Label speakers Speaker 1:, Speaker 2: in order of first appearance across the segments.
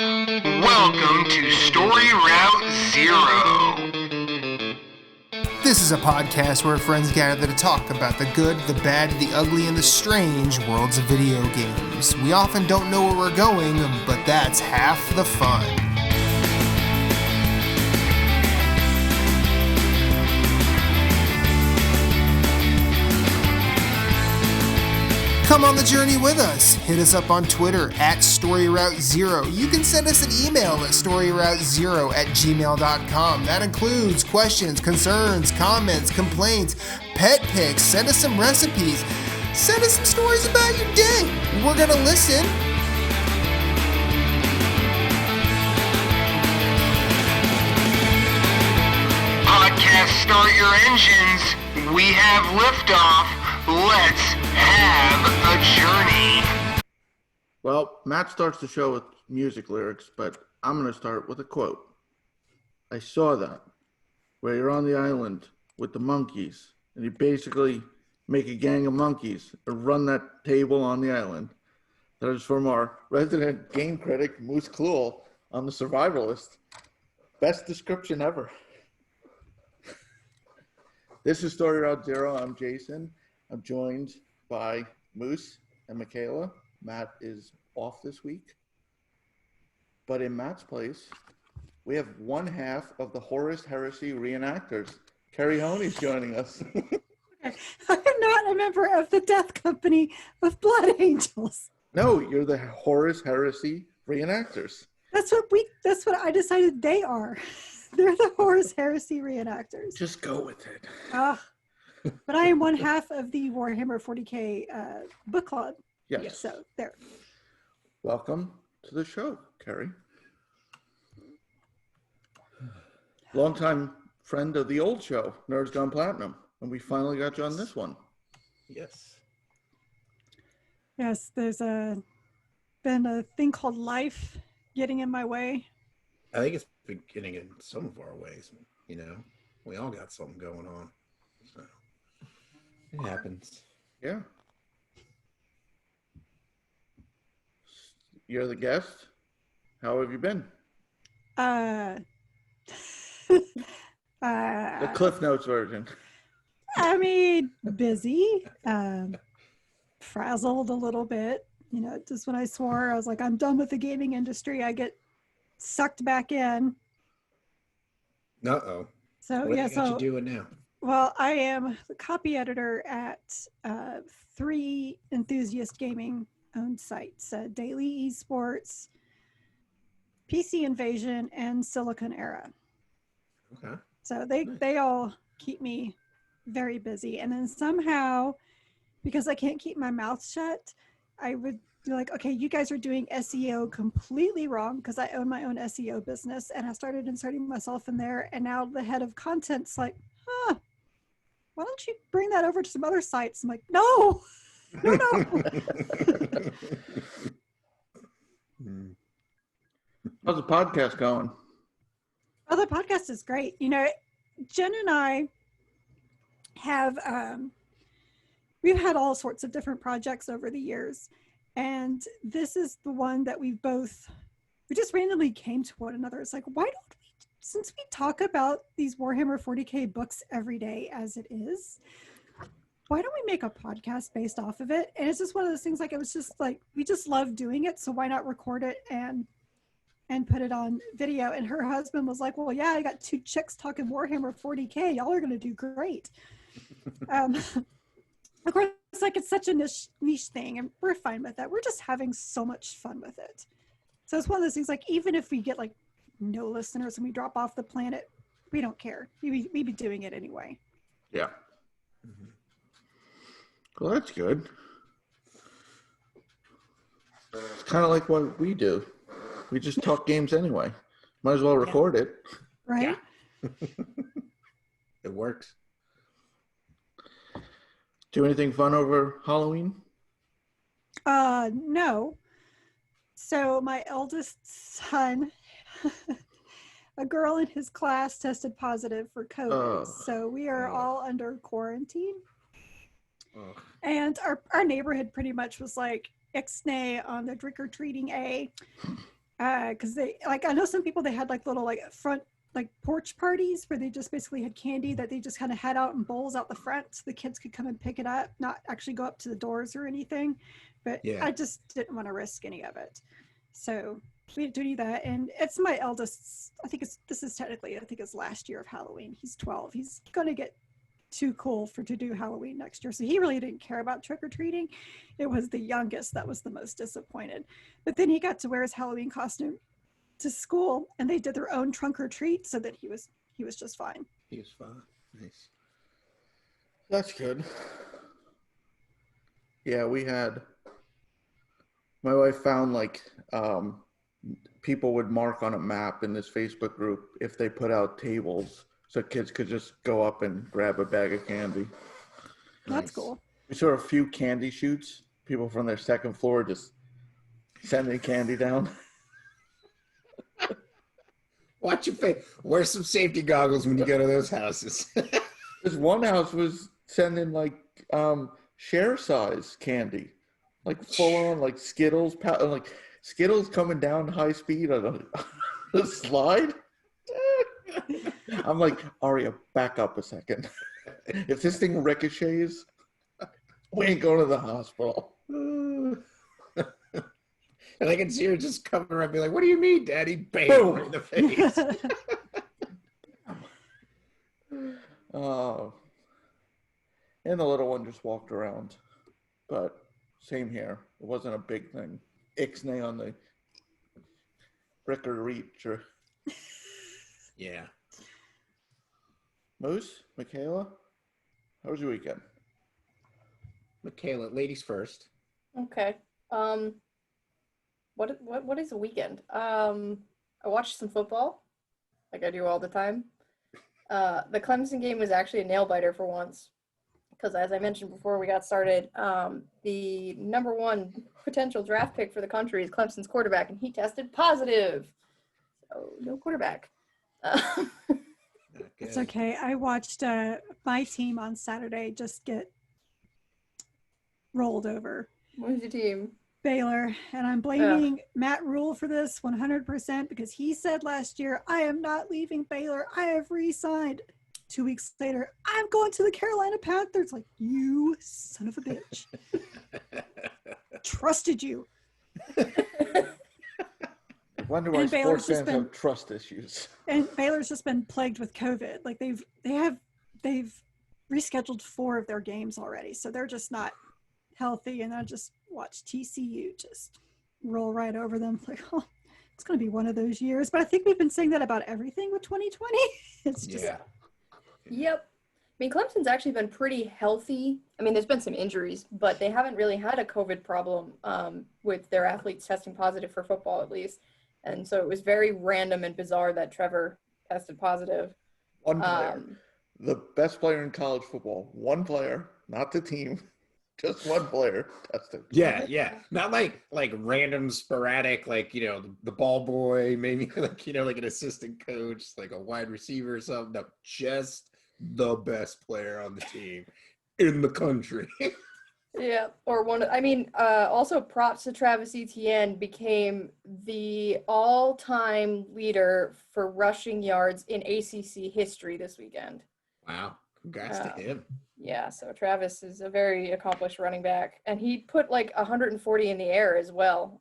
Speaker 1: Welcome to Story Route Zero.
Speaker 2: This is a podcast where friends gather to talk about the good, the bad, the ugly, and the strange worlds of video games. We often don't know where we're going, but that's half the fun. Come on the journey with us. Hit us up on Twitter at StoryRoute0. You can send us an email at StoryRoute0@gmail.com. That includes questions, concerns, comments, complaints, pet pics. Send us some recipes. Send us some stories about your day. We're going to listen.
Speaker 1: Podcast, start your engines. We have liftoff. Let's have a journey.
Speaker 3: Well, Matt starts the show with music lyrics, but I'm going to start with a quote. I saw that, where you're on the island with the monkeys, and you basically make a gang of monkeys and run that table on the island. That is from our resident game critic, Moose Kluel, on the Survivalist. Best description ever. This is Story Route Zero. I'm Jason. I'm joined by Moose and Michaela. Matt is off this week. But in Matt's place, we have one half of the Horus Heresy reenactors. Keri Honea is joining us.
Speaker 4: I'm not a member of the Death Company of Blood Angels.
Speaker 3: No, you're the Horus Heresy reenactors.
Speaker 4: That's what I decided they are. They're the Horus Heresy reenactors.
Speaker 3: Just go with it.
Speaker 4: But I am one half of the Warhammer 40K Book Club.
Speaker 3: Yes.
Speaker 4: So there.
Speaker 3: Welcome to the show, Keri. Longtime friend of the old show, Nerds Gone Platinum, and we finally got you on this one.
Speaker 5: Yes.
Speaker 4: Yes, there's been a thing called life getting in my way.
Speaker 5: I think it's been getting in some of our ways. You know, we all got something going on. So it happens.
Speaker 3: Yeah. You're the guest. How have you been?
Speaker 4: The
Speaker 3: The Cliff Notes version.
Speaker 4: I mean, busy, frazzled a little bit. You know, just when I swore, I was like, I'm done with the gaming industry. I get sucked back in.
Speaker 5: Uh-oh.
Speaker 4: So
Speaker 5: What
Speaker 4: yeah,
Speaker 5: got
Speaker 4: so
Speaker 5: you doing now?
Speaker 4: well, I am the copy editor at 3 enthusiast gaming owned sites: Daily Esports, PC Invasion, and Silicon Era.
Speaker 5: Okay.
Speaker 4: So they all keep me very busy. And then somehow, because I can't keep my mouth shut, I would be like, okay, you guys are doing SEO completely wrong, because I own my own SEO business, and I started inserting myself in there. And now the head of content's like, why don't you bring that over to some other sites? I'm like, no.
Speaker 3: How's the podcast going?
Speaker 4: Oh, the podcast is great. You know, Jen and I have, we've had all sorts of different projects over the years. And this is the one that we just randomly came to one another. It's like, why don't we, since we talk about these Warhammer 40K books every day as it is, why don't we make a podcast based off of it? And it's just one of those things, like, it was just like, we just love doing it. So why not record it and put it on video? And her husband was like, well, yeah, I got 2 chicks talking Warhammer 40K. Y'all are going to do great. Of course, it's like, it's such a niche thing, and we're fine with that. We're just having so much fun with it. So it's one of those things, like, even if we get like no listeners and we drop off the planet, we don't care. We'd be doing it anyway.
Speaker 3: Yeah. Mm-hmm. Well, that's good. It's kind of like what we do. We just talk games anyway. Might as well record it.
Speaker 4: Right?
Speaker 5: Yeah. It works.
Speaker 3: Do anything fun over Halloween?
Speaker 4: No. So my eldest son, a girl in his class tested positive for COVID. So we are all under quarantine. And our neighborhood pretty much was like ixnay on the trick-or-treating A. because they like, I know some people, they had like little like front like porch parties where they just basically had candy that they just kind of had out in bowls out the front so the kids could come and pick it up, not actually go up to the doors or anything. But
Speaker 5: Yeah.
Speaker 4: I just didn't want to risk any of it. So we didn't do that. And it's my eldest's, I think this is technically, I think it's last year of Halloween. He's 12. He's going to get too cool to do Halloween next year. So he really didn't care about trick-or-treating. It was the youngest that was the most disappointed. But then he got to wear his Halloween costume to school, and they did their own trunk or treat, so that he was just fine.
Speaker 5: He was fine. Nice.
Speaker 3: That's good. Yeah, my wife found like people would mark on a map in this Facebook group if they put out tables so kids could just go up and grab a bag of candy.
Speaker 4: That's
Speaker 5: Nice.
Speaker 4: cool.
Speaker 3: We saw a few candy shoots, people from their second floor just sending candy down.
Speaker 5: Watch your face. Wear some safety goggles when you go to those houses.
Speaker 3: This one house was sending like share size candy, like full on like Skittles, like Skittles coming down high speed on a slide. I'm like, Aria, back up a second. If this thing ricochets, we ain't going to the hospital.
Speaker 5: And I can see her just cover up, be like, "What do you mean, Daddy?" Bam, right in the face.
Speaker 3: And the little one just walked around, but same here. It wasn't a big thing. Ixnay on the brick or reach or
Speaker 5: Yeah.
Speaker 3: Moose, Michaela, how was your weekend?
Speaker 5: Michaela, ladies first.
Speaker 6: Okay. What is a weekend? I watched some football, like I do all the time. The Clemson game was actually a nail biter for once, because as I mentioned before we got started, the number one potential draft pick for the country is Clemson's quarterback, and he tested positive. So no quarterback.
Speaker 4: It's okay. I watched my team on Saturday just get rolled over.
Speaker 6: Who's your team?
Speaker 4: Baylor, and I'm blaming Matt Rule for this 100% because he said last year, I am not leaving Baylor. I have re-signed. 2 weeks later, I'm going to the Carolina Panthers. Like, you son of a bitch. Trusted you.
Speaker 3: I wonder why
Speaker 4: And Baylor's
Speaker 3: sports
Speaker 4: just
Speaker 3: fans have trust issues.
Speaker 4: And Baylor's just been plagued with COVID. Like they've rescheduled 4 of their games already. So they're just not healthy. And I just watched TCU just roll right over them. Like, oh, it's going to be one of those years. But I think we've been saying that about everything with 2020. It's just,
Speaker 5: Yeah.
Speaker 6: Yep. I mean, Clemson's actually been pretty healthy. I mean, there's been some injuries, but they haven't really had a COVID problem with their athletes testing positive for football, at least. And so it was very random and bizarre that Trevor tested positive.
Speaker 3: One player, the best player in college football, one player, not the team, just one player tested.
Speaker 5: Yeah. Not like random sporadic, like, you know, the ball boy, maybe like, you know, like an assistant coach, like a wide receiver or something. No, just the best player on the team in the country.
Speaker 6: Yeah, or one. I mean, also props to Travis Etienne, became the all-time leader for rushing yards in ACC history this weekend.
Speaker 5: Wow. Congrats to him.
Speaker 6: Yeah, so Travis is a very accomplished running back, and he put like 140 in the air as well.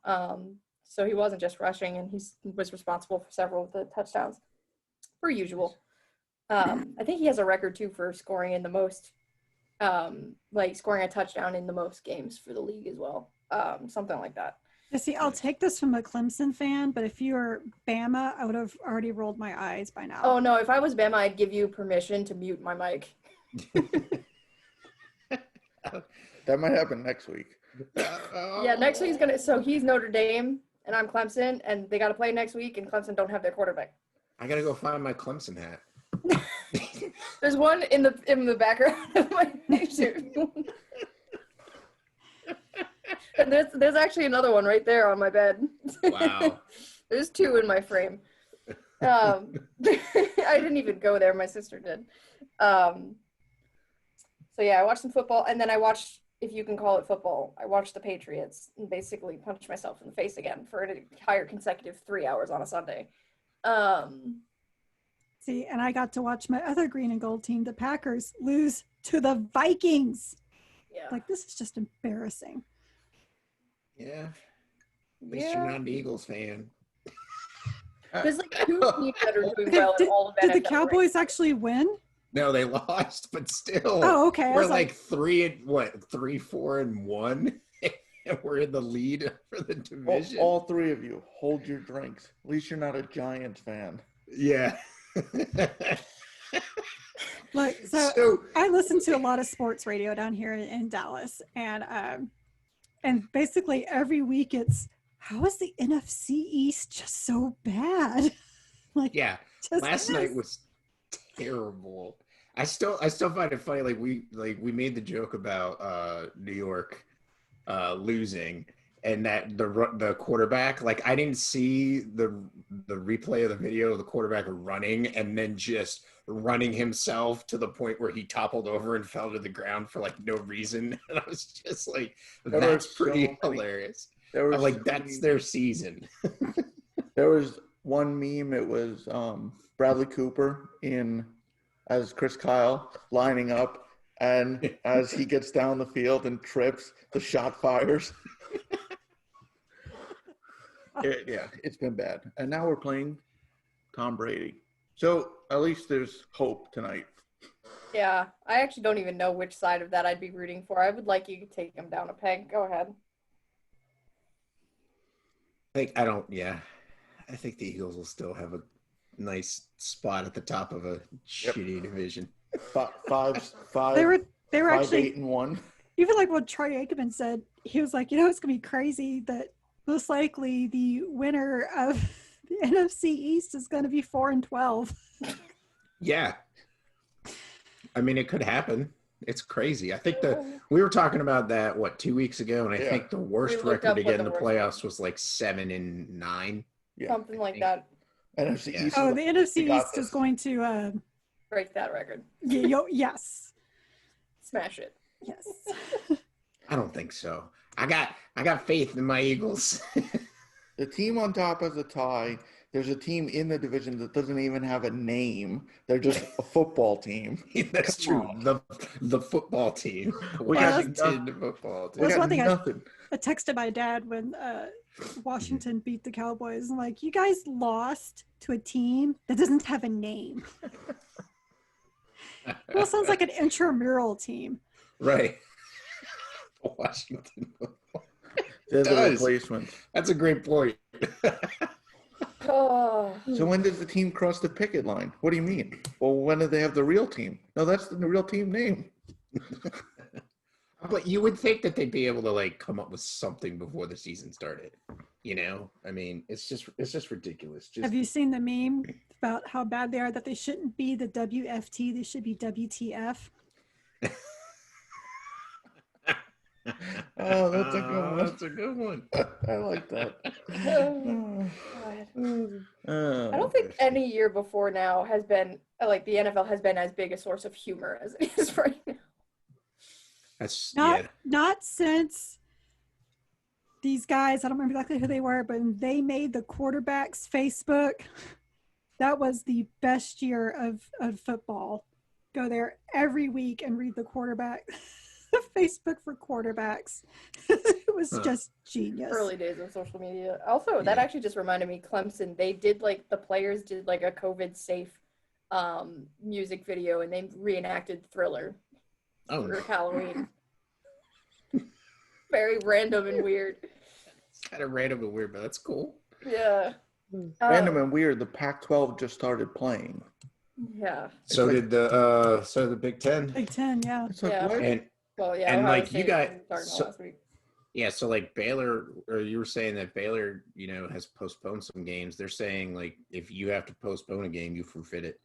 Speaker 6: So he wasn't just rushing, and he was responsible for several of the touchdowns, per usual. I think he has a record too for scoring in the most. Like scoring a touchdown in the most games for the league as well. Something like that.
Speaker 4: you see, I'll take this from a Clemson fan, but if you were Bama, I would have already rolled my eyes by now.
Speaker 6: Oh no, if I was Bama, I'd give you permission to mute my mic.
Speaker 3: That might happen next week.
Speaker 6: Yeah, next week's so he's Notre Dame and I'm Clemson, and they gotta play next week, and Clemson don't have their quarterback.
Speaker 5: I gotta go find my Clemson hat.
Speaker 6: There's one in the background of my picture. And there's actually another one right there on my bed.
Speaker 5: Wow.
Speaker 6: There's 2 in my frame. I didn't even go there. My sister did. So yeah, I watched some football, and then I watched if you can call it football. I watched the Patriots and basically punched myself in the face again for an entire consecutive 3 hours on a Sunday.
Speaker 4: See, and I got to watch my other green and gold team, the Packers, lose to the Vikings.
Speaker 6: Yeah.
Speaker 4: Like, this is just embarrassing.
Speaker 5: Yeah. At least you're not an Eagles fan.
Speaker 6: There's like two teams that are doing well in all of
Speaker 4: Did the
Speaker 6: NFL
Speaker 4: Cowboys
Speaker 6: races.
Speaker 4: actually win?
Speaker 5: No, they lost, but still.
Speaker 4: Oh, okay. I
Speaker 5: We're
Speaker 4: was
Speaker 5: like 3-4-1. And we're in the lead for the division.
Speaker 3: All three of you, hold your drinks. At least you're not a Giants fan.
Speaker 5: Yeah.
Speaker 4: Look, so I listen to a lot of sports radio down here in Dallas, and basically every week it's, how is the NFC East just so bad? Like,
Speaker 5: yeah.
Speaker 4: just
Speaker 5: Last night was terrible. I still find it funny. Like we made the joke about New York losing, and that the quarterback, like I didn't see the replay of the video of the quarterback running and then just running himself to the point where he toppled over and fell to the ground for like no reason. And I was just like, that's pretty hilarious. I'm like, that's their season.
Speaker 3: There was one meme. It was Bradley Cooper as Chris Kyle lining up, and as he gets down the field and trips, the shot fires. Yeah, it's been bad. And now we're playing Tom Brady. So at least there's hope tonight.
Speaker 6: Yeah, I actually don't even know which side of that I'd be rooting for. I would like you to take him down a peg. Go ahead.
Speaker 5: I think the Eagles will still have a nice spot at the top of a shitty division.
Speaker 4: They were actually
Speaker 3: 8-1.
Speaker 4: Even like what Troy Aikman said. He was like, it's gonna be crazy that most likely the winner of the NFC East is going to be 4-12.
Speaker 5: Yeah. I mean, it could happen. It's crazy. I think we were talking about that, 2 weeks ago, and I think the worst record to get in the playoffs was like 7-9.
Speaker 3: Yeah.
Speaker 6: Something like that.
Speaker 3: NFC East.
Speaker 4: Oh, the NFC East is going to
Speaker 6: break that record.
Speaker 4: Yes.
Speaker 6: Smash it.
Speaker 4: Yes.
Speaker 5: I don't think so. I got faith in my Eagles.
Speaker 3: The team on top has a tie. There's a team in the division that doesn't even have a name. They're just a football team.
Speaker 5: That's true. The football team.
Speaker 3: Washington
Speaker 5: football team.
Speaker 4: That's one thing
Speaker 3: nothing.
Speaker 4: I texted my dad when Washington beat the Cowboys. I'm like, you guys lost to a team that doesn't have a name. Well, sounds like an intramural team.
Speaker 5: Right. Washington football.
Speaker 3: They're the replacement.
Speaker 5: That's a great point.
Speaker 6: Oh.
Speaker 3: So when does the team cross the picket line? What do you mean? Well, when do they have the real team? No, that's the real team name.
Speaker 5: But you would think that they'd be able to come up with something before the season started. I mean, it's just ridiculous.
Speaker 4: Have you seen the meme about how bad they are, that they shouldn't be the WFT, they should be WTF?
Speaker 3: Oh, that's a good one.
Speaker 5: That's a good one.
Speaker 3: I like that.
Speaker 6: I don't think any year before now has been the NFL has been as big a source of humor as it is right now.
Speaker 5: That's
Speaker 4: not since these guys, I don't remember exactly who they were, but they made the quarterbacks Facebook. That was the best year of football. Go there every week and read the quarterback. Facebook for quarterbacks. It was just genius.
Speaker 6: Early days of social media. Also, that actually just reminded me, Clemson, they did the players did a COVID safe music video, and they reenacted Thriller for Halloween. Very random and weird.
Speaker 5: It's kind of random and weird, but that's cool.
Speaker 6: Yeah.
Speaker 3: Random and weird. The Pac-12 just started playing.
Speaker 6: Yeah.
Speaker 5: So did the Big Ten.
Speaker 4: Big Ten, yeah.
Speaker 3: It's like,
Speaker 6: Yeah.
Speaker 3: what?
Speaker 5: And
Speaker 6: you got last week.
Speaker 5: Yeah, so Baylor, or you were saying that Baylor, has postponed some games. They're saying if you have to postpone a game, you forfeit it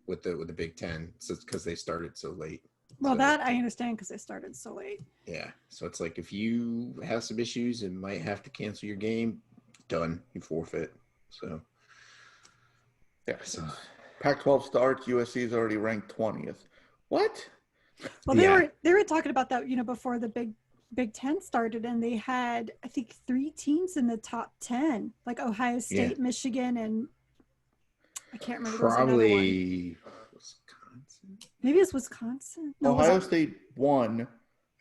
Speaker 5: with the Big Ten, so it's because they started so late.
Speaker 4: Well, that I understand because they started so late.
Speaker 5: Yeah, so it's if you have some issues and might have to cancel your game, done, you forfeit. So
Speaker 3: yeah. So Pac-12 starts. USC is already ranked 20th. What?
Speaker 4: Well,
Speaker 5: Yeah.
Speaker 4: they were talking about that, before the Big Ten started, and they had, I think, 3 teams in the top 10, like Ohio State, Michigan, and I can't remember. There was another one.
Speaker 5: Probably Wisconsin.
Speaker 4: Maybe it's Wisconsin. No,
Speaker 3: Ohio State won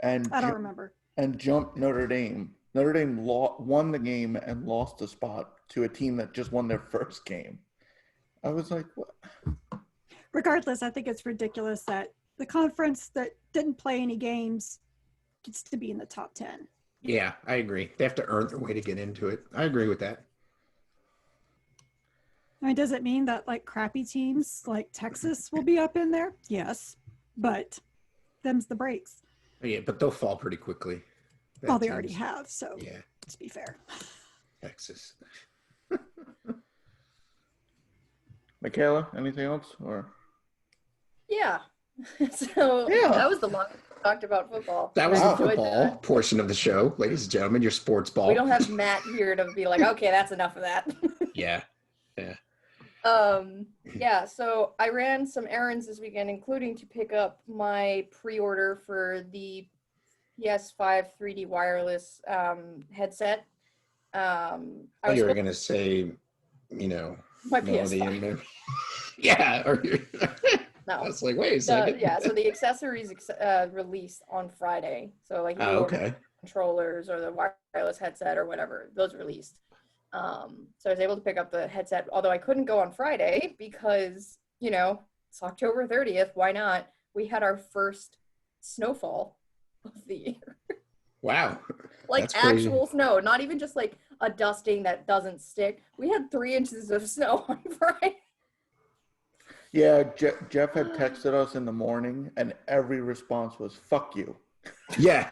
Speaker 3: and
Speaker 4: I don't remember.
Speaker 3: and jumped Notre Dame. Notre Dame won the game and lost the spot to a team that just won their first game. I was like, what?
Speaker 4: Regardless, I think it's ridiculous that the conference that didn't play any games gets to be in the top 10.
Speaker 5: Yeah, I agree. They have to earn their way to get into it. I agree with that.
Speaker 4: I mean, does it mean that like crappy teams like Texas will be up in there? Yes, but them's the breaks.
Speaker 5: Yeah, but they'll fall pretty quickly.
Speaker 4: Well, they already have, so
Speaker 5: Yeah,
Speaker 4: let's be fair.
Speaker 5: Texas.
Speaker 3: Michaela, anything else? Or
Speaker 6: Yeah. So
Speaker 3: Yeah.
Speaker 6: that was the longest we talked about football.
Speaker 5: That was
Speaker 6: I
Speaker 5: the
Speaker 6: enjoyed
Speaker 5: football
Speaker 6: that.
Speaker 5: portion of the show, ladies and gentlemen. Your sports ball.
Speaker 6: We don't have Matt here to be like, okay, that's enough of that.
Speaker 5: Yeah.
Speaker 6: Yeah, so I ran some errands this weekend, including to pick up my pre-order for the PS5 3D wireless headset.
Speaker 5: I thought you were gonna say,
Speaker 6: my
Speaker 5: no,
Speaker 6: PS5.
Speaker 5: yeah. Or
Speaker 6: No.
Speaker 5: I was like, wait a second.
Speaker 6: Yeah, so the accessories released on Friday. So like
Speaker 5: Oh, okay.
Speaker 6: controllers or the wireless headset or whatever, those released. So I was able to pick up the headset, although I couldn't go on Friday because, it's October 30th. Why not? We had our first snowfall of the year.
Speaker 5: Wow.
Speaker 6: Like
Speaker 5: That's crazy.
Speaker 6: actual snow, not even just like a dusting that doesn't stick. We had 3 inches of snow on Friday.
Speaker 3: yeah, Jeff had texted us in the morning, and every response was "fuck you."
Speaker 5: Yeah.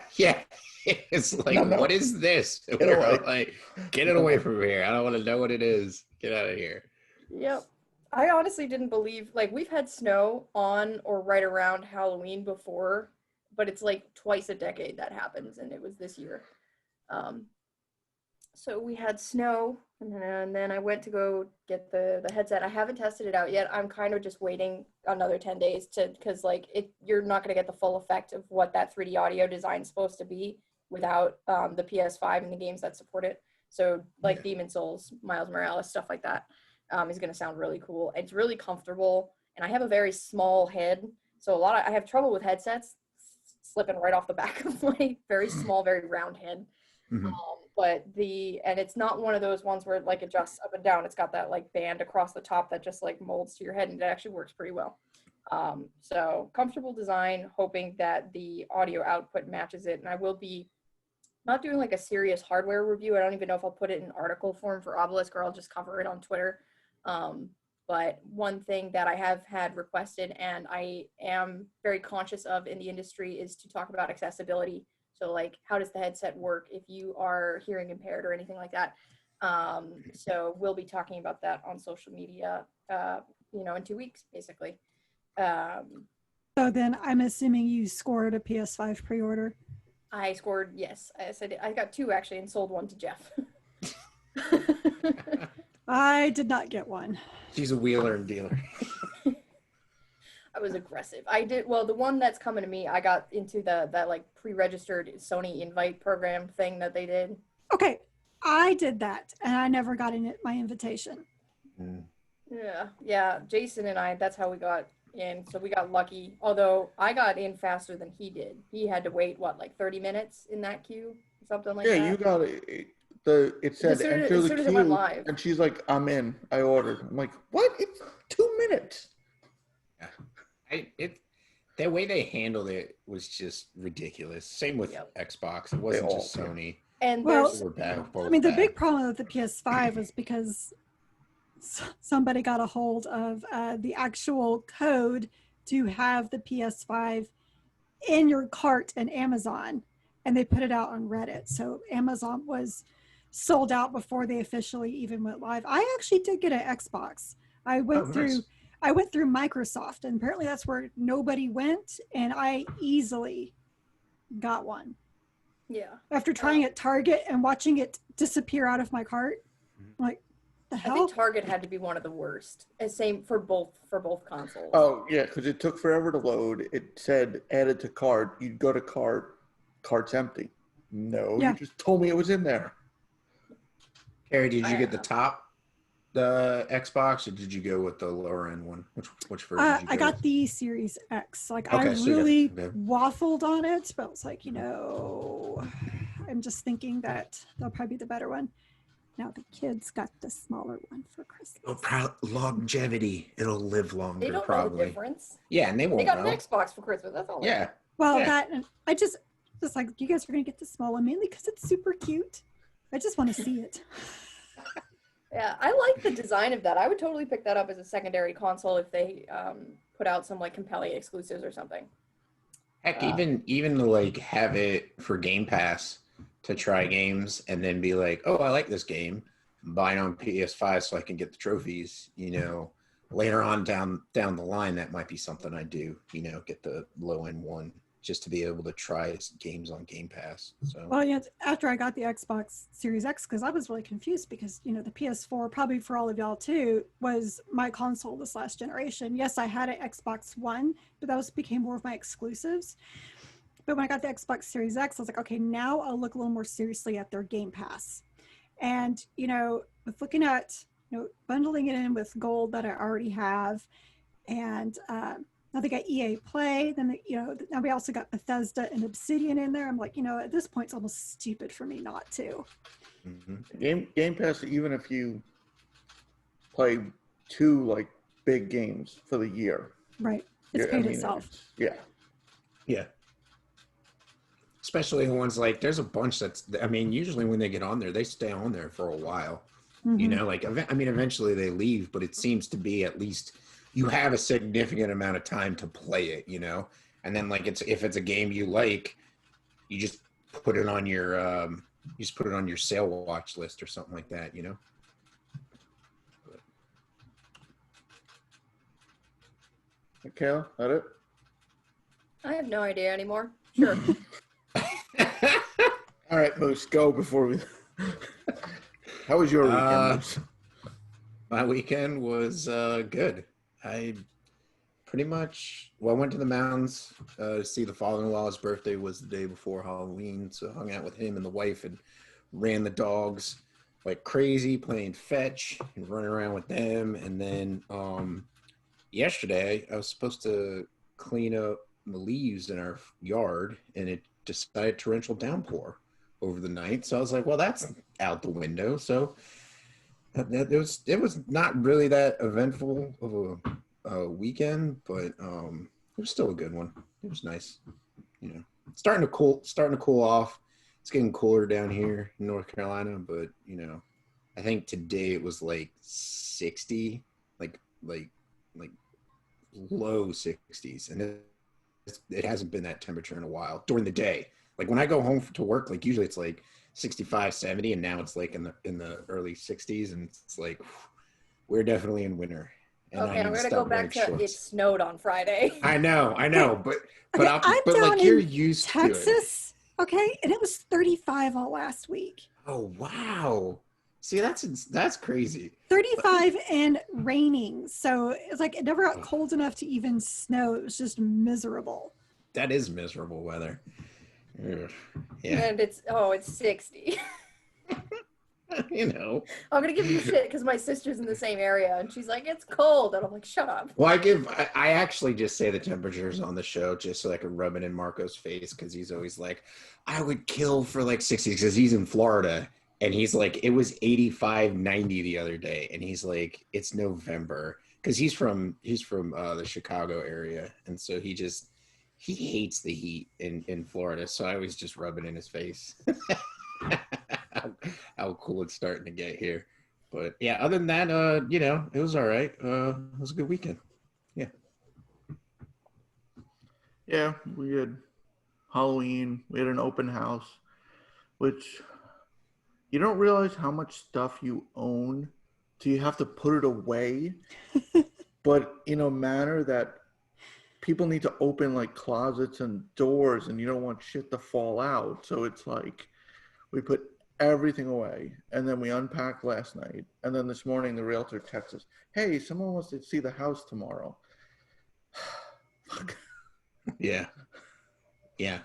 Speaker 5: It's like,
Speaker 3: No.
Speaker 5: what is this?
Speaker 3: Get
Speaker 5: We're
Speaker 3: away.
Speaker 5: like, get it away from here. I don't want to know what it is. Get out of here.
Speaker 6: Yep. I honestly didn't believe, like, we've had snow on or right around Halloween before, but it's like twice a decade that happens, and it was this year. So we had snow, and then I went to go get the headset. I haven't tested it out yet. I'm kind of just waiting another 10 days because like you're not going to get the full effect of what that 3D audio design is supposed to be without the PS5 and the games that support it. So like Demon's Souls, Miles Morales, stuff like that is going to sound really cool. It's really comfortable, and I have a very small head, so I have trouble with headsets slipping right off the back of my very small, very round head.
Speaker 5: Mhm.
Speaker 6: And it's not one of those ones where it like adjusts up and down. It's got that like band across the top that just like molds to your head, and it actually works pretty well. So comfortable design, hoping that the audio output matches it. And I will be not doing like a serious hardware review. I don't even know if I'll put it in article form for Obelisk, or I'll just cover it on Twitter. But one thing that I have had requested, and I am very conscious of in the industry, is to talk about accessibility. So like, how does the headset work if you are hearing impaired or anything like that? So we'll be talking about that on social media, in 2 weeks, basically.
Speaker 4: So then I'm assuming you scored a PS5 pre-order.
Speaker 6: I scored, yes. I got 2 actually, and sold 1 to Jeff.
Speaker 4: I did not get one.
Speaker 5: She's a wheeler and dealer.
Speaker 6: I was aggressive. The one that's coming to me, I got into that like pre-registered Sony invite program thing that they did.
Speaker 4: Okay, I did that, and I never got my invitation.
Speaker 6: Yeah. Jason and I, that's how we got in. So we got lucky. Although I got in faster than he did. He had to wait, like 30 minutes in that queue? Something like that?
Speaker 3: Yeah, you got it. It said enter the
Speaker 6: as it went
Speaker 3: queue,
Speaker 6: live.
Speaker 3: and she's like, "I'm in. I ordered." I'm like, "What? It's 2 minutes."
Speaker 5: The way they handled it was just ridiculous. Same with Xbox. It wasn't just Sony.
Speaker 6: And
Speaker 5: We're bad.
Speaker 4: The big problem with the PS5 was because somebody got a hold of the actual code to have the PS5 in your cart in Amazon, and they put it out on Reddit. So Amazon was sold out before they officially even went live. I actually did get an Xbox. I went through Microsoft, and apparently that's where nobody went, and I easily got one.
Speaker 6: Yeah.
Speaker 4: After trying at Target and watching it disappear out of my cart, I'm like, the
Speaker 6: I
Speaker 4: hell?
Speaker 6: think Target had to be one of the worst. And same for both consoles.
Speaker 3: Oh, yeah, because it took forever to load. It said added to cart. You'd go to cart, cart's empty. No,
Speaker 4: Yeah.
Speaker 3: you just told me it was in there.
Speaker 5: Keri, did you get the Xbox, or did you go with the lower end one? Which version did you go
Speaker 4: I got
Speaker 5: with?
Speaker 4: the Series X. Like, I
Speaker 5: Okay, so you got
Speaker 4: really
Speaker 5: it. Okay.
Speaker 4: waffled on it, but I was like, I'm just thinking that they'll probably be the better one. Now the kids got the smaller one for Christmas.
Speaker 5: Longevity. It'll live longer,
Speaker 6: They don't know
Speaker 5: probably.
Speaker 6: the difference.
Speaker 5: Yeah, and they won't
Speaker 6: They got
Speaker 5: know.
Speaker 6: an Xbox for Christmas. That's all.
Speaker 5: Yeah.
Speaker 4: Well,
Speaker 5: Yeah.
Speaker 4: that, and I just like, you guys are going to get the small one mainly because it's super cute. I just want to see it.
Speaker 6: Yeah, I like the design of that. I would totally pick that up as a secondary console if they put out some like compelling exclusives or something.
Speaker 5: Heck, even to like have it for Game Pass to try games and then be like, oh, I like this game, buy it on PS5 so I can get the trophies. Later on down the line, that might be something I do. Get the low end one just to be able to try games on Game Pass. So.
Speaker 4: Well, yeah, after I got the Xbox Series X, because I was really confused because, the PS4, probably for all of y'all too, was my console this last generation. Yes, I had an Xbox One, but those became more of my exclusives. But when I got the Xbox Series X, I was like, okay, now I'll look a little more seriously at their Game Pass. And, with looking at, bundling it in with gold that I already have, and now they got EA Play. Then now we also got Bethesda and Obsidian in there. I'm like, at this point, it's almost stupid for me not to.
Speaker 3: Mm-hmm. Game Pass, even if you play 2 like big games for the year,
Speaker 4: Right? It's paid itself.
Speaker 3: Yeah.
Speaker 5: Especially the ones like there's a bunch usually when they get on there, they stay on there for a while.
Speaker 4: Mm-hmm.
Speaker 5: Eventually they leave, but it seems to be at least you have a significant amount of time to play it, and then like if it's a game you like, you just put it on your sale watch list or something like that,
Speaker 3: Michaela, that it?
Speaker 6: I have no idea anymore. Sure.
Speaker 3: All right, Moose, go before we. How was your weekend, Moose?
Speaker 5: My weekend was good. I pretty much went to the mountains to see the father-in-law's birthday was the day before Halloween, so hung out with him and the wife and ran the dogs like crazy, playing fetch and running around with them. And then yesterday I was supposed to clean up the leaves in our yard, and it decided torrential downpour over the night. So I was like, well, that's out the window. So it was not really that eventful of a weekend, but it was still a good one. It was nice. Starting to cool off. It's getting cooler down here in North Carolina, but I think today it was like 60, like low 60s, and it hasn't been that temperature in a while during the day. Like when I go home to work, like usually it's like 65, 70, and now it's like in the early 60s, and it's like we're definitely in winter. And
Speaker 6: Okay, I'm gonna go back to it snowed on Friday.
Speaker 5: I know, but
Speaker 4: Okay, I'm
Speaker 5: but
Speaker 4: down
Speaker 5: like you're
Speaker 4: in
Speaker 5: used to it.
Speaker 4: Texas, okay, and it was 35 all last week.
Speaker 5: Oh wow! See, that's crazy.
Speaker 4: 35 and raining, so it's like it never got cold enough to even snow. It was just miserable.
Speaker 5: That is miserable weather. Ugh. Yeah.
Speaker 6: And it's 60.
Speaker 5: I'm
Speaker 6: gonna give you shit because my sister's in the same area and she's like, it's cold, and I'm like, shut up.
Speaker 5: Well, I actually just say the temperatures on the show just so I can rub it in Marco's face, because he's always like, I would kill for like 60, because he's in Florida, and he's like, it was 85, 90 the other day, and he's like, it's November, because he's from the Chicago area, and so he hates the heat in Florida, so I always just rub it in his face. How cool it's starting to get here. But yeah, other than that, it was all right. It was a good weekend. Yeah.
Speaker 3: Yeah, we had Halloween. We had an open house, which you don't realize how much stuff you own till you have to put it away, but in a manner that people need to open like closets and doors, and you don't want shit to fall out. So it's like we put everything away. And then we unpacked last night. And then this morning, the realtor texts us, hey, someone wants to see the house tomorrow. Fuck.
Speaker 5: Yeah. Yeah.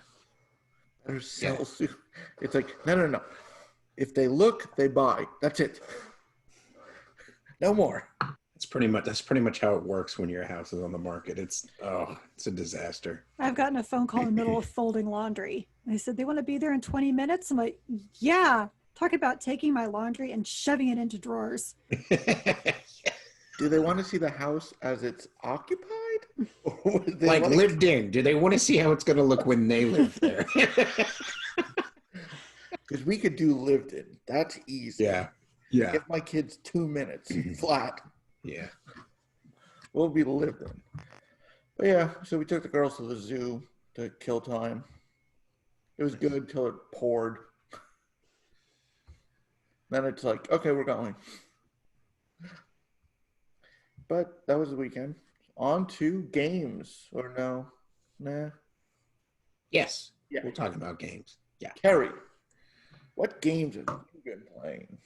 Speaker 3: Better sell soon. It's like, no. If they look, they buy. That's it. No more.
Speaker 5: That's pretty much how it works when your house is on the market. It's a disaster.
Speaker 4: I've gotten a phone call in the middle of folding laundry. They said they want to be there in 20 minutes. I'm like, yeah. Talk about taking my laundry and shoving it into drawers.
Speaker 3: Do they want to see the house as it's occupied?
Speaker 5: Like lived in? Do they want to see how it's going to look when they live there?
Speaker 3: Because we could do lived in. That's easy.
Speaker 5: Yeah.
Speaker 3: Give my kids 2 minutes flat.
Speaker 5: Yeah.
Speaker 3: We'll be lived in. But yeah, so we took the girls to the zoo to kill time. It was good till it poured. Then it's like, okay, we're going. But that was the weekend. On to games, or no? Nah.
Speaker 5: Yes.
Speaker 3: Yeah.
Speaker 5: We'll talk about games. Yeah.
Speaker 3: Keri, what games have you been playing?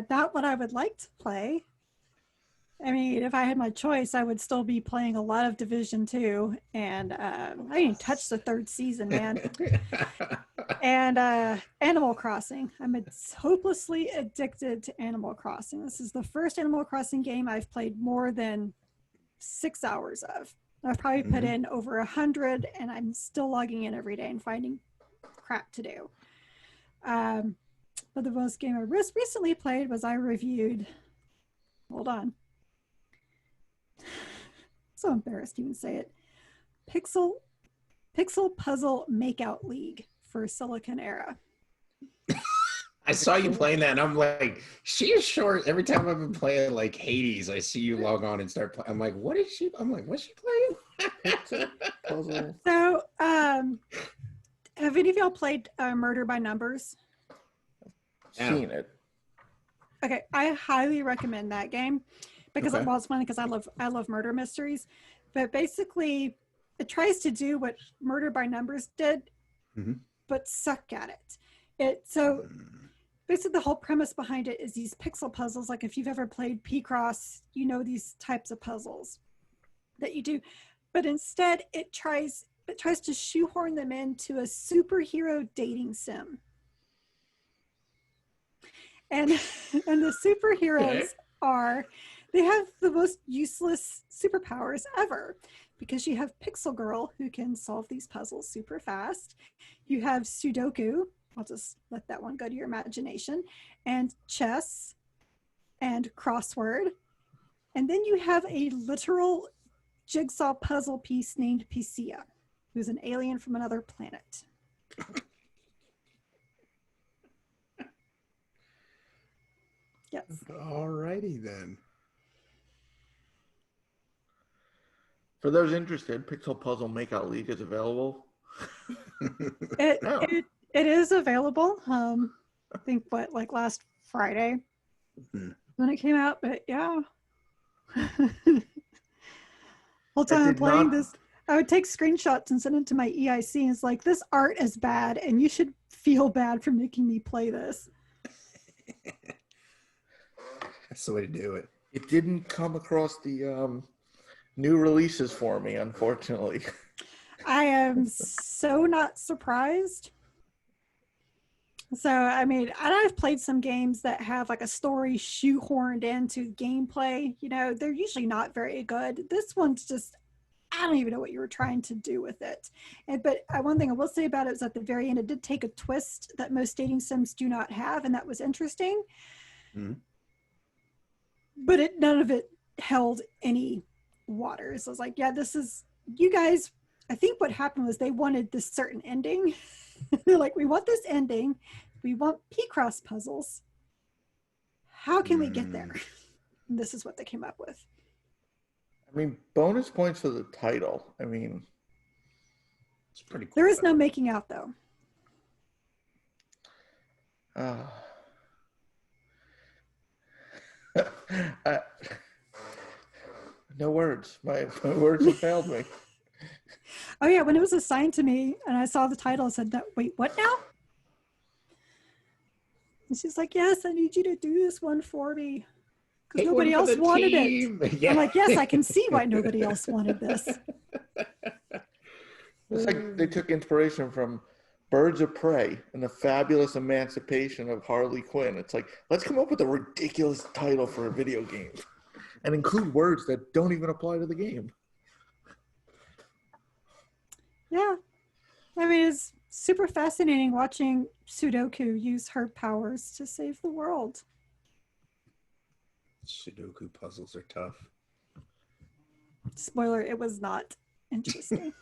Speaker 4: Not what I would like to play. I mean, if I had my choice, I would still be playing a lot of Division 2, and I didn't touch the 3rd season, man. And Animal Crossing. I'm hopelessly addicted to Animal Crossing. This is the first Animal Crossing game I've played more than 6 hours of. I've probably put in over 100, and I'm still logging in every day and finding crap to do. But the most game I recently played was I reviewed. Hold on. So embarrassed to even say it. Pixel Puzzle Makeout League for Silicon Era.
Speaker 5: I saw you playing that, and I'm like, she is short. Every time I've been playing like Hades, I see you log on and start playing. I'm like, what is she? I'm like, what's she playing?
Speaker 3: Puzzle.
Speaker 4: So, have any of y'all played Murder by Numbers?
Speaker 3: Seen it.
Speaker 4: Okay, I highly recommend that game because
Speaker 5: Okay.
Speaker 4: it's funny because I love murder mysteries, but basically it tries to do what Murder by Numbers did, but suck at it. Basically the whole premise behind it is these pixel puzzles. Like if you've ever played P-Cross, you know these types of puzzles that you do, but instead it tries to shoehorn them into a superhero dating sim. And the superheroes they have the most useless superpowers ever, because you have Pixel Girl, who can solve these puzzles super fast. You have Sudoku. I'll just let that one go to your imagination. And chess and crossword. And then you have a literal jigsaw puzzle piece named Piscia, who's an alien from another planet. Yes.
Speaker 5: Alrighty then.
Speaker 3: For those interested, Pixel Puzzle Makeout League is available.
Speaker 4: It is available. I think like last Friday when it came out, but yeah. Whole time I'm playing this, I would take screenshots and send it to my EIC, and it's like, this art is bad and you should feel bad for making me play this.
Speaker 5: That's the way to do it.
Speaker 3: It didn't come across the new releases for me, unfortunately.
Speaker 4: I am so not surprised. So, I mean, I've played some games that have like a story shoehorned into gameplay. You know, they're usually not very good. This one's just, I don't even know what you were trying to do with it. But one thing I will say about it is at the very end, it did take a twist that most dating sims do not have, and that was interesting. But none of it held any water. So I was like, yeah, this is, you guys, I think what happened was they wanted this certain ending. They're like, we want this ending. We want P-Cross puzzles. How can we get there? And this is what they came up with.
Speaker 3: I mean, bonus points for the title. I mean,
Speaker 5: It's pretty cool.
Speaker 4: There is no making out, though.
Speaker 3: No words. My words have failed me.
Speaker 4: Oh, yeah. When it was assigned to me and I saw the title, I said, no, wait, what now? And she's like, yes, I need you to do this one for me. Because
Speaker 5: Take
Speaker 4: nobody
Speaker 5: one for
Speaker 4: else
Speaker 5: the
Speaker 4: wanted
Speaker 5: team.
Speaker 4: it.
Speaker 5: Yeah.
Speaker 4: I'm like, yes, I can see why nobody else wanted this.
Speaker 3: It's like they took inspiration from Birds of Prey and the fabulous emancipation of Harley Quinn. It's like, let's come up with a ridiculous title for a video game and include words that don't even apply to the game.
Speaker 4: Yeah. I mean, it's super fascinating watching Sudoku use her powers to save the world.
Speaker 5: Sudoku puzzles are tough.
Speaker 4: Spoiler, it was not interesting.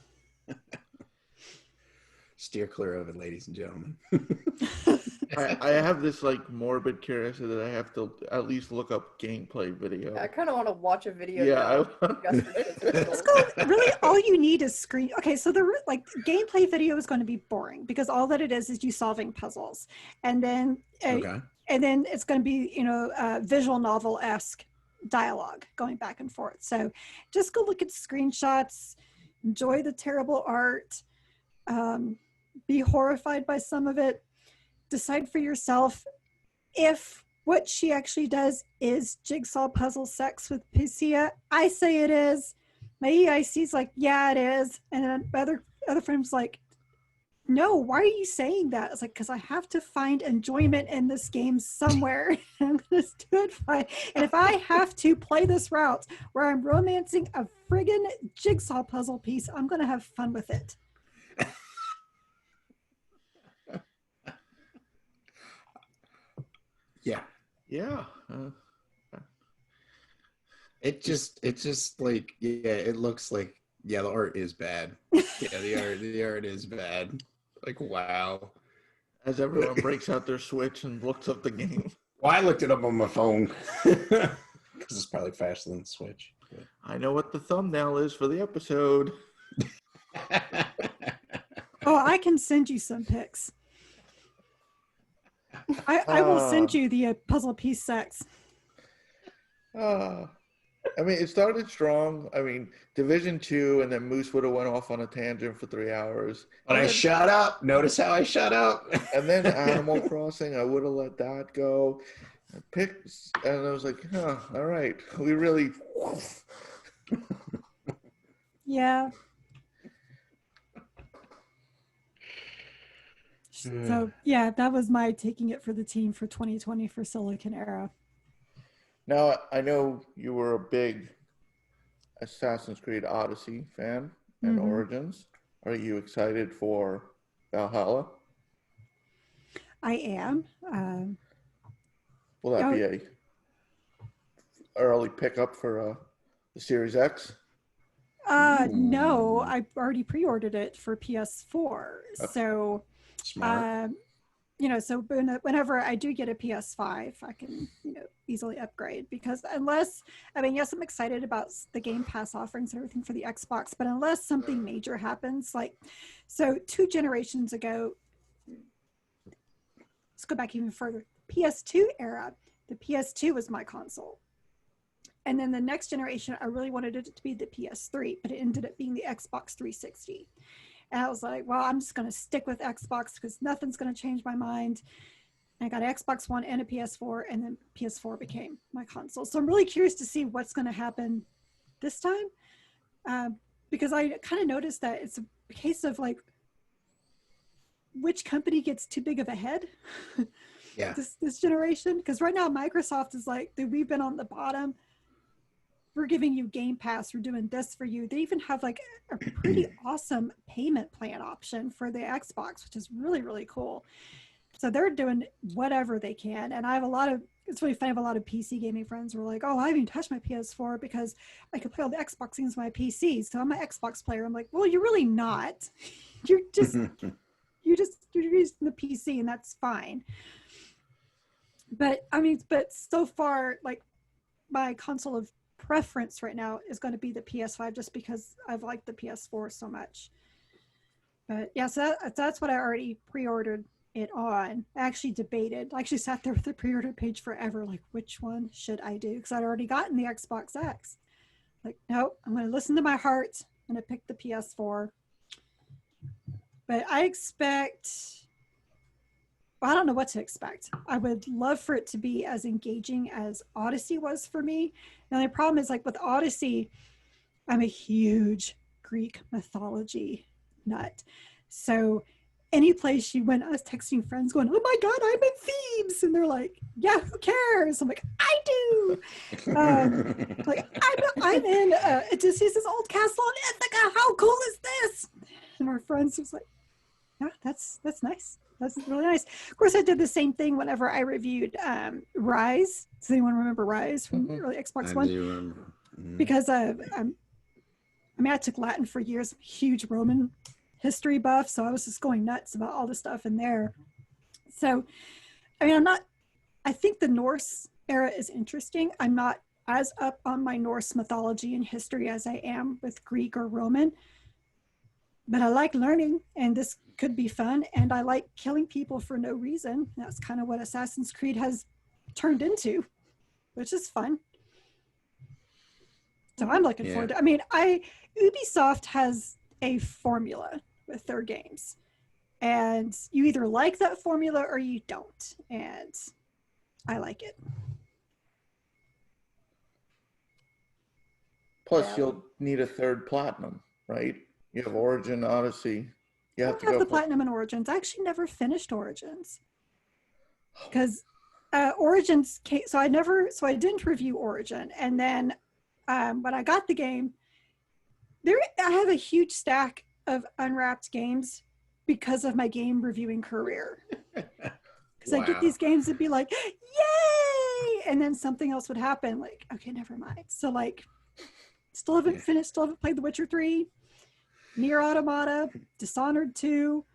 Speaker 5: Steer clear of it, ladies and gentlemen.
Speaker 3: I have this like morbid curiosity that I have to at least look up gameplay video.
Speaker 6: I kind of want to watch a video.
Speaker 3: Yeah,
Speaker 4: It's called, really, all you need is screen. Okay, so the like gameplay video is going to be boring because all that it is you solving puzzles, and then
Speaker 5: Okay.
Speaker 4: and then it's going to be visual novel-esque dialogue going back and forth. So just go look at screenshots, enjoy the terrible art, be horrified by some of it, decide for yourself if what she actually does is jigsaw puzzle sex with Piscia. I say it is. My EIC's like, yeah, it is. And then my other friend's like, no, why are you saying that? It's like, because I have to find enjoyment in this game somewhere. I'm going to do it fine. And if I have to play this route where I'm romancing a friggin' jigsaw puzzle piece, I'm going to have fun with it.
Speaker 5: Yeah.
Speaker 3: yeah.
Speaker 5: It's just like, yeah, it looks like, yeah, the art is bad. Yeah, the art is bad. Like, wow.
Speaker 3: As everyone breaks out their Switch and looks up the game.
Speaker 5: Well, I looked it up on my phone because it's probably faster than the Switch.
Speaker 3: I know what the thumbnail is for the episode.
Speaker 4: Oh, I can send you some pics. I will send you the puzzle piece sex.
Speaker 3: I mean, it started strong. I mean, Division 2, and then Moose would have went off on a tangent for 3 hours.
Speaker 5: But I shut up. Notice how I shut up.
Speaker 3: And then Animal Crossing, I would have let that go. I picked, and I was like, huh, all right. We really...
Speaker 4: Yeah. So, yeah, that was my taking it for the team for 2020 for Silicon Era.
Speaker 3: Now, I know you were a big Assassin's Creed Odyssey fan and Origins. Are you excited for Valhalla?
Speaker 4: I am.
Speaker 3: Will that be a early pickup for the Series X?
Speaker 4: No, I already pre-ordered it for PS4. So,
Speaker 5: Smart.
Speaker 4: So whenever I do get a PS5, I can, easily upgrade because yes, I'm excited about the Game Pass offerings and everything for the Xbox, but unless something major happens, so 2 generations ago, let's go back even further, PS2 era, the PS2 was my console. And then the next generation, I really wanted it to be the PS3, but it ended up being the Xbox 360. And I was like, well, I'm just going to stick with Xbox because nothing's going to change my mind. And I got an Xbox One and a PS4, and then PS4 became my console. So I'm really curious to see what's going to happen this time because I kind of noticed that it's a case of which company gets too big of a head
Speaker 5: Yeah.
Speaker 4: this generation. Because right now Microsoft is like, we've been on the bottom. We're giving you Game Pass. We're doing this for you. They even have a pretty awesome payment plan option for the Xbox, which is really, really cool. So they're doing whatever they can. And I have it's really funny. I have a lot of PC gaming friends who are like, oh, I haven't even touched my PS4 because I could play all the Xbox games on my PC. So I'm an Xbox player. I'm like, well, you're really not. You're using the PC, and that's fine. But so far, my console of preference right now is going to be the PS5 just because I've liked the PS4 so much. But yeah, so that's what I already pre-ordered it on. I actually debated. I actually sat there with the pre-order page forever, which one should I do? Because I'd already gotten the Xbox X. Nope, I'm going to listen to my heart. I'm going to pick the PS4. But I expect I don't know what to expect. I would love for it to be as engaging as Odyssey was for me. The only problem is, like with Odyssey, I'm a huge Greek mythology nut. So any place you went, I was texting friends going, "Oh my God, I'm in Thebes." And they're like, "Yeah, who cares?" I'm like, "I do." Like, I'm in Odysseus' old castle in Ithaca. How cool is this? And our friends was like, "Yeah, that's nice. That's really nice." Of course, I did the same thing whenever I reviewed Rise. Does anyone remember Rise from early Xbox One?
Speaker 5: I do remember.
Speaker 4: Because I mean, I took Latin for years. I'm a huge Roman history buff, so I was just going nuts about all the stuff in there. So, I mean, I think the Norse era is interesting. I'm not as up on my Norse mythology and history as I am with Greek or Roman, but I like learning, and this could be fun. And I like killing people for no reason. That's kind of what Assassin's Creed has turned into, which is fun. So I'm looking forward to. I mean, Ubisoft has a formula with their games, and you either like that formula or you don't, and I like it.
Speaker 3: Plus, you'll need a third platinum, right? You have Origin, Odyssey. You
Speaker 4: I
Speaker 3: have
Speaker 4: don't
Speaker 3: to
Speaker 4: have
Speaker 3: go
Speaker 4: the Platinum in Origins. I actually never finished Origins because Origins came, so I didn't review Origin, and then when I got the game, I have a huge stack of unwrapped games because of my game reviewing career. Because I get these games that'd be like, "Yay!" and then something else would happen. Like, okay, never mind. So like, still haven't finished. Still haven't played The Witcher 3, Nier Automata, Dishonored 2.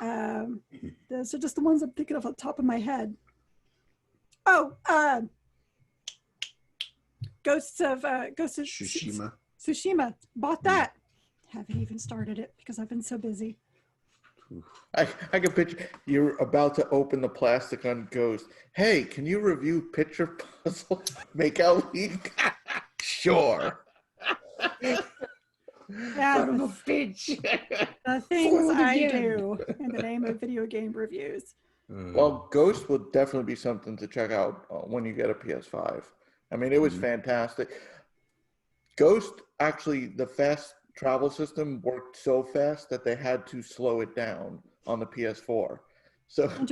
Speaker 4: Those are just the ones I'm thinking of on the top of my head. Oh, Ghosts of Tsushima. Bought that. Haven't even started it because I've been so busy.
Speaker 3: I can picture you're about to open the plastic on Ghost. Hey, can you review picture puzzle make out league? Sure.
Speaker 4: Yeah, the things I do in the name of video game reviews.
Speaker 3: Well, Ghost will definitely be something to check out when you get a PS5. I mean, it was fantastic. Ghost, actually, the fast travel system worked so fast that they had to slow it down on the PS4. So on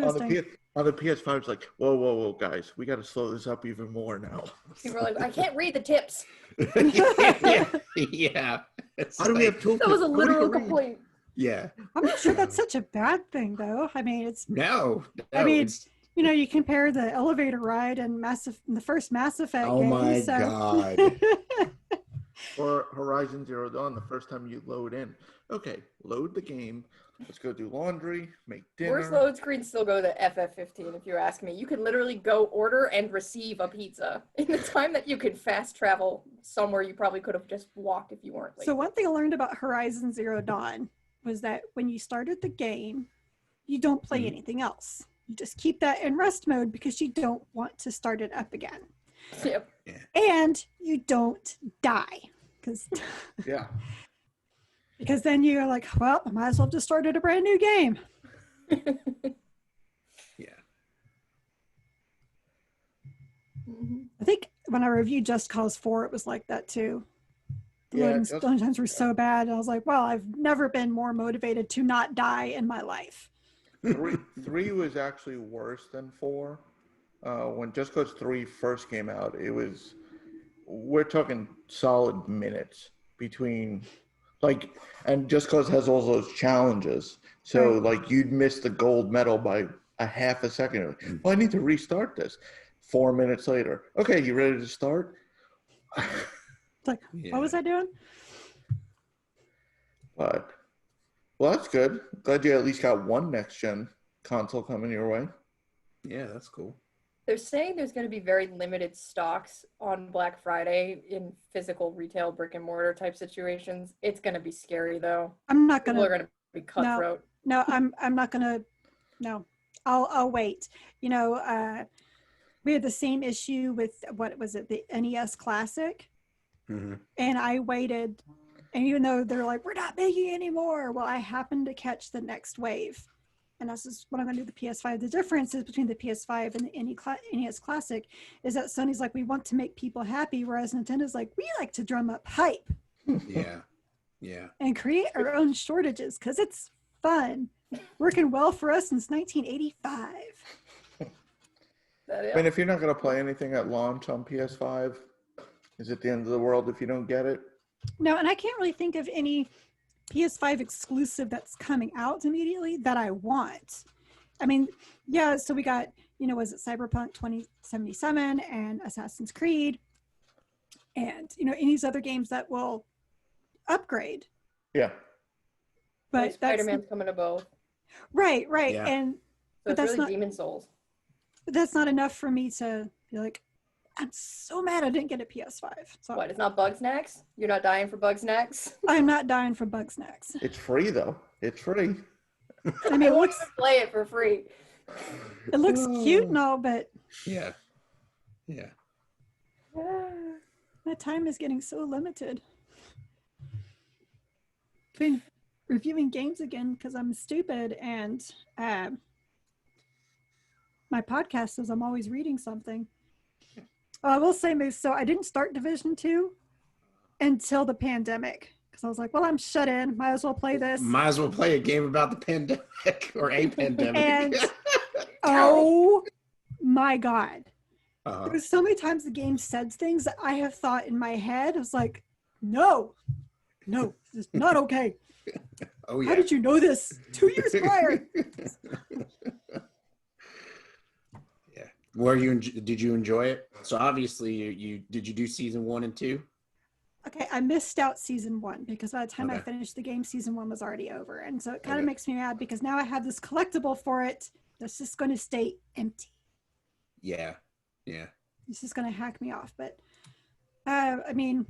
Speaker 3: the PS5, it's like, whoa, guys, we got to slow this up even more now.
Speaker 6: People are like, I can't read the tips.
Speaker 5: Yeah.
Speaker 3: How do we have toolkits?
Speaker 6: That was a literal complaint.
Speaker 5: Yeah.
Speaker 4: I'm not sure that's such a bad thing, though. I mean, it's
Speaker 5: No.
Speaker 4: I mean, you know, you compare the elevator ride and the first Mass Effect game.
Speaker 5: Oh my God.
Speaker 3: Or Horizon Zero Dawn, the first time you load in. Okay, load the game. Let's go do laundry, make dinner.
Speaker 6: Worst load screens still go to FF15, if you ask me. You can literally go order and receive a pizza in the time that you could fast travel somewhere you probably could have just walked if you weren't late.
Speaker 4: So one thing I learned about Horizon Zero Dawn was that when you started the game, you don't play anything else. You just keep that in rest mode because you don't want to start it up again.
Speaker 6: Yep.
Speaker 4: And you don't die. Because then you're like, well, I might as well have just started a brand new game. I think when I reviewed Just Cause 4, it was like that too. The loading times were so bad. And I was like, well, I've never been more motivated to not die in my life.
Speaker 3: 3 was actually worse than 4. When Just Cause 3 first came out, we're talking solid minutes between, like, and Just Cause has all those challenges. So, like, you'd miss the gold medal by a half a second. Well, I need to restart this. 4 minutes later. Okay, you ready to start?
Speaker 4: It's like, what was I doing?
Speaker 3: But, well, that's good. Glad you at least got one next-gen console coming your way.
Speaker 5: Yeah, that's cool.
Speaker 6: They're saying there's going to be very limited stocks on Black Friday in physical retail brick and mortar type situations. It's going to be scary though.
Speaker 4: I'm not going to.
Speaker 6: People are going to be cutthroat.
Speaker 4: No, I'm not going to. No, I'll wait. You know, we had the same issue with, what was it, the NES Classic, and I waited. And even though they're like, we're not making anymore, well, I happened to catch the next wave. and this is what I'm going to do with the PS5. The difference is between the PS5 and the NES Classic is that Sony's like, we want to make people happy, whereas Nintendo's like, we like to drum up hype.
Speaker 5: Yeah. Yeah.
Speaker 4: And create our own shortages because it's fun. Working well for us since 1985.
Speaker 3: I mean, if you're not going to play anything at launch on PS5, is it the end of the world if you don't get it?
Speaker 4: No, and I can't really think of any PS5 exclusive that's coming out immediately that I want. I mean, yeah, so we got, was it Cyberpunk 2077 and Assassin's Creed and, any of these other games that will upgrade.
Speaker 3: Yeah.
Speaker 6: But Spider-Man's coming to both.
Speaker 4: Right.
Speaker 5: Yeah.
Speaker 4: And
Speaker 6: So
Speaker 4: but
Speaker 6: it's
Speaker 4: that's
Speaker 6: really
Speaker 4: not
Speaker 6: Demon Souls.
Speaker 4: But that's not enough for me to be like, I'm so mad I didn't get a PS5. So
Speaker 6: What, it's not Bugsnax? You're not dying for Bugsnax?
Speaker 4: I'm not dying for Bugsnax.
Speaker 3: It's free, though. It's free.
Speaker 4: I mean,
Speaker 6: want to play it for free.
Speaker 4: it looks cute and all, but
Speaker 5: Yeah. Yeah.
Speaker 4: my time is getting so limited. Been reviewing games again because I'm stupid, and my podcast says I'm always reading something. I will say, Moose, so I didn't start Division 2 until the pandemic because I was like, well, I'm shut in. Might as well play this.
Speaker 5: Might as well play a game about the pandemic or a pandemic.
Speaker 4: And oh my God.
Speaker 5: Uh-huh.
Speaker 4: There was so many times the game said things that I have thought in my head. I was like, no, it's not okay.
Speaker 5: Oh, yeah.
Speaker 4: How did you know this 2 years prior?
Speaker 5: Yeah. Did you enjoy it? So obviously you did you do season 1 and 2?
Speaker 4: Okay, I missed out season 1 because by the time I
Speaker 5: Okay.
Speaker 4: finished the game, season 1 was already over. And so it kind of
Speaker 5: Okay.
Speaker 4: makes me mad because now I have this collectible for it that's just going to stay empty.
Speaker 5: Yeah. Yeah.
Speaker 4: It's just going to hack me off. But I mean,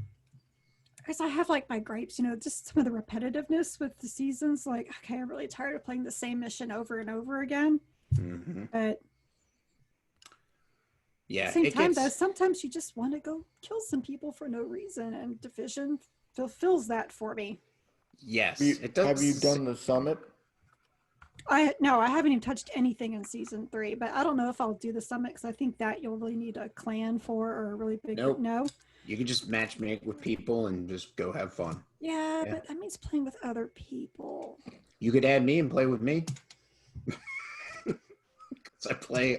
Speaker 4: because I have like my gripes, just some of the repetitiveness with the seasons. Like, okay, I'm really tired of playing the same mission over and over again.
Speaker 5: Mm-hmm.
Speaker 4: But
Speaker 5: Yeah.
Speaker 4: at the same time,
Speaker 5: gets-
Speaker 4: though, sometimes you just want to go kill some people for no reason, and Division fulfills that for me.
Speaker 5: Yes.
Speaker 3: Have you,
Speaker 5: It does.
Speaker 3: have you done the summit?
Speaker 4: No, I haven't even touched anything in season 3, but I don't know if I'll do the summit because I think that you'll really need a clan for or a really big.
Speaker 5: Nope.
Speaker 4: No.
Speaker 5: You can just matchmake with people and just go have fun.
Speaker 4: Yeah,
Speaker 5: Yeah.
Speaker 4: but that means playing with other people.
Speaker 5: You could add me and play with me. I play.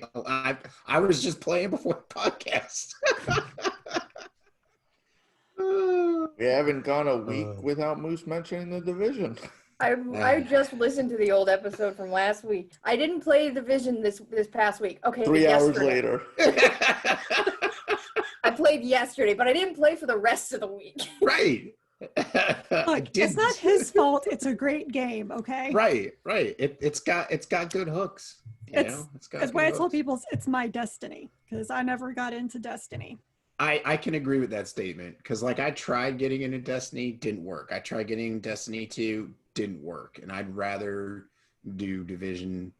Speaker 5: I was just playing before the podcast.
Speaker 3: We haven't gone a week without Moose mentioning the Division.
Speaker 6: I just listened to the old episode from last week. I didn't play Division this past week. Okay,
Speaker 3: 3 hours
Speaker 6: yesterday.
Speaker 3: later.
Speaker 6: I played yesterday, but I didn't play for the rest of the week.
Speaker 5: Right.
Speaker 4: Look, it's not his fault. It's a great game, okay?
Speaker 5: Right. It's got good hooks. It's got
Speaker 4: That's
Speaker 5: good
Speaker 4: why I
Speaker 5: hooks.
Speaker 4: told people it's my destiny because I never got into Destiny.
Speaker 5: I can agree with that statement because like I tried getting into Destiny, didn't work. I tried getting Destiny 2, didn't work, and I'd rather do Division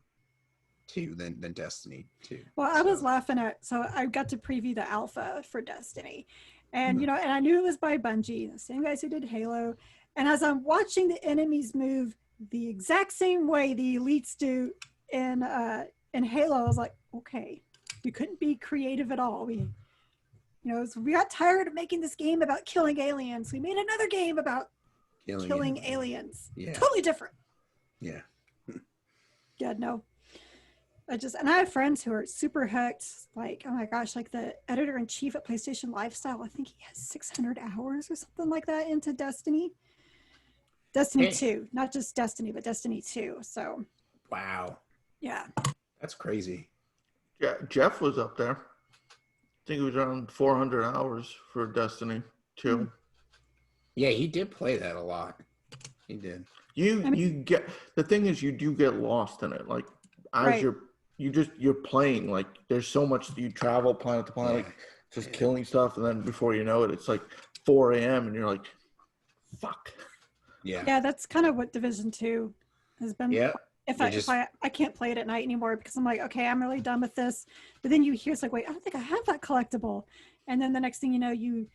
Speaker 5: 2 than Destiny 2.
Speaker 4: Well, I was laughing at, so I got to preview the alpha for Destiny. And, and I knew it was by Bungie, the same guys who did Halo. And as I'm watching the enemies move the exact same way the elites do in Halo, I was like, okay, we couldn't be creative at all. So we got tired of making this game about killing aliens. We made another game about killing aliens.
Speaker 5: Yeah.
Speaker 4: Totally different.
Speaker 5: Yeah.
Speaker 4: Yeah, no. And I have friends who are super hooked. Like, oh my gosh, like the editor-in-chief at PlayStation Lifestyle, I think he has 600 hours or something like that into Destiny. Destiny 2, not just Destiny, but Destiny 2. So,
Speaker 5: Wow.
Speaker 4: yeah.
Speaker 5: That's crazy.
Speaker 3: Yeah, Jeff was up there. I think it was around 400 hours for Destiny 2.
Speaker 5: Yeah, he did play that a lot. He did.
Speaker 3: You get, the thing is, you do get lost in it. Like as
Speaker 4: Right.
Speaker 3: you're playing, like there's so much, you travel planet to planet, like just killing stuff, and then before you know it, it's like 4 a.m. and you're like, fuck.
Speaker 5: Yeah.
Speaker 4: Yeah, that's kind of what Division 2 has been.
Speaker 5: Yeah.
Speaker 4: If I can't play it at night anymore because I'm like, okay, I'm really done with this. But then you hear, it's like, wait, I don't think I have that collectible. And then the next thing you know, you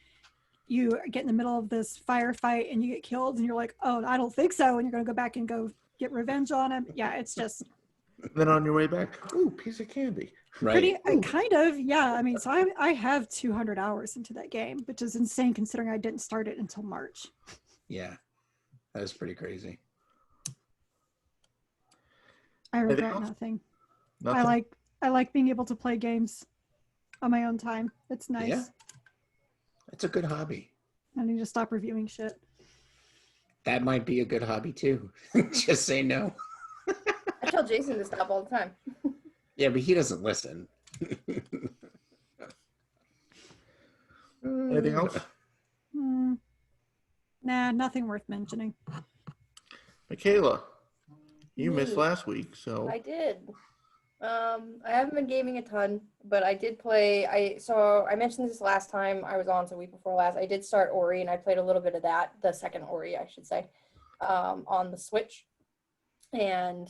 Speaker 4: get in the middle of this firefight and you get killed and you're like, oh, I don't think so. And you're going to go back and go get revenge on him. Yeah, it's just,
Speaker 3: Then on your way back, ooh, piece of candy.
Speaker 4: Pretty
Speaker 5: Right.
Speaker 4: kind of, yeah. I mean, so I have 200 hours into that game, which is insane considering I didn't start it until March.
Speaker 5: Yeah. That was pretty crazy.
Speaker 4: I
Speaker 3: Anything
Speaker 4: regret
Speaker 3: else?
Speaker 4: nothing.
Speaker 3: Nothing.
Speaker 4: I like being able to play games on my own time. It's nice.
Speaker 5: Yeah. It's a good hobby.
Speaker 4: I need to stop reviewing shit.
Speaker 5: That might be a good hobby too. Just say no.
Speaker 6: I tell Jason to stop all the time.
Speaker 5: Yeah, but he doesn't listen.
Speaker 3: Anything else?
Speaker 4: Nah, nothing worth mentioning.
Speaker 3: Michaela, you missed
Speaker 6: Me.
Speaker 3: last week, so
Speaker 6: I did. I haven't been gaming a ton, but I did play. I mentioned this last time I was on, so week before last. I did start Ori, and I played a little bit of that, the second Ori, I should say, on the Switch, and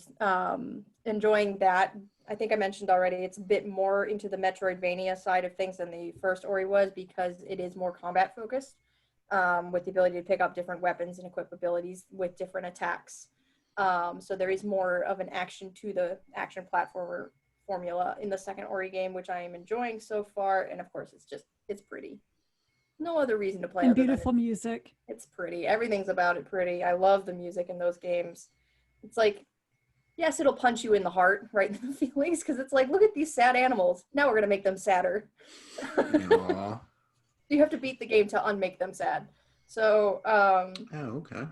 Speaker 6: enjoying that. I think I mentioned already. It's a bit more into the Metroidvania side of things than the first Ori was because it is more combat focused, with the ability to pick up different weapons and equip abilities with different attacks. So there is more of an action to the action platformer formula in the second Ori game, which I am enjoying so far. And of course, it's pretty. No other reason to play.
Speaker 4: And
Speaker 6: other than
Speaker 4: beautiful music.
Speaker 6: it's pretty. Everything's about it pretty. I love the music in those games. It's like, yes, it'll punch you in the heart, right in the feelings, because it's like, look at these sad animals. Now we're going to make them sadder.
Speaker 5: Aw.
Speaker 6: You have to beat the game to unmake them sad. So,
Speaker 5: Oh, okay.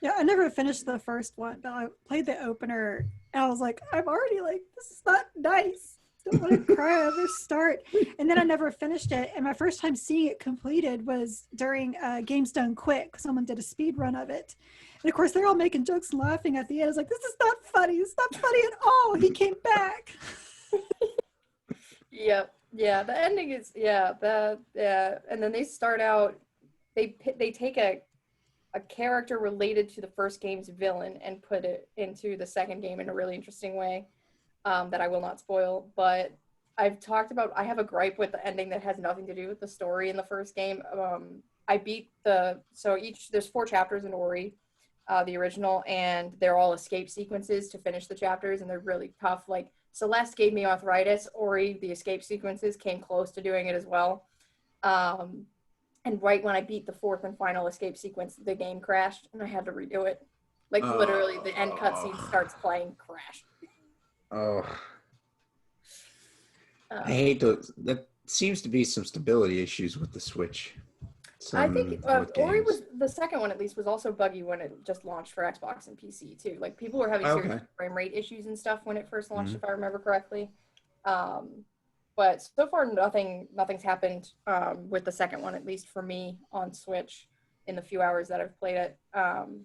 Speaker 4: Yeah, I never finished the first one, but I played the opener and I was like, I'm already like, this is not nice. I don't want to cry at the start. And then I never finished it. And my first time seeing it completed was during Games Done Quick. Someone did a speed run of it. And of course, they're all making jokes and laughing at the end. I was like, this is not funny. It's not funny at all. He came back.
Speaker 6: Yep. Yeah, the ending is and then they start out they take a character related to the first game's villain and put it into the second game in a really interesting way, that I will not spoil, but I've talked about. I have a gripe with the ending that has nothing to do with the story in the first game. I beat there's 4 chapters in Ori, the original, and they're all escape sequences to finish the chapters, and they're really tough. Like Celeste gave me arthritis. Ori, the escape sequences came close to doing it as well. And right when I beat the 4th and final escape sequence, the game crashed and I had to redo it. Like literally the end cutscene starts playing, crashed.
Speaker 5: Oh. I hate those. That seems to be some stability issues with the Switch.
Speaker 6: I think
Speaker 5: with
Speaker 6: Ori
Speaker 5: games.
Speaker 6: was the second one, at least, was also buggy when it just launched for Xbox and PC too. Like people were having serious
Speaker 5: Okay.
Speaker 6: frame rate issues and stuff when it first launched, if I remember correctly. But so far, nothing's happened with the second one, at least for me on Switch in the few hours that I've played it. And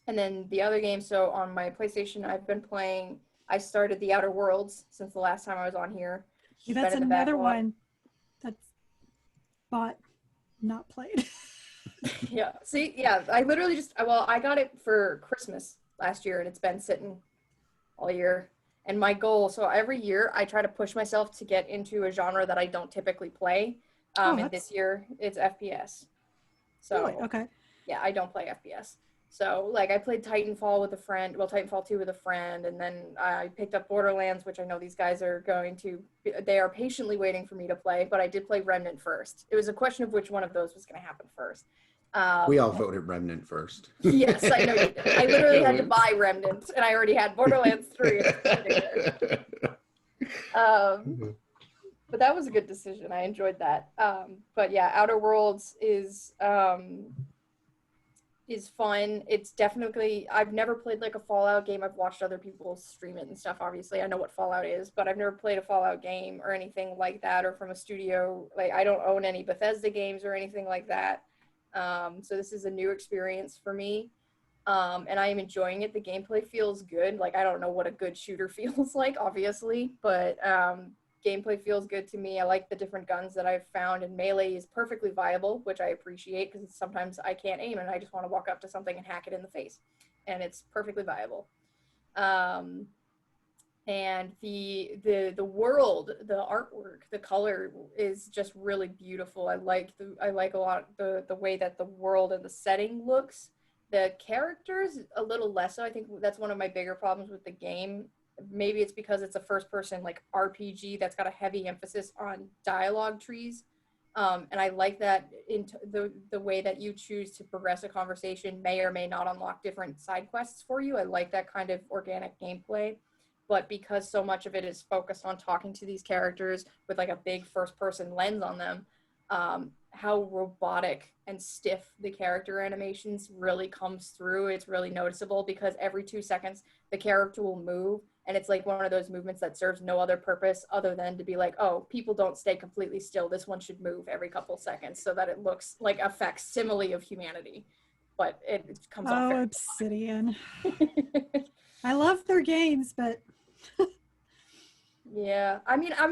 Speaker 6: then the other game, so on my PlayStation, I've been playing. I started The Outer Worlds since the last time I was on here.
Speaker 4: Yeah, that's
Speaker 6: Been in the
Speaker 4: another
Speaker 6: backlog.
Speaker 4: one that's bought, not played.
Speaker 6: Yeah. See, yeah, I literally I got it for Christmas last year and it's been sitting all year. And my goal, so every year I try to push myself to get into a genre that I don't typically play. And this year it's FPS. So
Speaker 4: Really? Okay.
Speaker 6: yeah, I don't play FPS. So like I played Titanfall with a friend, Titanfall 2 with a friend, and then I picked up Borderlands, which I know these guys they are patiently waiting for me to play, but I did play Remnant first. It was a question of which one of those was going to happen first.
Speaker 5: We all voted Remnant first.
Speaker 6: Yes, I know you did. I literally had to buy Remnant, and I already had Borderlands 3. But that was a good decision. I enjoyed that. But yeah, Outer Worlds is fun. It's definitely, I've never played like a Fallout game. I've watched other people stream it and stuff. Obviously, I know what Fallout is, but I've never played a Fallout game or anything like that, or from a studio. Like I don't own any Bethesda games or anything like that. So this is a new experience for me. And I am enjoying it. The gameplay feels good. Like, I don't know what a good shooter feels like, obviously, but gameplay feels good to me. I like the different guns that I've found, and melee is perfectly viable, which I appreciate because sometimes I can't aim and I just want to walk up to something and hack it in the face, and it's perfectly viable. And the world, the artwork, the color is just really beautiful. I like a lot the way that the world and the setting looks. The characters, a little less so. I think that's one of my bigger problems with the game. Maybe it's because it's a first-person like RPG that's got a heavy emphasis on dialogue trees. And I like that in the way that you choose to progress a conversation may or may not unlock different side quests for you. I like that kind of organic gameplay. But because so much of it is focused on talking to these characters with like a big first-person lens on them, how robotic and stiff the character animations really comes through. It's really noticeable because every 2 seconds the character will move, and it's like one of those movements that serves no other purpose other than to be like, oh, people don't stay completely still. This one should move every couple seconds so that it looks like a facsimile of humanity. But it comes off very
Speaker 4: Obsidian. I love their games, but
Speaker 6: yeah, I mean, I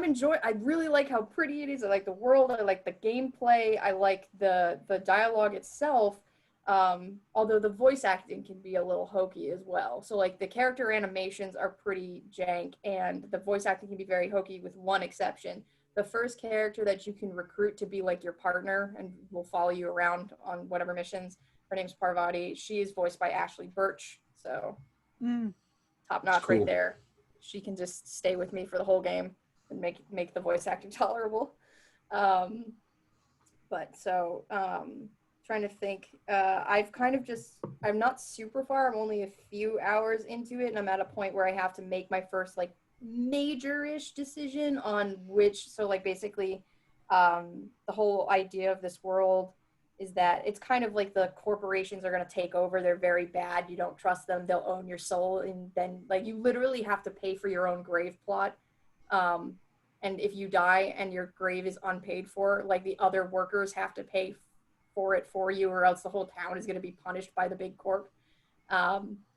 Speaker 6: really like how pretty it is. I like the world. I like the gameplay. I like the dialogue itself. Although the voice acting can be a little hokey as well. So like the character animations are pretty jank, and the voice acting can be very hokey with one exception. The first character that you can recruit to be like your partner and will follow you around on whatever missions, her name's Parvati. She is voiced by Ashley Birch. So top notch
Speaker 5: cool.
Speaker 6: right there. She can just stay with me for the whole game and make the voice acting tolerable. Trying to think. I'm not super far. I'm only a few hours into it, and I'm at a point where I have to make my first like major-ish decision on which. So like basically, the whole idea of this world is that it's kind of like the corporations are going to take over. They're very bad. You don't trust them. They'll own your soul. And then like you literally have to pay for your own grave plot. And if you die and your grave is unpaid for, like the other workers have to pay for it for you, or else the whole town is going to be punished by the big corp.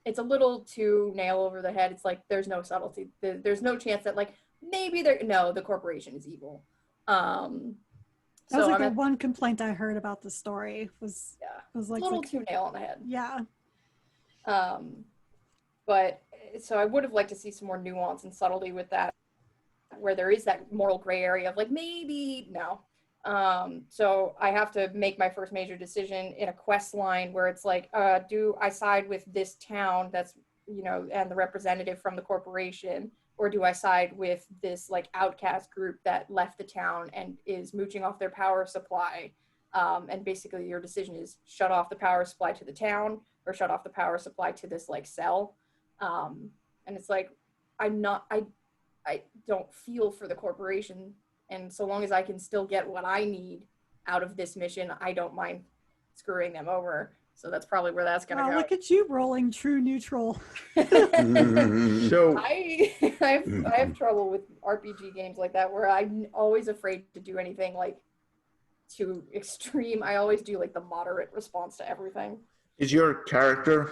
Speaker 6: It's a little too nail over the head. It's like, there's no subtlety. There's no chance that like, maybe the corporation is evil.
Speaker 4: That was like the one complaint I heard about the story was like
Speaker 6: a little too nail on the head.
Speaker 4: Yeah.
Speaker 6: But so I would have liked to see some more nuance and subtlety with that, where there is that moral gray area of like, maybe no. So I have to make my first major decision in a quest line where it's like, do I side with this town that's, and the representative from the corporation, or do I side with this like outcast group that left the town and is mooching off their power supply? And basically your decision is shut off the power supply to the town or shut off the power supply to this like cell. And it's like, I don't feel for the corporation. And so long as I can still get what I need out of this mission, I don't mind screwing them over. So that's probably where that's going to go.
Speaker 4: Look at you rolling true neutral.
Speaker 3: So
Speaker 6: I have trouble with RPG games like that where I'm always afraid to do anything like too extreme. I always do like the moderate response to everything.
Speaker 3: is your character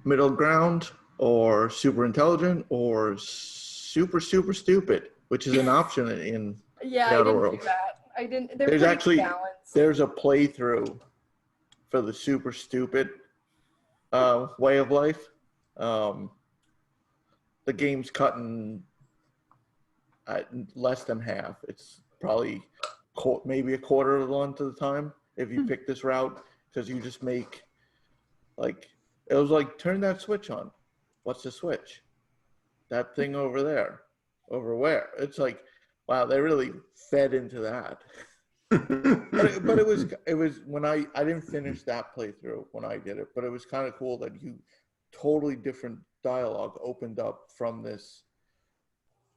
Speaker 3: middle ground or super intelligent or super stupid, which is an option in
Speaker 6: I didn't do that. I didn't.
Speaker 3: There's actually there's a playthrough for the super stupid way of life. The game's cutting at less than half. It's probably maybe a quarter of the length of the time if you pick this route, because you just make like, it was like, turn that switch on. What's the switch? That thing over there. Over where? It's like, wow, they really fed into that. but it was when I didn't finish that playthrough when I did it, but it was kind of cool that you totally different dialogue opened up from this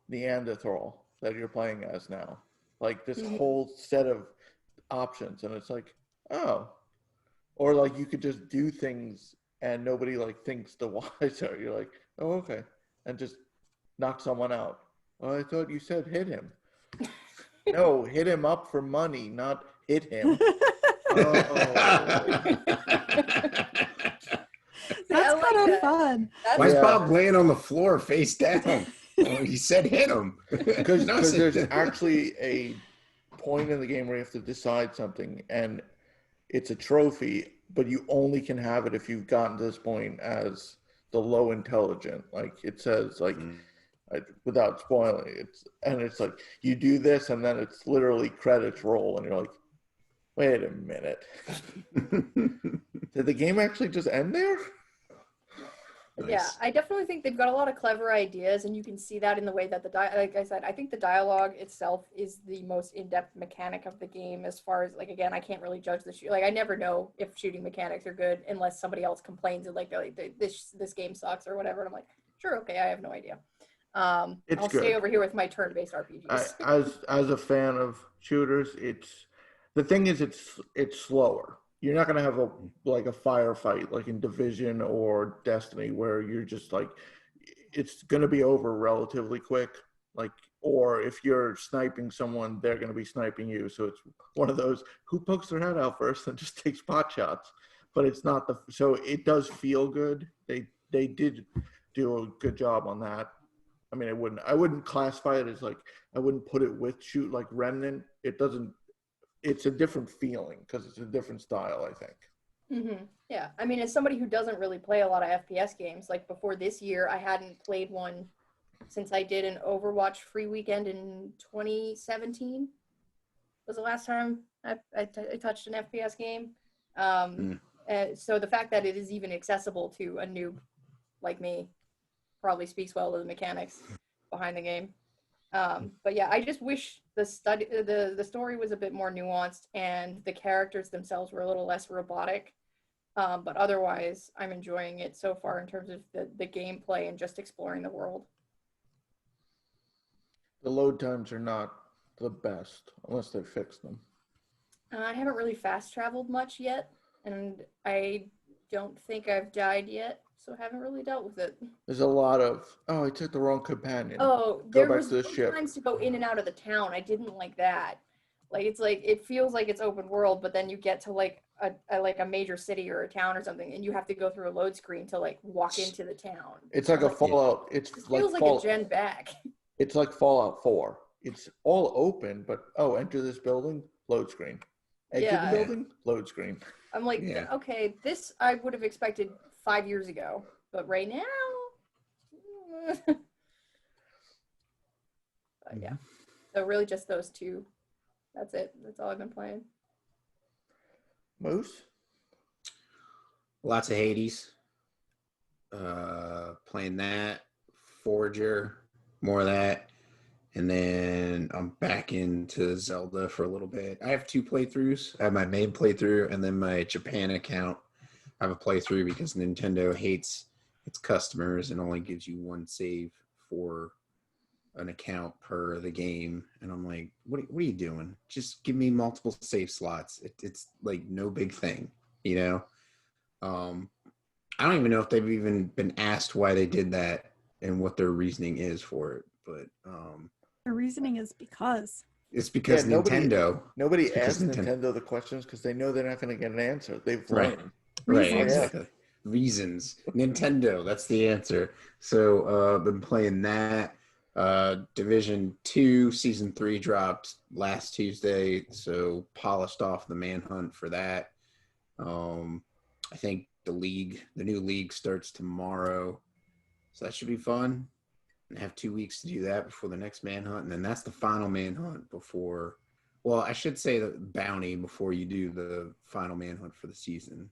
Speaker 3: Neanderthal that you're playing as now. Like this whole set of options, and it's like, oh, or like you could just do things and nobody like thinks the wiser. You're like, oh, okay, and just knock someone out. Well, I thought you said hit him. No, hit him up for money, not hit him.
Speaker 4: That's kind of fun.
Speaker 5: Why is Bob laying on the floor face down? He said hit him.
Speaker 3: Because there's actually a point in the game where you have to decide something, and it's a trophy, but you only can have it if you've gotten to this point as the low intelligent. Like it says, like without spoiling, it's like you do this, and then it's literally credits roll, and you're like, wait a minute. Did the game actually just end there?
Speaker 6: But yeah, I definitely think they've got a lot of clever ideas, and you can see that in the way that like I said, I think the dialogue itself is the most in-depth mechanic of the game. As far as like, again, I can't really judge the I never know if shooting mechanics are good unless somebody else complains and this game sucks or whatever. And I'm like, sure, okay, I have no idea. I'll stay over here with my turn-based RPGs.
Speaker 3: As a fan of shooters, the thing is it's slower. You're not gonna have a firefight like in Division or Destiny where you're just like it's gonna be over relatively quick. Or if you're sniping someone, they're gonna be sniping you. So it's one of those who pokes their head out first and just takes pot shots. But it's not so it does feel good. They did do a good job on that. I mean, I wouldn't classify it as I wouldn't put it with shoot like Remnant. It's a different feeling because it's a different style, I think.
Speaker 6: Mm-hmm. Yeah. I mean, as somebody who doesn't really play a lot of FPS games, like before this year, I hadn't played one since I did an Overwatch free weekend in 2017 was the last time I touched an FPS game. So the fact that it is even accessible to a noob like me probably speaks well to the mechanics behind the game. But yeah, I just wish the story was a bit more nuanced and the characters themselves were a little less robotic. But otherwise, I'm enjoying it so far in terms of the gameplay and just exploring the world.
Speaker 3: The load times are not the best unless they fix them.
Speaker 6: I haven't really fast traveled much yet, and I don't think I've died yet, so I haven't really dealt with it.
Speaker 3: There's a lot of, I took the wrong companion.
Speaker 6: Oh, there was times to go in and out of the town. I didn't like that. It feels like it's open world, but then you get to a major city or a town or something, and you have to go through a load screen to walk into the town.
Speaker 3: It's like a Fallout. It
Speaker 6: feels like a gen back.
Speaker 3: It's like Fallout 4. It's all open, but enter this building, load screen. Exit the building, load screen.
Speaker 6: I'm like, okay, this I would have expected 5 years ago, but right now, but yeah. So really, just those two. That's it. That's all I've been playing.
Speaker 3: Moose?
Speaker 5: Lots of Hades. Playing that. Forger. More of that. And then I'm back into Zelda for a little bit. I have 2 playthroughs. I have my main playthrough and then my Japan account. I have a playthrough because Nintendo hates its customers and only gives you 1 save for an account per the game. And I'm like, what are you doing? Just give me multiple save slots. It's like no big thing, you know? I don't even know if they've even been asked why they did that and what their reasoning is for it. But
Speaker 4: the reasoning is because
Speaker 5: it's because Nintendo.
Speaker 3: Nobody asks Nintendo the questions because they know they're not going to get an answer. They've learned.
Speaker 5: Right, exactly. Reasons. Nintendo, that's the answer. So been playing that. Division 2 Season 3 dropped last Tuesday, so polished off the manhunt for that. I think the new league starts tomorrow, so that should be fun. And have 2 weeks to do that before the next manhunt, and then that's the final manhunt before. Well, I should say the bounty before you do the final manhunt for the season.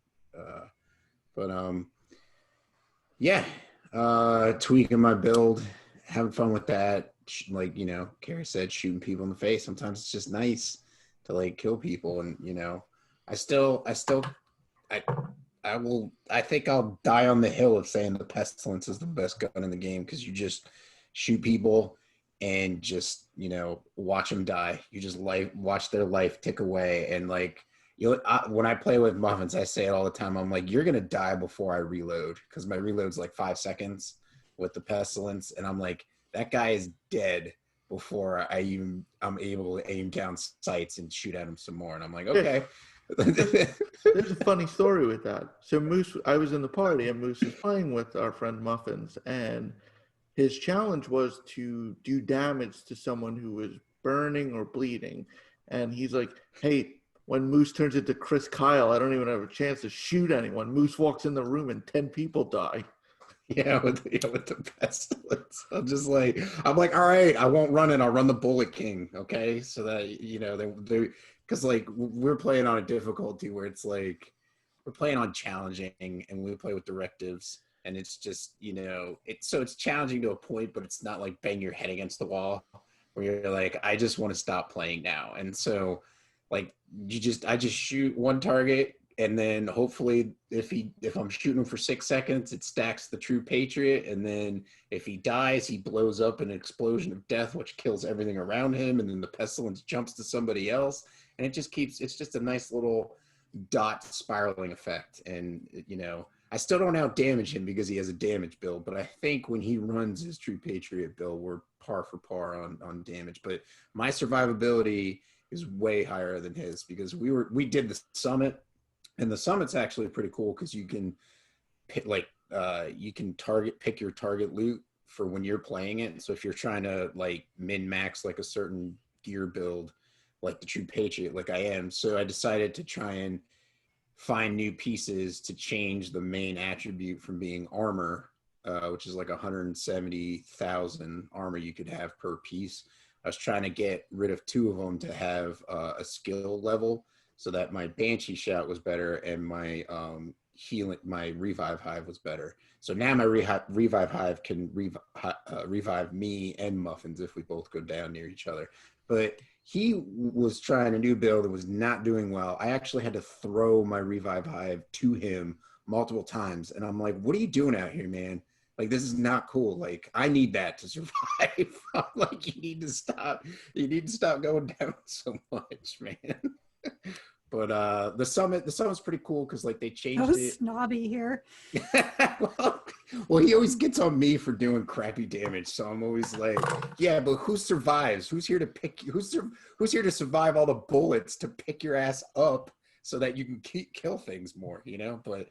Speaker 5: Tweaking my build, having fun with that. Like, you know, Keri said, shooting people in the face. Sometimes it's just nice to kill people, and I think I'll die on the hill of saying the Pestilence is the best gun in the game because you just shoot people and just, watch them die. You just watch their life tick away. And when I play with Muffins, I say it all the time. I'm like, you're going to die before I reload because my reload's 5 seconds with the Pestilence. And I'm like, that guy is dead before I'm able to aim down sights and shoot at him some more. And I'm like, okay.
Speaker 3: There's a funny story with that. So Moose, I was in the party and Moose was playing with our friend Muffins, and his challenge was to do damage to someone who was burning or bleeding. And he's like, hey, when Moose turns into Chris Kyle, I don't even have a chance to shoot anyone. Moose walks in the room and 10 people die.
Speaker 5: Yeah, with the Pestilence. I'm like, all right, I won't run it. I'll run the Bullet King, okay? So that, they because we're playing on a difficulty where it's we're playing on challenging, and we play with directives, and it's just, it's challenging to a point, but it's not like bang your head against the wall where you're like, I just want to stop playing now. And so like I just shoot one target, and then hopefully if I'm shooting him for 6 seconds, it stacks the True Patriot, and then if he dies, he blows up in an explosion of death, which kills everything around him, and then the pestilence jumps to somebody else, and it's just a nice little dot spiraling effect. And I still don't out damage him because he has a damage build, but I think when he runs his True Patriot build, we're par for par on damage. But my survivability is way higher than his because we did the summit, and the summit's actually pretty cool because you can pick pick your target loot for when you're playing it. So if you're trying to like min max like a certain gear build, like the True Patriot, like I am, so I decided to try and find new pieces to change the main attribute from being armor, which is like 170,000 armor you could have per piece. I was trying to get rid of 2 of them to have a skill level so that my Banshee shot was better and my my Revive Hive was better. So now my Revive Hive can revive me and Muffins if we both go down near each other. But he was trying a new build and was not doing well. I actually had to throw my Revive Hive to him multiple times. And I'm like, what are you doing out here, man? Like, this is not cool. Like, I need that to survive. I'm like, you need to stop going down so much, man. But the summit's pretty cool because like they changed it.
Speaker 4: Snobby here.
Speaker 5: well, he always gets on me for doing crappy damage, so I'm always like, yeah, but who survives? Who's here to pick? Who's here to survive all the bullets to pick your ass up so that you can kill things more, But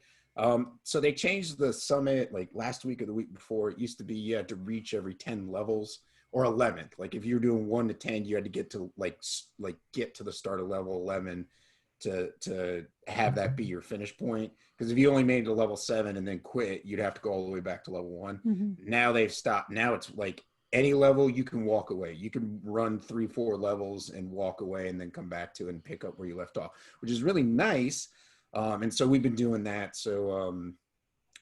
Speaker 5: so they changed the summit like last week or the week before. It used to be you had to reach every 10 levels or 11th. Like if you're doing 1 to 10, you had to get to get to the start of level 11 to have that be your finish point. Because if you only made it to level 7 and then quit, you'd have to go all the way back to level 1.
Speaker 4: Mm-hmm.
Speaker 5: Now they've stopped. Now it's like any level you can walk away. You can run 3-4 levels and walk away and then come back to and pick up where you left off, which is really nice. And so we've been doing that. So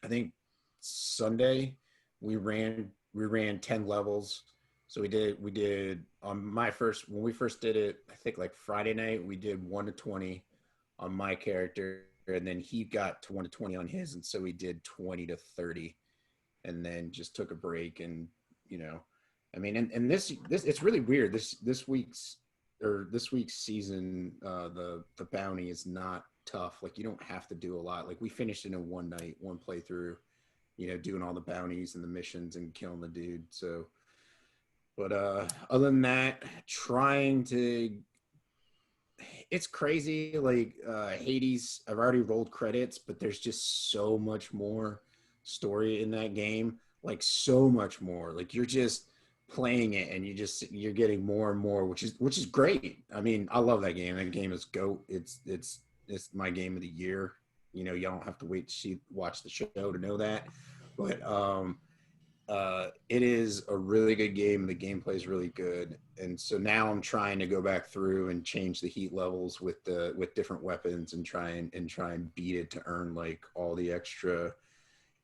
Speaker 5: I think Sunday we ran 10 levels. So we did on when we first did it, I think like Friday night, we did 1 to 20 on my character, and then he got to 1 to 20 on his, and so we did 20 to 30, and then just took a break. And I mean, and this it's really weird. This week's season, the bounty is not tough. Like you don't have to do a lot. Like we finished it in one night, one playthrough, doing all the bounties and the missions and killing the dude. So, but other than that, it's crazy. Like Hades, I've already rolled credits, but there's just so much more story in that game. Like so much more. Like you're just playing it and you're getting more and more, which is great. I mean, I love that game. That game is GOAT. It's my game of the year. You don't have to wait to watch the show to know that. But it is a really good game. The gameplay is really good, and so now I'm trying to go back through and change the heat levels with different weapons and try and beat it to earn like all the extra.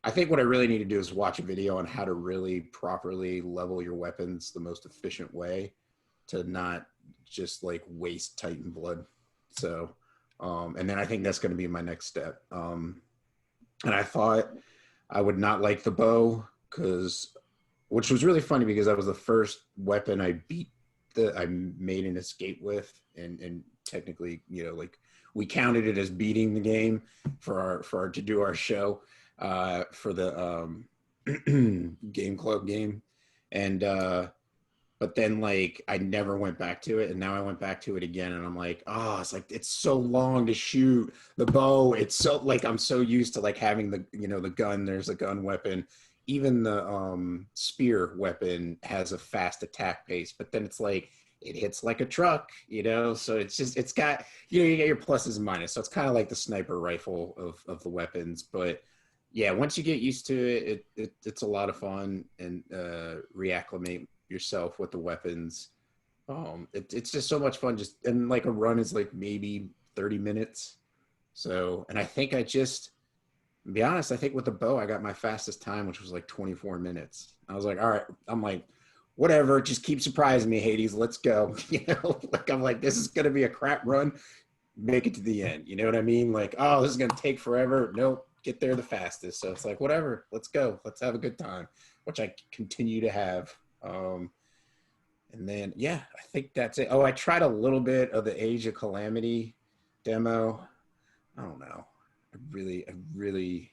Speaker 5: I think what I really need to do is watch a video on how to really properly level your weapons the most efficient way to not just like waste Titan blood. So, and then I think that's going to be my next step. And I thought I would not like the bow which was really funny because that was the first weapon I made an escape with, and technically, like we counted it as beating the game to do our show for the game club game, and but then like I never went back to it, and now I went back to it again, and I'm like, it's so long to shoot the bow. It's so like I'm so used to like having the the gun. There's a gun weapon. Even the spear weapon has a fast attack pace, but then it's like it hits like a truck, so it's got you get your pluses and minuses. So it's kind of like the sniper rifle of the weapons. But yeah, once you get used to it's a lot of fun, and reacclimate yourself with the weapons. It's just so much fun. And like a run is like maybe 30 minutes. So, and I think to be honest, I think with the bow, I got my fastest time, which was like 24 minutes. I was like, all right, I'm like, whatever, just keep surprising me, Hades. Let's go. Like I'm like, this is gonna be a crap run. Make it to the end. You know what I mean? Like, oh, this is gonna take forever. Nope, get there the fastest. So it's like, whatever, let's go. Let's have a good time, which I continue to have. And then yeah, I think that's it. Oh, I tried a little bit of the Age of Calamity demo. I don't know. I really,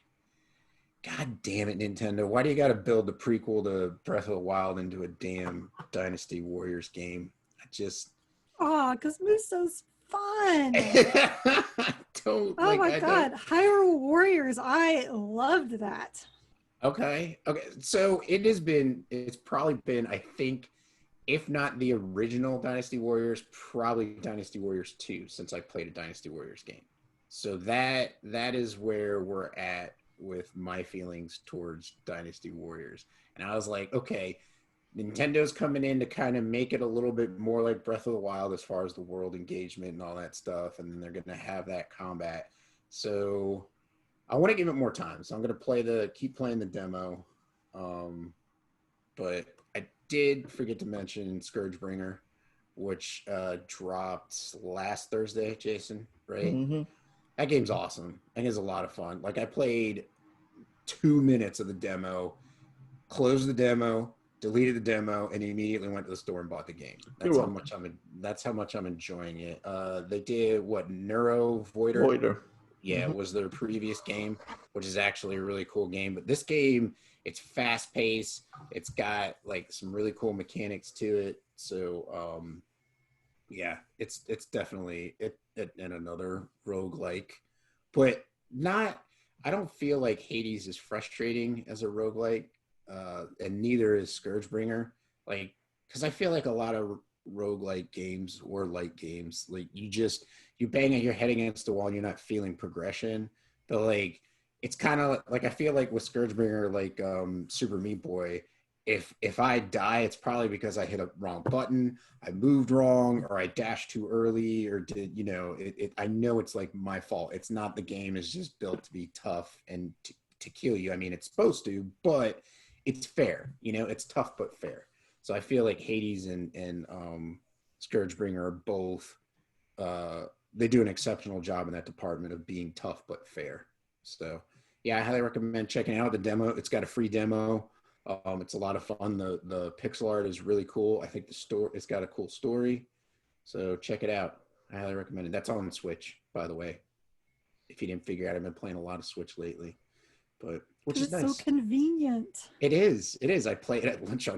Speaker 5: God damn it, Nintendo. Why do you got to build the prequel to Breath of the Wild into a damn Dynasty Warriors game? I just.
Speaker 4: Oh, because Muso's fun.
Speaker 5: I don't.
Speaker 4: Oh my God. Hyrule Warriors. I loved that.
Speaker 5: Okay. So it's probably been, I think, if not the original Dynasty Warriors, probably Dynasty Warriors 2 since I played a Dynasty Warriors game. So that is where we're at with my feelings towards Dynasty Warriors. And I was like, okay, Nintendo's coming in to kind of make it a little bit more like Breath of the Wild as far as the world engagement and all that stuff. And then they're going to have that combat. So I want to give it more time. So I'm going to keep playing the demo. But I did forget to mention Scourgebringer, which dropped last Thursday, Jason, right?
Speaker 3: Mm-hmm.
Speaker 5: That game's awesome. I think it's a lot of fun. Like I played 2 minutes of the demo, closed the demo, deleted the demo, and immediately went to the store and bought the game. That's how much I'm enjoying it. They did what, Neuro Voider? Yeah,
Speaker 3: Mm-hmm.
Speaker 5: was their previous game, which is actually a really cool game. But this game, it's fast paced. It's got like some really cool mechanics to it. So yeah, it's definitely and another roguelike, but not. I don't feel like Hades is frustrating as a roguelike, and neither is Scourgebringer. Like, because I feel like a lot of roguelike games or light games, like you bang your head against the wall and you're not feeling progression. But like, it's kind of like I feel like with Scourgebringer, like Super Meat Boy, if I die, it's probably because I hit a wrong button, I moved wrong, or I dashed too early, or did I know it's like my fault. It's not the game is just built to be tough and to kill you. I mean, it's supposed to, but it's fair. It's tough but fair. So I feel like Hades and Scourgebringer are both. They do an exceptional job in that department of being tough but fair. So yeah, I highly recommend checking out the demo. It's got a free demo. It's a lot of fun. The pixel art is really cool. I think it's got a cool story. So check it out. I highly recommend it. That's on the Switch, by the way. If you didn't figure out, I've been playing a lot of Switch lately, which is nice.
Speaker 4: It's so convenient.
Speaker 5: It is. I play it at lunch at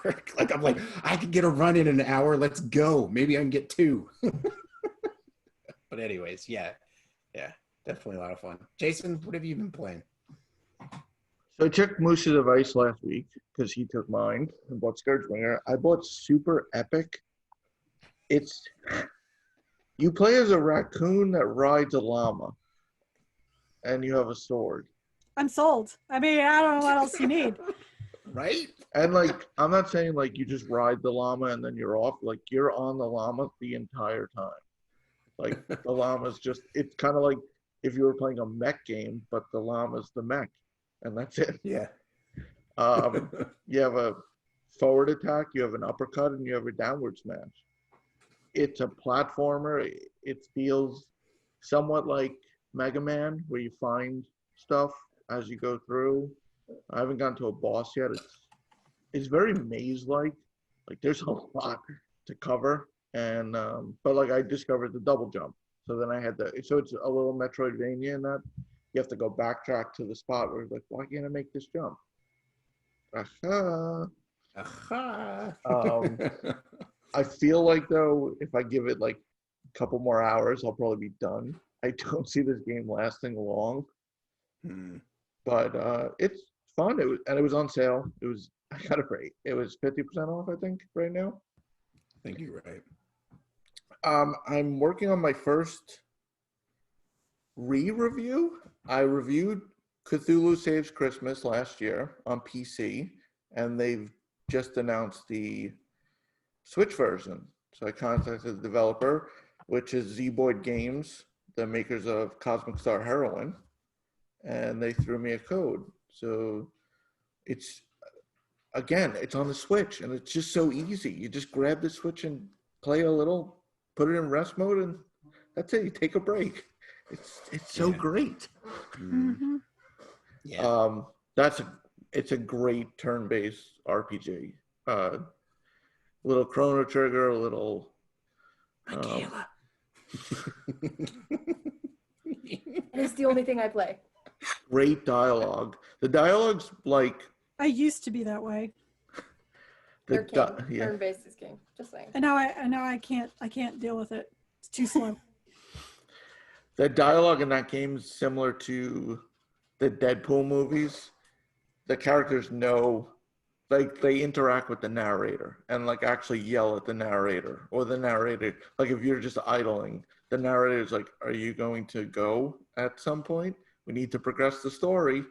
Speaker 5: work. Like I'm like, I could get a run in an hour. Let's go. Maybe I can get 2. But anyways, yeah, definitely a lot of fun. Jason, what have you been playing?
Speaker 3: So I checked Moose's device last week because he took mine and bought Scourgebringer. I bought Super Epic. You play as a raccoon that rides a llama, and you have a sword.
Speaker 4: I'm sold. I mean, I don't know what else you need.
Speaker 5: Right?
Speaker 3: And like, I'm not saying like you just ride the llama and then you're off. Like you're on the llama the entire time. Like the llama's it's kind of like if you were playing a mech game, but the llama's the mech. And that's it.
Speaker 5: Yeah.
Speaker 3: You have a forward attack, you have an uppercut, and you have a downward smash. It's a platformer. It feels somewhat like Mega Man, where you find stuff as you go through. I haven't gotten to a boss yet. It's very maze-like. Like there's a lot to cover, and but like I discovered the double jump. So then I had so it's a little Metroidvania in that. You have to go backtrack to the spot where it's like, why can't I make this jump? Aha. I feel like though, if I give it like a couple more hours, I'll probably be done. I don't see this game lasting long, but it's fun. It was on sale. I got it right. It was 50% off, I think, right now.
Speaker 5: I think you're right.
Speaker 3: I'm working on my first re-review. I reviewed Cthulhu Saves Christmas last year on PC, and they've just announced the Switch version. So I contacted the developer, which is Zboyd Games. the makers of Cosmic Star Heroine, and they threw me a code. So it's on the Switch, and it's just so easy. You just grab the Switch and play a little, put it in rest mode, and that's it. You take a break. It's so great.
Speaker 4: Mm-hmm.
Speaker 5: Yeah.
Speaker 3: It's a great turn-based RPG. Little Chrono Trigger, a little
Speaker 5: Michaela.
Speaker 6: It's the only thing I play.
Speaker 3: great dialogue. The dialogue's like
Speaker 4: I used to be that way,
Speaker 6: They're king.
Speaker 3: yeah.
Speaker 6: Turn-based is king. Just saying.
Speaker 4: and now I can't deal with it. It's too slow.
Speaker 3: The dialogue in that game is similar to the Deadpool movies. The characters know, like, they interact with the narrator and like actually yell at the narrator, or the narrator, like if you're just idling, the narrator is like, "Are you going to go at some point? We need to progress the story."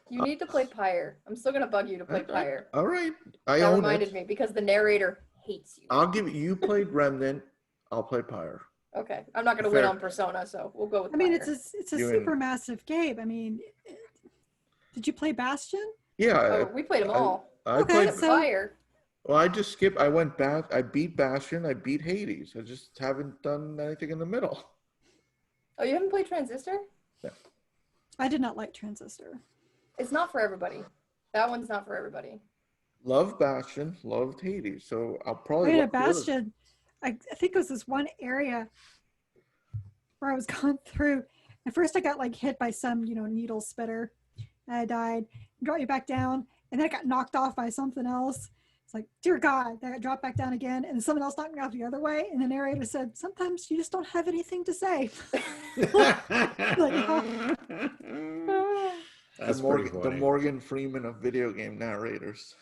Speaker 6: You need to play Pyre. I'm still gonna bug you to play Pyre.
Speaker 3: All right, I
Speaker 6: That
Speaker 3: own
Speaker 6: reminded
Speaker 3: it.
Speaker 6: me because the narrator hates you.
Speaker 3: I'll give you played Remnant. I'll play Pyre.
Speaker 6: Okay, I'm not gonna win
Speaker 3: Fair.
Speaker 6: on Persona, so we'll go with.
Speaker 4: I mean,
Speaker 6: Pyre.
Speaker 4: it's a
Speaker 3: You
Speaker 4: super
Speaker 3: and-
Speaker 4: massive game. I mean, did you play Bastion?
Speaker 3: Yeah,
Speaker 6: Oh, we played them all.
Speaker 3: I
Speaker 4: Okay,
Speaker 3: played.
Speaker 4: so-
Speaker 6: Pyre.
Speaker 3: Well, I just skipped. I went back. I beat Bastion. I beat Hades. I just haven't done anything in the middle.
Speaker 6: Oh, you haven't played Transistor?
Speaker 4: I did not like Transistor.
Speaker 6: It's not for everybody. That one's not for everybody.
Speaker 3: Loved Bastion. Loved Hades. So I'll probably.
Speaker 4: I mean,
Speaker 3: look
Speaker 4: at
Speaker 3: the other-
Speaker 4: Bastion, I think it was this one area where I was going through. At first, I got like hit by some, needle spitter, and I died. Brought me back down, and then I got knocked off by something else. It's like, dear God, then I dropped back down again, and someone else knocked me off the other way. And the narrator said, "Sometimes you just don't have anything to say."
Speaker 5: That's
Speaker 3: the,
Speaker 5: pretty
Speaker 3: the
Speaker 5: funny.
Speaker 3: Morgan Freeman of video game narrators.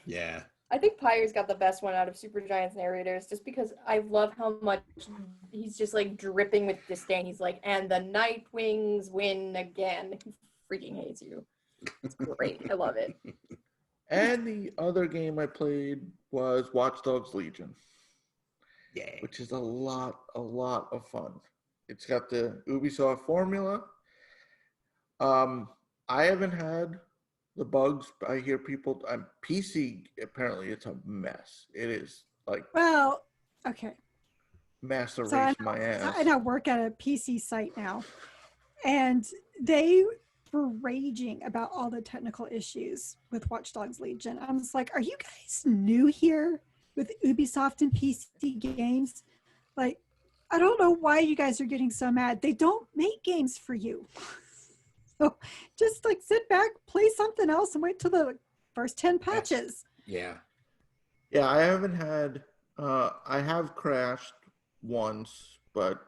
Speaker 5: Yeah.
Speaker 6: I think Pyre's got the best one out of Supergiant's narrators just because I love how much he's just like dripping with disdain. He's like, and the Nightwings win again. He freaking hates you. It's great. I love it.
Speaker 3: And the other game I played was Watch Dogs Legion,
Speaker 5: Yeah.
Speaker 3: which is a lot of fun. It's got the Ubisoft formula. I haven't had the bugs. I hear people. PC, apparently it's a mess. It is like
Speaker 4: Well, okay.
Speaker 3: master
Speaker 4: So
Speaker 3: race my ass.
Speaker 4: I now work at a PC site now, and they were raging about all the technical issues with Watch Dogs Legion. I'm just like, are you guys new here with Ubisoft and PC games? Like, I don't know why you guys are getting so mad. They don't make games for you. So just like sit back, play something else, and wait till the first 10 patches.
Speaker 5: Yeah.
Speaker 3: Yeah, I haven't had. I have crashed once, but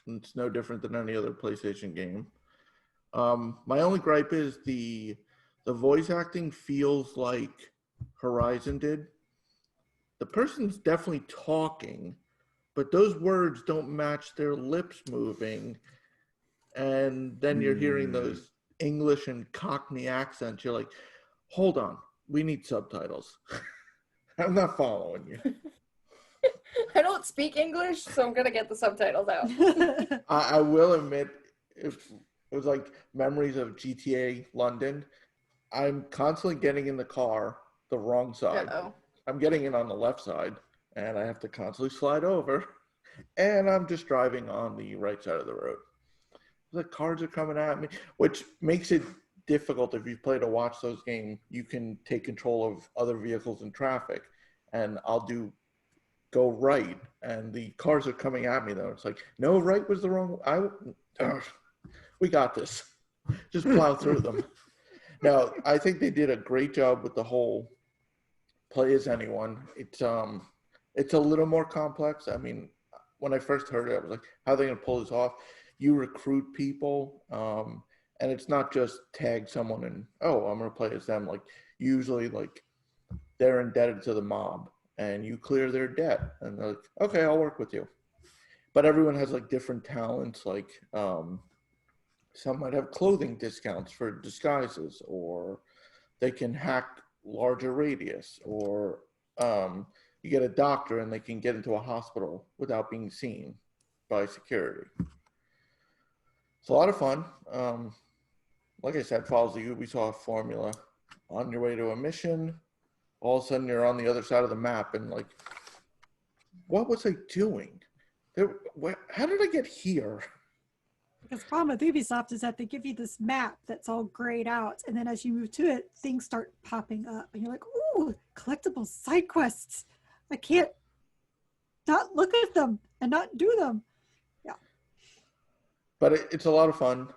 Speaker 3: it's no different than any other PlayStation game. My only gripe is the voice acting feels like Horizon did. The person's definitely talking, but those words don't match their lips moving, and then you're hearing those English and Cockney accents. You're like, hold on, we need subtitles. I'm not following you.
Speaker 6: I don't speak English, so I'm gonna get the subtitles out.
Speaker 3: I will admit, if it was like memories of GTA London, I'm constantly getting in the car the wrong side.
Speaker 6: Uh-oh.
Speaker 3: I'm getting in on the left side, and I have to constantly slide over, and I'm just driving on the right side of the road. The cars are coming at me, which makes it difficult. If you've played a Watch Dogs game, you can take control of other vehicles in traffic, and I'll go right, and the cars are coming at me though. It's like, no, right was the wrong. We got this. Just plow through them. Now, I think they did a great job with the whole play as anyone. It's a little more complex. I mean, when I first heard it, I was like, how are they going to pull this off? You recruit people, and it's not just tag someone and, oh, I'm going to play as them. Like, usually, like, they're indebted to the mob, and you clear their debt, and they're like, okay, I'll work with you. But everyone has like different talents. Like, some might have clothing discounts for disguises, or they can hack larger radius, or you get a doctor and they can get into a hospital without being seen. by security. It's a lot of fun. Like I said, follows the Ubisoft formula. On your way to a mission, all of a sudden you're on the other side of the map, and like, what was I doing? How did I get here?
Speaker 4: Because the problem with Ubisoft is that they give you this map that's all grayed out, and then as you move to it, things start popping up, and you're like, "Ooh, collectible side quests! I can't not look at them and not do them." Yeah.
Speaker 3: But it's a lot of fun.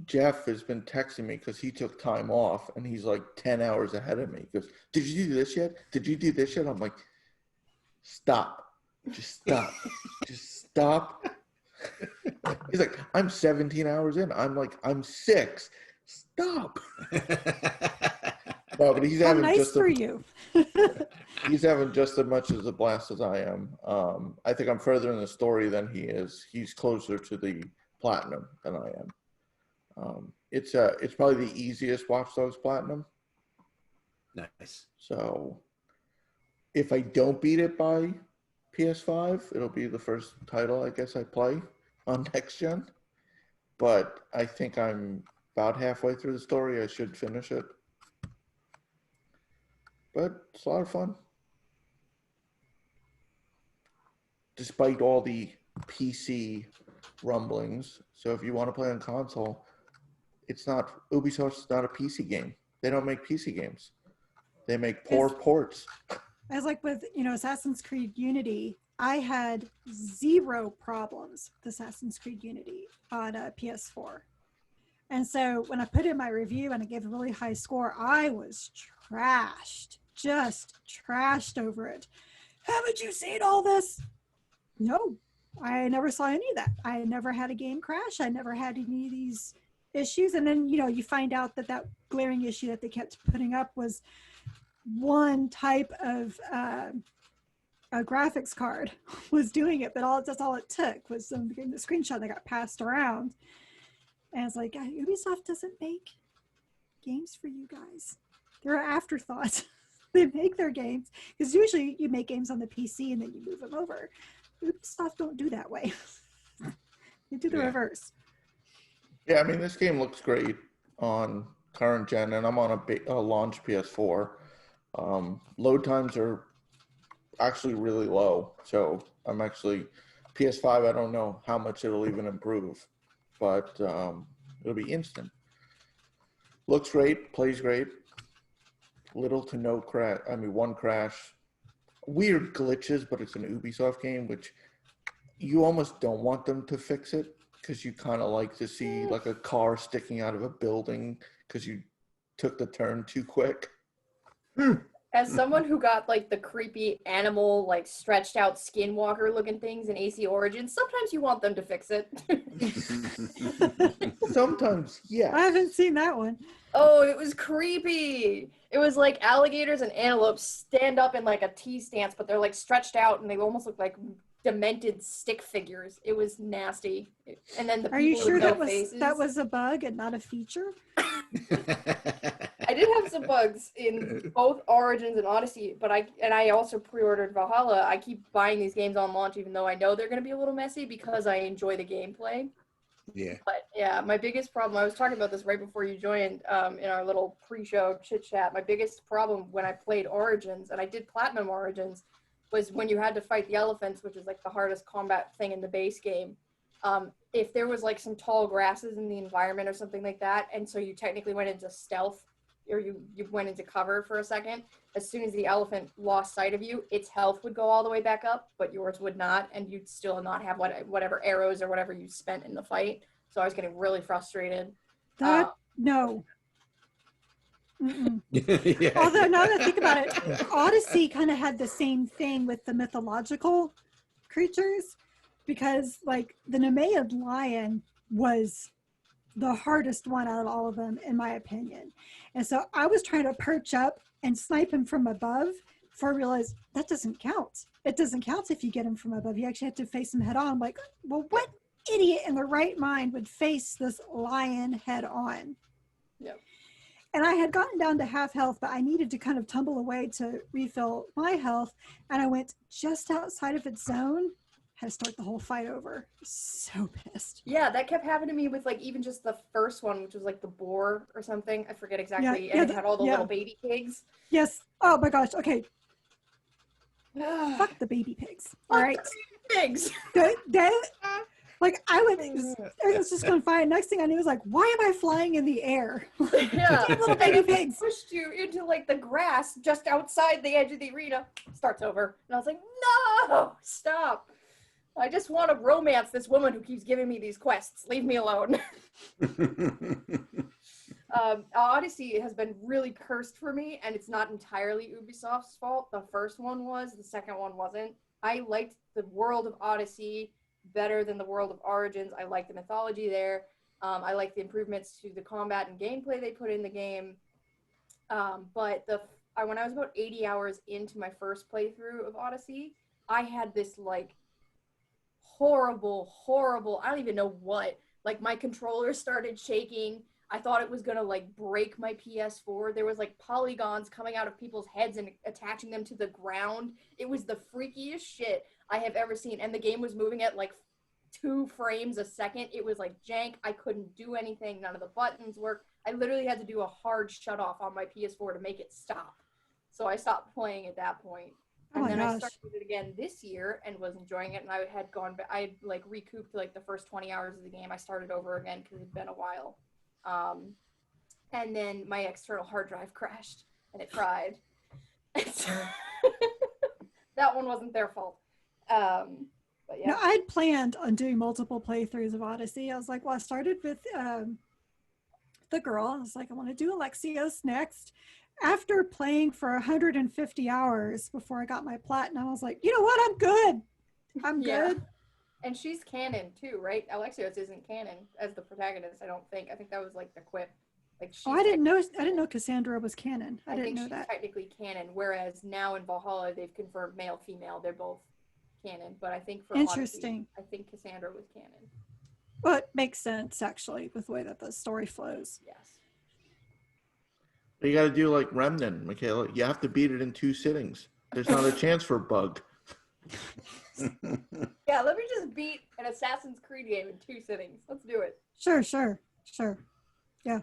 Speaker 3: Jeff has been texting me because he took time off, and he's like 10 hours ahead of me. He goes, "Did you do this yet? Did you do this yet?" I'm like, "Stop. Just stop. Just stop." He's like, "I'm 17 hours in." I'm like, "I'm 6. Stop." No, but he's
Speaker 4: How
Speaker 3: having
Speaker 4: nice for you.
Speaker 3: he's having just as much as a blast as I am. I think I'm further in the story than he is. He's closer to the platinum than I am. It's probably the easiest Watch Dogs Platinum.
Speaker 5: Nice.
Speaker 3: So if I don't beat it by PS5, it'll be the first title I guess I play on next gen. But I think I'm about halfway through the story. I should finish it. But it's a lot of fun. Despite all the PC rumblings. So if you want to play on console, Ubisoft's not a PC game. They don't make PC games. They make poor ports.
Speaker 4: As like with, Assassin's Creed Unity, I had 0 problems with Assassin's Creed Unity on a PS4. And so when I put in my review and I gave a really high score, I was just trashed over it. Haven't you seen all this? No, I never saw any of that. I never had a game crash. I never had any of these issues. And then, you find out that glaring issue that they kept putting up was one type of a graphics card was doing it, but that's all it took was the screenshot that got passed around. And it's like, Ubisoft doesn't make games for you guys. They're an afterthought. They make their games because usually you make games on the PC and then you move them over. Ubisoft don't do that way. They do the reverse.
Speaker 3: Yeah, I mean, this game looks great on current gen, and I'm on a launch PS4. Load times are actually really low, so I'm actually PS5. I don't know how much it'll even improve, but it'll be instant. Looks great, plays great. Little to no crash. I mean, one crash. Weird glitches, but it's an Ubisoft game, which you almost don't want them to fix it because you kind of like to see like a car sticking out of a building because you took the turn too quick.
Speaker 6: As someone who got like the creepy animal, like stretched out skinwalker looking things in AC Origins, sometimes you want them to fix it.
Speaker 3: Sometimes, yeah.
Speaker 4: I haven't seen that one.
Speaker 6: Oh, it was creepy. It was like alligators and antelopes stand up in like a T stance, but they're like stretched out and they almost look like demented stick figures. It was nasty. And then the
Speaker 4: Are you
Speaker 6: people
Speaker 4: sure
Speaker 6: with no
Speaker 4: that
Speaker 6: faces.
Speaker 4: was a bug and not a feature?
Speaker 6: I did have some bugs in both Origins and Odyssey, but I also pre-ordered Valhalla. I keep buying these games on launch even though I know they're going to be a little messy because I enjoy the gameplay.
Speaker 5: Yeah.
Speaker 6: But yeah, my biggest problem, I was talking about this right before you joined in our little pre-show chit chat. My biggest problem when I played Origins, and I did Platinum Origins, was when you had to fight the elephants, which is like the hardest combat thing in the base game. If there was like some tall grasses in the environment or something like that, and so you technically went into stealth, or you went into cover for a second, as soon as the elephant lost sight of you, its health would go all the way back up, but yours would not, and you'd still not have whatever arrows or whatever you spent in the fight. So I was getting really frustrated.
Speaker 4: No.
Speaker 5: Yeah.
Speaker 4: Although now that I think about it, Odyssey kind of had the same thing with the mythological creatures, because like the Nemeid lion was the hardest one out of all of them, in my opinion. And so I was trying to perch up and snipe him from above before I realized that doesn't count. It doesn't count if you get him from above. You actually have to face him head on. I'm like, well, what idiot in their right mind would face this lion head on?
Speaker 6: Yep.
Speaker 4: And I had gotten down to half health, but I needed to kind of tumble away to refill my health. And I went just outside of its zone had to start the whole fight over. So pissed.
Speaker 6: Yeah, that kept happening to me with like even just the first one, which was like the boar or something. I forget exactly. And it had all the little baby pigs.
Speaker 4: Yes. Oh my gosh. Okay. Fuck the baby pigs. All right.
Speaker 6: Pigs.
Speaker 4: Like I was just going to find. Next thing I knew was like, why am I flying in the air?
Speaker 6: Yeah,
Speaker 4: little baby pigs
Speaker 6: pushed you into like the grass just outside the edge of the arena. Starts over, and I was like, no, stop. I just want to romance this woman who keeps giving me these quests. Leave me alone. Odyssey has been really cursed for me, and it's not entirely Ubisoft's fault. The first one was, the second one wasn't. I liked the world of Odyssey better than the world of Origins. I like the mythology there. I like the improvements to the combat and gameplay they put in the game. But when I was about 80 hours into my first playthrough of Odyssey, I had this like horrible, I don't even know what, like my controller started shaking. I thought it was gonna like break my PS4. There was like polygons coming out of people's heads and attaching them to the ground. It was the freakiest shit I have ever seen. And the game was moving at like 2 frames a second. It was like jank. I couldn't do anything. None of the buttons worked. I literally had to do a hard shut off on my PS4 to make it stop. So I stopped playing at that point. And then I started it again this year and was enjoying it. And I had gone back, I like recouped like the first 20 hours of the game. I started over again because it had been a while. And then my external hard drive crashed and it fried. That one wasn't their fault. But yeah.
Speaker 4: No, I'd planned on doing multiple playthroughs of Odyssey. I was like, well, I started with the girl. I was like, I want to do Alexios next. After playing for 150 hours before I got my platinum, I was like, you know what? I'm good. I'm good.
Speaker 6: And she's canon too, right? Alexios isn't canon as the protagonist, I don't think. I think that was like the quip. Like
Speaker 4: I didn't know Cassandra was canon. I didn't know
Speaker 6: she's
Speaker 4: that.
Speaker 6: Technically canon, whereas now in Valhalla they've confirmed male, female, they're both canon. But I think for
Speaker 4: interesting.
Speaker 6: Odyssey, I think Cassandra was canon.
Speaker 4: Well, it makes sense actually with the way that the story flows.
Speaker 6: Yes.
Speaker 3: You got to do like Remnant, Michaela. You have to beat it in 2 sittings. There's not a chance for bug.
Speaker 6: Yeah, let me just beat an Assassin's Creed game in 2 sittings. Let's do it.
Speaker 4: Sure. Yeah.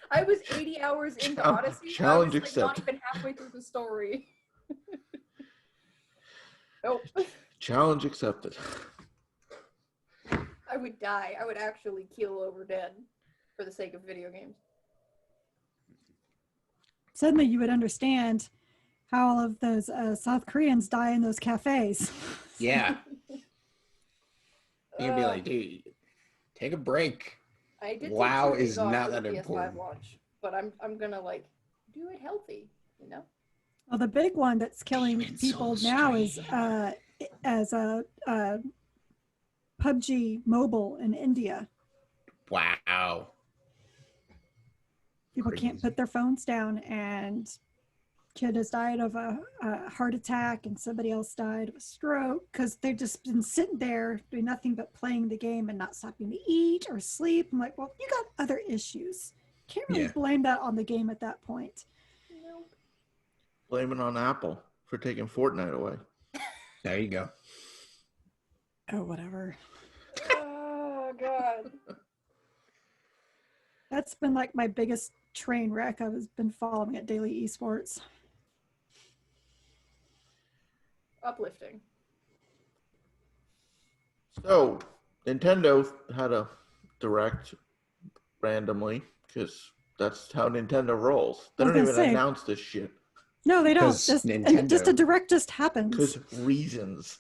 Speaker 6: I was 80 hours into Odyssey.
Speaker 3: Challenge
Speaker 6: I was like, not
Speaker 3: accepted.
Speaker 6: even halfway through the story. Nope.
Speaker 3: Challenge accepted.
Speaker 6: I would die. I would actually keel over dead for the sake of video games.
Speaker 4: Suddenly you would understand how all of those South Koreans die in those cafes.
Speaker 5: Yeah. You'd be like, dude, take a break.
Speaker 6: I did
Speaker 5: WoW
Speaker 6: take
Speaker 5: is
Speaker 6: off
Speaker 5: not
Speaker 6: for the
Speaker 5: that
Speaker 6: PS5
Speaker 5: important.
Speaker 6: launch, but I'm gonna like do it healthy, you know.
Speaker 4: Well, the big one that's killing
Speaker 5: Demon
Speaker 4: people
Speaker 5: Souls
Speaker 4: now is
Speaker 5: stream.
Speaker 4: as a PUBG Mobile in India.
Speaker 5: Wow.
Speaker 4: People can't put their phones down, and kid has died of a heart attack, and somebody else died of a stroke because they've just been sitting there doing nothing but playing the game and not stopping to eat or sleep. I'm like, well, you got other issues. Can't really blame that on the game at that point.
Speaker 6: Nope.
Speaker 3: Blame it on Apple for taking Fortnite away.
Speaker 5: There you go.
Speaker 4: Oh, whatever.
Speaker 6: Oh God.
Speaker 4: That's been like my biggest train wreck I've been following at Daily Esports.
Speaker 6: Uplifting.
Speaker 3: So, Nintendo had a direct randomly because that's how Nintendo rolls. They don't even announce this shit.
Speaker 4: No, they don't.
Speaker 5: 'Cause
Speaker 4: And
Speaker 5: Nintendo-
Speaker 4: just a direct just happens.
Speaker 3: Because reasons.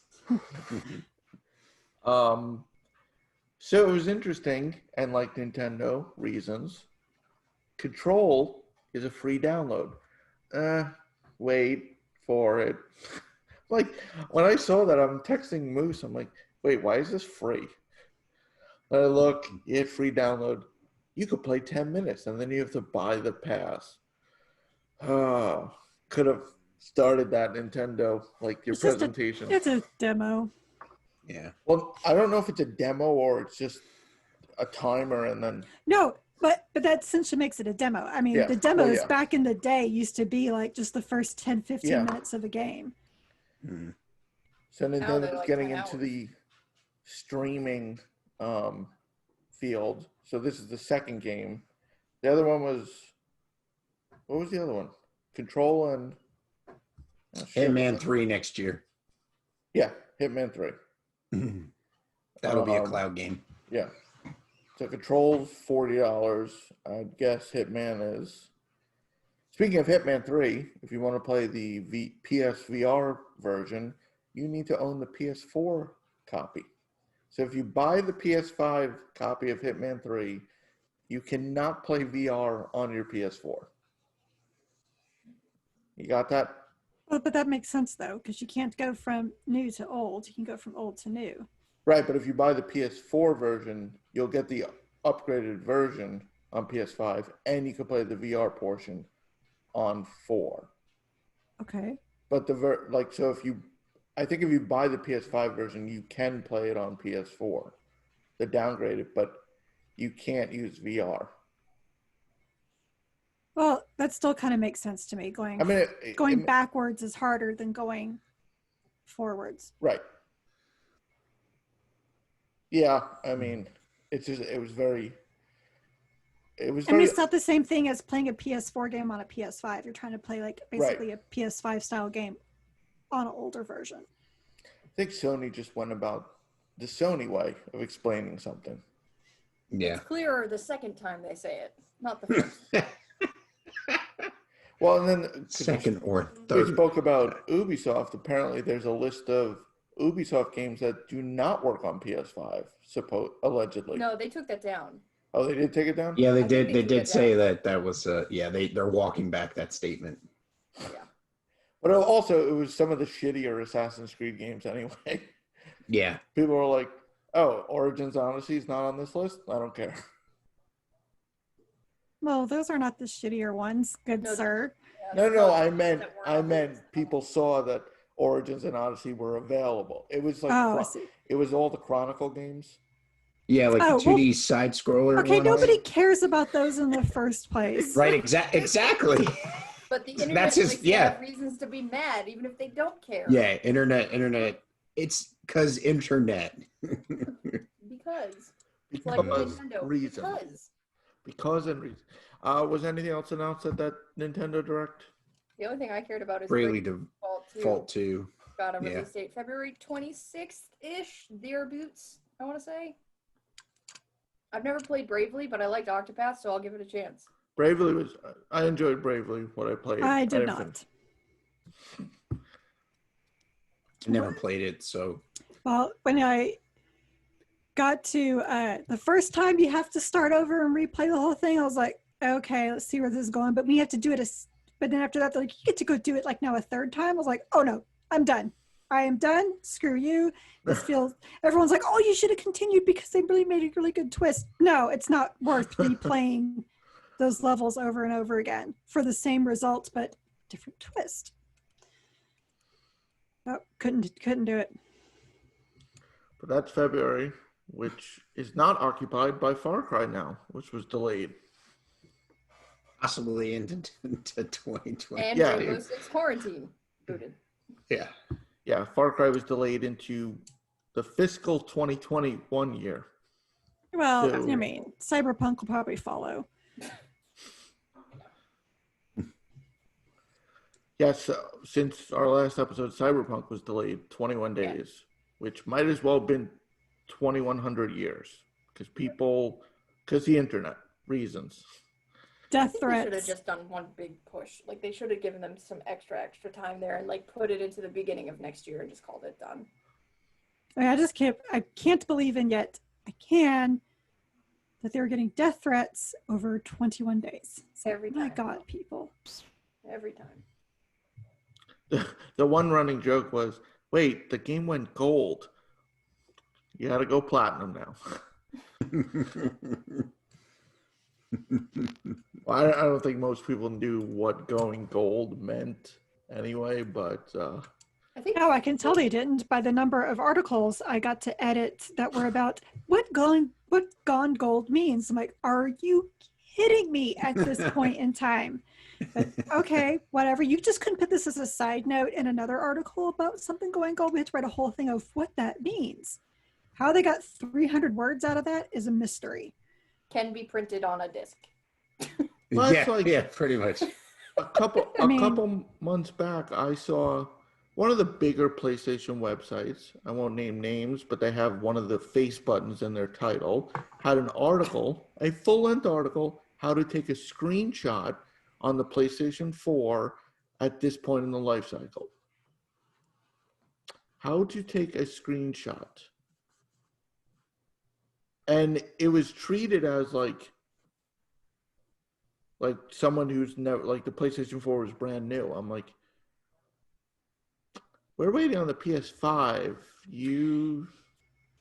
Speaker 3: So it was interesting, and like Nintendo reasons, Control is a free download. Wait for it. Like when I saw that, I'm texting Moose. I'm like, wait, why is this free? I look, you hit free download. You could play 10 minutes, and then you have to buy the pass. Could have started that, Nintendo, like your presentation.
Speaker 4: It's a demo.
Speaker 5: Yeah.
Speaker 3: Well, I don't know if it's a demo or it's just a timer and then.
Speaker 4: No, but that essentially makes it a demo. I mean, the demos back in the day used to be like just the first 10, 15 minutes of a game.
Speaker 5: Mm.
Speaker 3: So
Speaker 6: they're
Speaker 3: Nintendo's
Speaker 6: like
Speaker 3: getting
Speaker 6: 10
Speaker 3: into
Speaker 6: hours.
Speaker 3: the streaming field. So this is the second game. The other one was, what was the other one? Control and
Speaker 5: Hitman 3 next year.
Speaker 3: Yeah, Hitman 3.
Speaker 5: That'll be a cloud game.
Speaker 3: Yeah. So Control's $40. I guess Hitman is. Speaking of Hitman 3, if you want to play the PSVR version, you need to own the PS4 copy. So if you buy the PS5 copy of Hitman 3, you cannot play VR on your PS4. You got that?
Speaker 4: Well, but that makes sense though, because you can't go from new to old. You can go from old to new.
Speaker 3: Right, but if you buy the PS4 version, you'll get the upgraded version on PS5, and you can play the VR portion on 4.
Speaker 4: Okay.
Speaker 3: But so I think if you buy the PS5 version, you can play it on PS4, the downgraded, but you can't use VR.
Speaker 4: Well, that still kind of makes sense to me. Going backwards is harder than going forwards.
Speaker 3: Right. Yeah, I mean, it's
Speaker 4: it's not the same thing as playing a PS4 game on a PS5. You're trying to play like basically a PS5 style game on an older version.
Speaker 3: I think Sony just went about the Sony way of explaining something.
Speaker 5: Yeah.
Speaker 6: It's clearer the second time they say it, not the first.
Speaker 3: Well, and then
Speaker 5: second or
Speaker 3: we
Speaker 5: third.
Speaker 3: spoke about Ubisoft. Apparently, there's a list of Ubisoft games that do not work on PS5, allegedly.
Speaker 6: No, they took that down.
Speaker 3: Oh, they did take it down?
Speaker 5: Yeah, they
Speaker 6: I think
Speaker 5: did.
Speaker 6: they
Speaker 5: They
Speaker 6: took
Speaker 5: did
Speaker 6: it
Speaker 5: say
Speaker 6: down.
Speaker 5: that was they're walking back that statement.
Speaker 6: Yeah.
Speaker 3: But also, it was some of the shittier Assassin's Creed games anyway.
Speaker 5: Yeah.
Speaker 3: People were like, oh, Origins Odyssey's not on this list? I don't care.
Speaker 4: Well, those are not the shittier ones, good
Speaker 6: No,
Speaker 4: sir.
Speaker 6: Yeah,
Speaker 3: No, I
Speaker 6: that
Speaker 3: meant
Speaker 6: weren't on the list.
Speaker 3: people saw that Origins and Odyssey were available. It was like
Speaker 4: Oh, I see.
Speaker 3: it was all the Chronicle games.
Speaker 5: Yeah, like
Speaker 4: Oh,
Speaker 5: the 2D side scroller.
Speaker 4: Okay,
Speaker 5: ones.
Speaker 4: nobody cares about those in the first place.
Speaker 5: Right, exactly.
Speaker 6: But the internet
Speaker 5: That's his-
Speaker 6: likes to
Speaker 5: yeah.
Speaker 6: have reasons to be mad, even if they don't care.
Speaker 5: Yeah, internet. It's because internet.
Speaker 6: Because. It's like Nintendo.
Speaker 3: Reasons. Because and reasons. Was anything else announced at that Nintendo Direct?
Speaker 6: The only thing I cared about is
Speaker 5: Bravely
Speaker 6: Default 2.
Speaker 5: Default 2.
Speaker 6: Got a
Speaker 5: Yeah.
Speaker 6: release date February 26th-ish, thereabouts, I want to say. I've never played Bravely, but I liked Octopath, so I'll give it a chance.
Speaker 3: I enjoyed Bravely, what I played.
Speaker 4: I did
Speaker 3: didn't
Speaker 4: not.
Speaker 3: finish.
Speaker 5: Never played it, so
Speaker 4: Well, when I got to the first time you have to start over and replay the whole thing, I was like, okay, let's see where this is going. But we have to do it. But then after that, they're like, you get to go do it like now a third time. I was like, oh no, I'm done. I am done. Screw you. This feels. Everyone's like, oh, you should have continued because they really made a really good twist. No, it's not worth replaying those levels over and over again for the same result but different twist. Oh, couldn't do it.
Speaker 3: But that's February, which is not occupied by Far Cry now, which was delayed.
Speaker 5: possibly into 2020.
Speaker 6: And
Speaker 3: Yeah,
Speaker 6: Rainbow Six Quarantine booted.
Speaker 5: Yeah.
Speaker 3: Yeah, Far Cry was delayed into the fiscal 2021 year.
Speaker 4: Well,
Speaker 3: So-
Speaker 4: I mean, Cyberpunk will probably follow.
Speaker 3: Yes, since our last episode, Cyberpunk was delayed 21
Speaker 6: Yeah.
Speaker 3: days, which might as well have been 2,100 years because the internet reasons.
Speaker 4: Death
Speaker 6: They should have
Speaker 4: threats.
Speaker 6: just done one big push. Like they should have given them some extra time there and like put it into the beginning of next year and just called it done.
Speaker 4: I mean, I can't believe, and yet I can, that they were getting death threats over 21 days. So,
Speaker 6: Every
Speaker 4: my
Speaker 6: time.
Speaker 4: God, people.
Speaker 6: Every time.
Speaker 3: The one running joke was, wait, the game went gold. You got to go platinum now. Well, I don't think most people knew what going gold meant anyway, but
Speaker 6: I think
Speaker 4: No, I can tell they didn't by the number of articles I got to edit that were about what gone gold means. I'm like, are you kidding me at this point in time? But okay, whatever. You just couldn't put this as a side note in another article about something going on. We had to write a whole thing of what that means. How they got 300 words out of that is a mystery.
Speaker 6: Can be printed on a disc.
Speaker 3: Well, it's
Speaker 5: Yeah,
Speaker 3: like-
Speaker 5: yeah, pretty much.
Speaker 3: A couple months back, I saw one of the bigger PlayStation websites. I won't name names, but they have one of the face buttons in their title. Had an article, a full-length article, how to take a screenshot on the PlayStation 4 at this point in the life cycle. How to take a screenshot. And it was treated as like someone who's never, like the PlayStation 4 was brand new. I'm like, we're waiting on the PS5.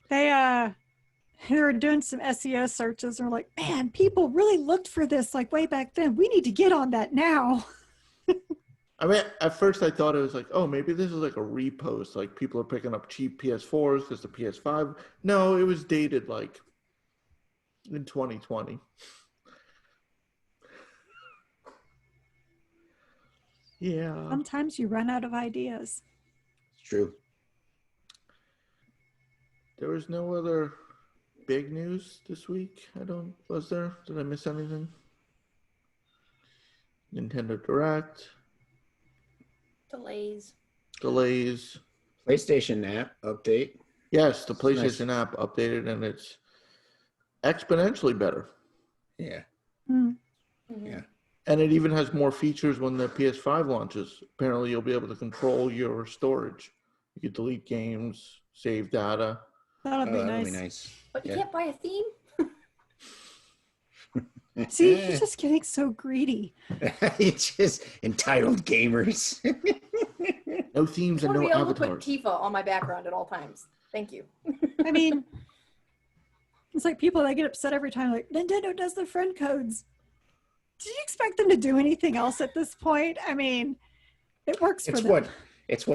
Speaker 4: They were doing some SEO searches and were like, man, people really looked for this like way back then. We need to get on that now.
Speaker 3: I mean, at first I thought it was like, oh, maybe this is like a repost. Like people are picking up cheap PS4s because the PS5. No, it was dated like in 2020. Yeah.
Speaker 4: Sometimes you run out of ideas.
Speaker 5: It's true.
Speaker 3: There was no other big news this week. Was there? Did I miss anything? Nintendo Direct.
Speaker 6: Delays.
Speaker 5: PlayStation app update.
Speaker 3: Yes, the
Speaker 5: Nice.
Speaker 3: PlayStation app updated and it's exponentially better.
Speaker 5: Yeah.
Speaker 4: Mm.
Speaker 6: Mhm.
Speaker 5: Yeah.
Speaker 3: And it even has more features when the PS5 launches. Apparently, you'll be able to control your storage. You can delete games, save data.
Speaker 4: That'll be
Speaker 5: That'll
Speaker 4: nice.
Speaker 5: be nice.
Speaker 6: But you
Speaker 5: Yeah.
Speaker 6: can't buy a theme?
Speaker 4: See, you're just getting so greedy.
Speaker 5: It's just entitled gamers.
Speaker 3: No themes
Speaker 6: I
Speaker 3: and
Speaker 6: want to
Speaker 3: no
Speaker 6: be able to put
Speaker 3: avatars.
Speaker 6: Tifa on my background at all times. Thank you.
Speaker 4: I mean, it's like people that get upset every time, like, Nintendo does the friend codes. Do you expect them to do anything else at this point? I mean, it works for
Speaker 5: It's
Speaker 4: them.
Speaker 5: what it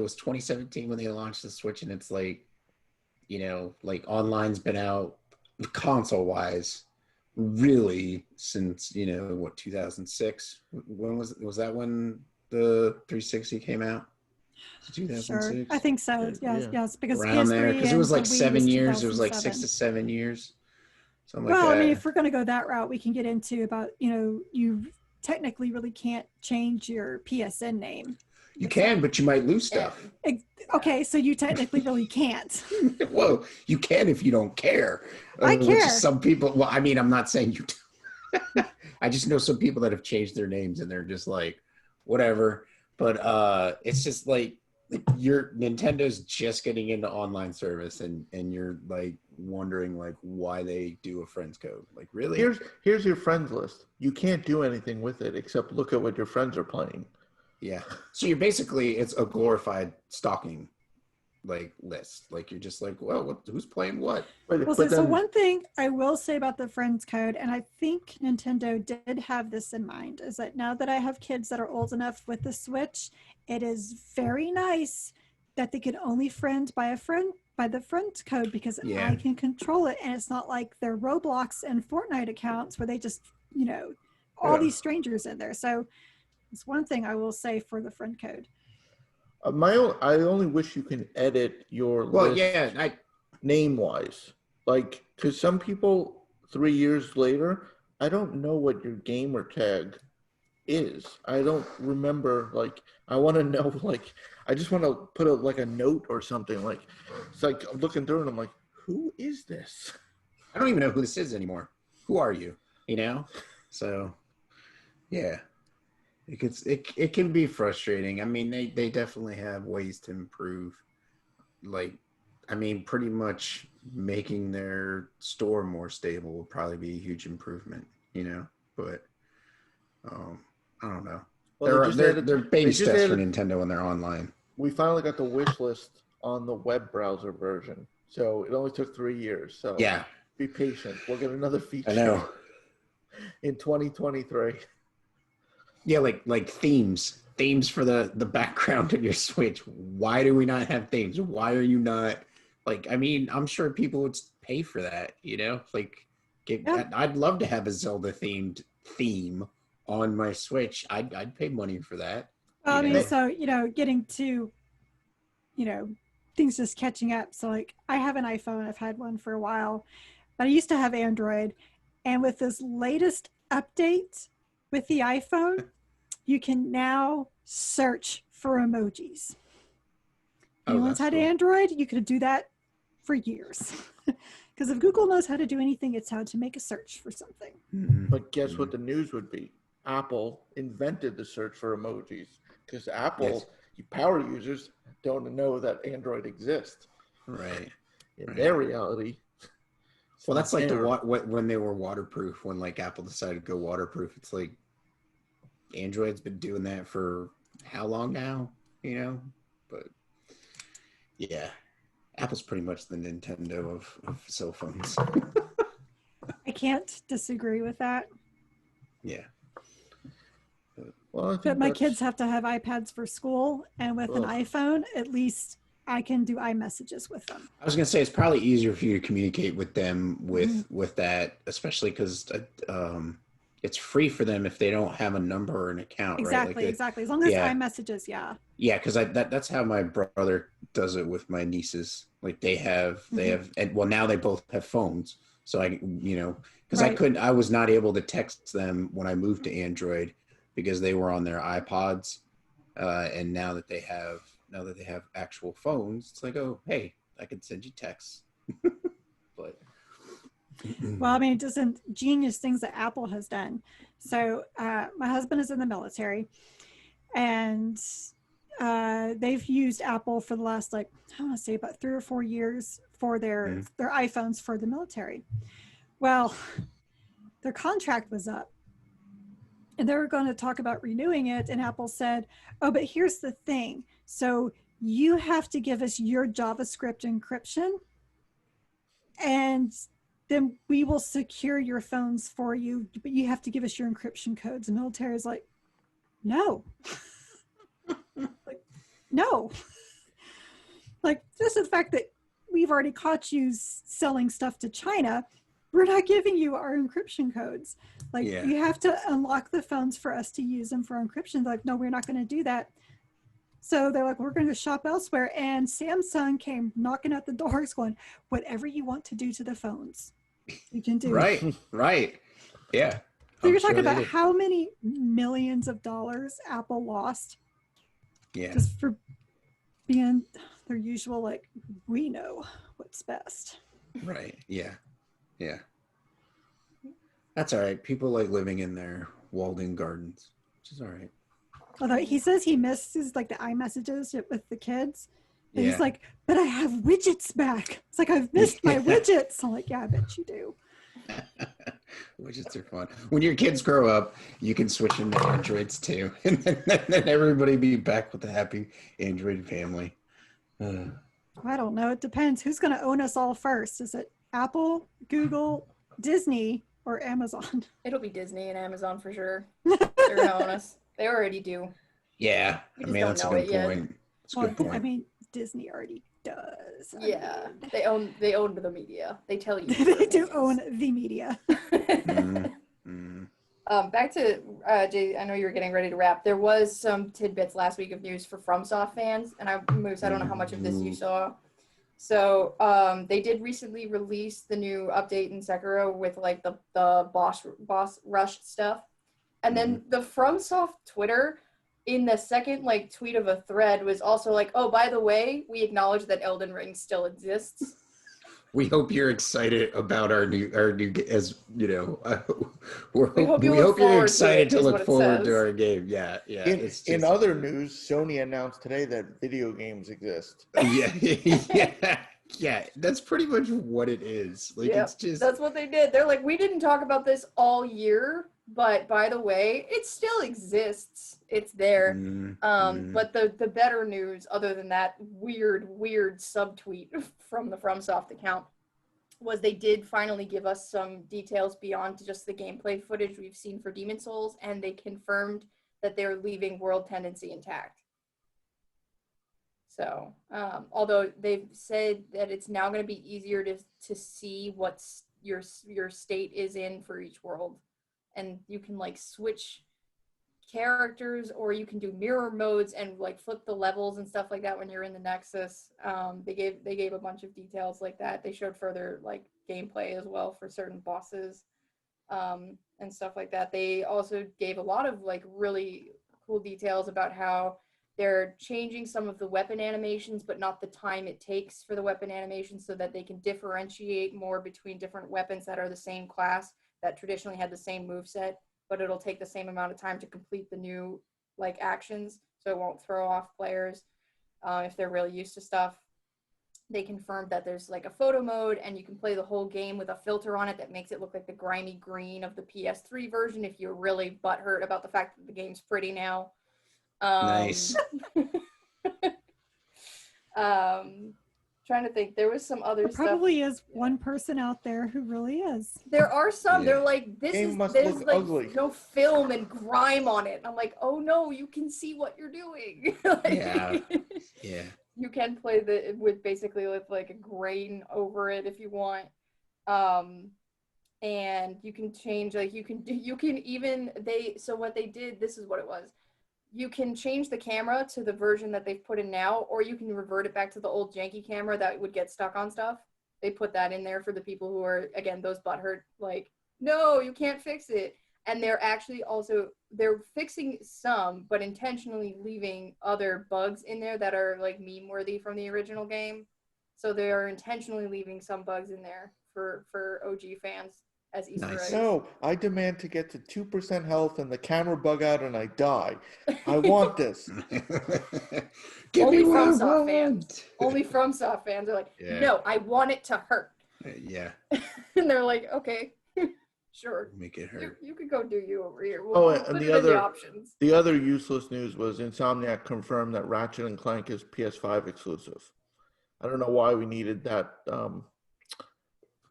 Speaker 5: was 2017 when they launched the Switch, and it's like, like online's been out console wise really since 2006. When was that when the 360 came out?
Speaker 4: Sure,
Speaker 5: 2006.
Speaker 4: I think so.
Speaker 3: Yeah.
Speaker 4: Yes, because
Speaker 5: Around there, because it was like 7 years. It was like 6 to
Speaker 4: 2007.
Speaker 5: 7 years. Something like
Speaker 4: Well,
Speaker 5: that.
Speaker 4: I mean, if we're going to go that route, we can get into about, you technically really can't change your PSN name.
Speaker 5: You can, but you might lose stuff.
Speaker 4: Okay, so you technically really can't.
Speaker 5: Well, you can if you don't care.
Speaker 4: I
Speaker 5: Which
Speaker 4: care.
Speaker 5: is some people. Well, I mean, I'm not saying you do. I just know some people that have changed their names and they're just like, whatever. But it's just like Nintendo's just getting into online service, and you're like wondering like why they do a friends code. Like, really?
Speaker 3: Here's your friends list. You can't do anything with it except look at what your friends are playing.
Speaker 5: Yeah. So you're basically, it's a glorified stalking like list. Like you're just like, well, who's playing what?
Speaker 4: Well, so one thing I will say about the friends code, and I think Nintendo did have this in mind, is that now that I have kids that are old enough with the Switch, it is very nice that they can only friend by the friends code, because
Speaker 5: Yeah.
Speaker 4: I can control it, and it's not like their Roblox and Fortnite accounts where they just, all
Speaker 3: Yeah.
Speaker 4: these strangers in there. So it's one thing I will say for the friend code.
Speaker 3: I only wish you can edit your list name-wise. Like, because some people 3 years later, I don't know what your gamer tag is. I don't remember. Like, I want to know. Like, I just want to put a note or something. Like, it's like I'm looking through and I'm like, who is this?
Speaker 5: I don't even know who this is anymore. Who are you? So, yeah. It can be frustrating. I mean, they definitely have ways to improve. Like, I mean, pretty much making their store more stable will probably be a huge improvement, But I don't know.
Speaker 3: Well,
Speaker 5: They're baby
Speaker 3: just
Speaker 5: steps for
Speaker 3: added-
Speaker 5: Nintendo when they're online.
Speaker 3: We finally got the wish list on the web browser version. So it only took 3 years. So
Speaker 5: Yeah,
Speaker 3: be patient. We'll get another feature
Speaker 5: I know.
Speaker 3: in 2023.
Speaker 5: Yeah, like themes for the background of your Switch. Why do we not have themes? Why are you not like? I mean, I'm sure people would pay for that. Like I'd love to have a Zelda themed theme on my Switch. I'd pay money for that.
Speaker 4: Well, I
Speaker 5: you
Speaker 4: mean,
Speaker 5: know?
Speaker 4: so, getting to, things just catching up. So, like, I have an iPhone. I've had one for a while, but I used to have Android. And with this latest update with the iPhone, you can now search for emojis. Anyone's had
Speaker 5: cool.
Speaker 4: Android, you could do that for years. Because if Google knows how to do anything, it's how to make a search for something.
Speaker 3: But guess what the news would be? Apple invented the search for emojis because Apple power users don't know that Android exists.
Speaker 5: Right.
Speaker 3: In their reality.
Speaker 5: Well, that's like when they were waterproof, when like Apple decided to go waterproof. It's like Android's been doing that for how long now? But yeah, Apple's pretty much the Nintendo of cell phones.
Speaker 4: I can't disagree with that.
Speaker 5: Yeah.
Speaker 3: Well,
Speaker 4: but my kids have to have iPads for school, and with an iPhone, at least I can do iMessages with them.
Speaker 5: I was gonna say it's probably easier for you to communicate with them with that, especially because it's free for them if they don't have a number or an account.
Speaker 4: Exactly,
Speaker 5: right?
Speaker 4: exactly. As long as iMessages, yeah.
Speaker 5: Yeah, because that's how my brother does it with my nieces. Like they have, and well, now they both have phones. So because I was not able to text them when I moved to Android because they were on their iPods, and now that they have actual phones, it's like, oh, hey, I can send you texts. But
Speaker 4: well, I mean, just some genius things that Apple has done. So my husband is in the military, and they've used Apple for the last, I want to say about 3 or 4 years for their iPhones for the military. Well, their contract was up, and they were going to talk about renewing it, and Apple said, oh, but here's the thing. So you have to give us your JavaScript encryption, and then we will secure your phones for you, but you have to give us your encryption codes. The military is like, no. No. Like, just the fact that we've already caught you selling stuff to China, we're not giving you our encryption codes. Like, you have to unlock the phones for us to use them for encryption. They're like, no, we're not going to do that. So they're like, we're going to shop elsewhere. And Samsung came knocking at the doors going, whatever you want to do to the phones, you can do.
Speaker 5: Right. Yeah.
Speaker 4: So you're talking about how many millions of dollars Apple lost just for being their usual, like, we know what's best.
Speaker 5: Right. Yeah. That's all right. People like living in their walled-in gardens, which is all right.
Speaker 4: Although he says he misses, like, the iMessages with the kids. And he's like, but I have widgets back. It's like, I've missed my widgets. I'm like, yeah, I bet you do.
Speaker 5: Widgets are fun. When your kids grow up, you can switch into Androids too. And then everybody be back with the happy Android family.
Speaker 4: I don't know. It depends. Who's going to own us all first? Is it Apple, Google, Disney, or Amazon?
Speaker 6: It'll be Disney and Amazon for sure. They're going to own us. They already do.
Speaker 5: Yeah. I mean, that's a good point. That's a good point.
Speaker 4: I mean, Disney already does.
Speaker 6: Yeah. They own the media. They tell you.
Speaker 4: They do own the media.
Speaker 6: Back to Jay, I know you were getting ready to wrap. There was some tidbits last week of news for FromSoft fans, and Moose, I don't know how much of this you saw. So they did recently release the new update in Sekiro with like the boss rush stuff, and then the FromSoft Twitter in the second like tweet of a thread was also like, oh, by the way, we acknowledge that Elden Ring still exists.
Speaker 5: We hope you're excited about our new, as you know, we hope
Speaker 6: you're
Speaker 5: excited to look forward to our game. Yeah.
Speaker 3: In other news, Sony announced today that video games exist.
Speaker 5: Yeah. That's pretty much what it is. Like, it's just
Speaker 6: that's what they did. They're like, we didn't talk about this all year, but by the way, it still exists. It's there. But the better news, other than that weird subtweet from the FromSoft account, was they did finally give us some details beyond just the gameplay footage we've seen for Demon Souls, and they confirmed that they're leaving world tendency intact. So, although they've said that it's now going to be easier to see what's, your state is in for each world, and you can like switch characters, or you can do mirror modes and like flip the levels and stuff like that when you're in the Nexus. They gave a bunch of details like that. They showed further like gameplay as well for certain bosses, and stuff like that. They also gave a lot of like really cool details about how they're changing some of the weapon animations, but not the time it takes for the weapon animations, so that they can differentiate more between different weapons that are the same class that traditionally had the same moveset, but it'll take the same amount of time to complete the new like actions, so it won't throw off players if they're really used to stuff. They confirmed that there's like a photo mode, and you can play the whole game with a filter on it that makes it look like the grimy green of the PS3 version if you're really butthurt about the fact that the game's pretty now.
Speaker 5: Nice.
Speaker 6: Trying to think, there was some other
Speaker 4: There
Speaker 6: stuff.
Speaker 4: probably is one person out there who really is.
Speaker 6: There are some.
Speaker 5: Yeah.
Speaker 6: They're like,
Speaker 3: Game must
Speaker 6: there's
Speaker 3: look
Speaker 6: like
Speaker 3: ugly.
Speaker 6: no film and grime on it. And I'm like, oh no, you can see what you're doing. Like,
Speaker 5: Yeah. Yeah.
Speaker 6: You can play with basically with like a grain over it if you want. And you can change, like you can even, so what they did, this is what it was. You can change the camera to the version that they've put in now, or you can revert it back to the old janky camera that would get stuck on stuff. They put that in there for the people who are, again, those butthurt, like, no, you can't fix it. And they're actually also, they're fixing some, but intentionally leaving other bugs in there that are like meme worthy from the original game. So they are intentionally leaving some bugs in there for OG fans as Easter
Speaker 5: Nice.
Speaker 6: eggs.
Speaker 3: No, I demand to get to 2% health and the camera bug out and I die. I want this.
Speaker 5: Give
Speaker 6: Only
Speaker 5: me what I
Speaker 6: FromSoft fans.
Speaker 5: want.
Speaker 6: Only FromSoft fans are like,
Speaker 5: Yeah.
Speaker 6: no, I want it to hurt.
Speaker 5: Yeah.
Speaker 6: And they're like, okay, sure.
Speaker 5: Make it hurt.
Speaker 6: You could go do you over here.
Speaker 3: Oh,
Speaker 6: We'll
Speaker 3: and
Speaker 6: put
Speaker 3: the
Speaker 6: it in
Speaker 3: other-
Speaker 6: the options.
Speaker 3: The other useless news was Insomniac confirmed that Ratchet and Clank is PS5 exclusive. I don't know why we needed that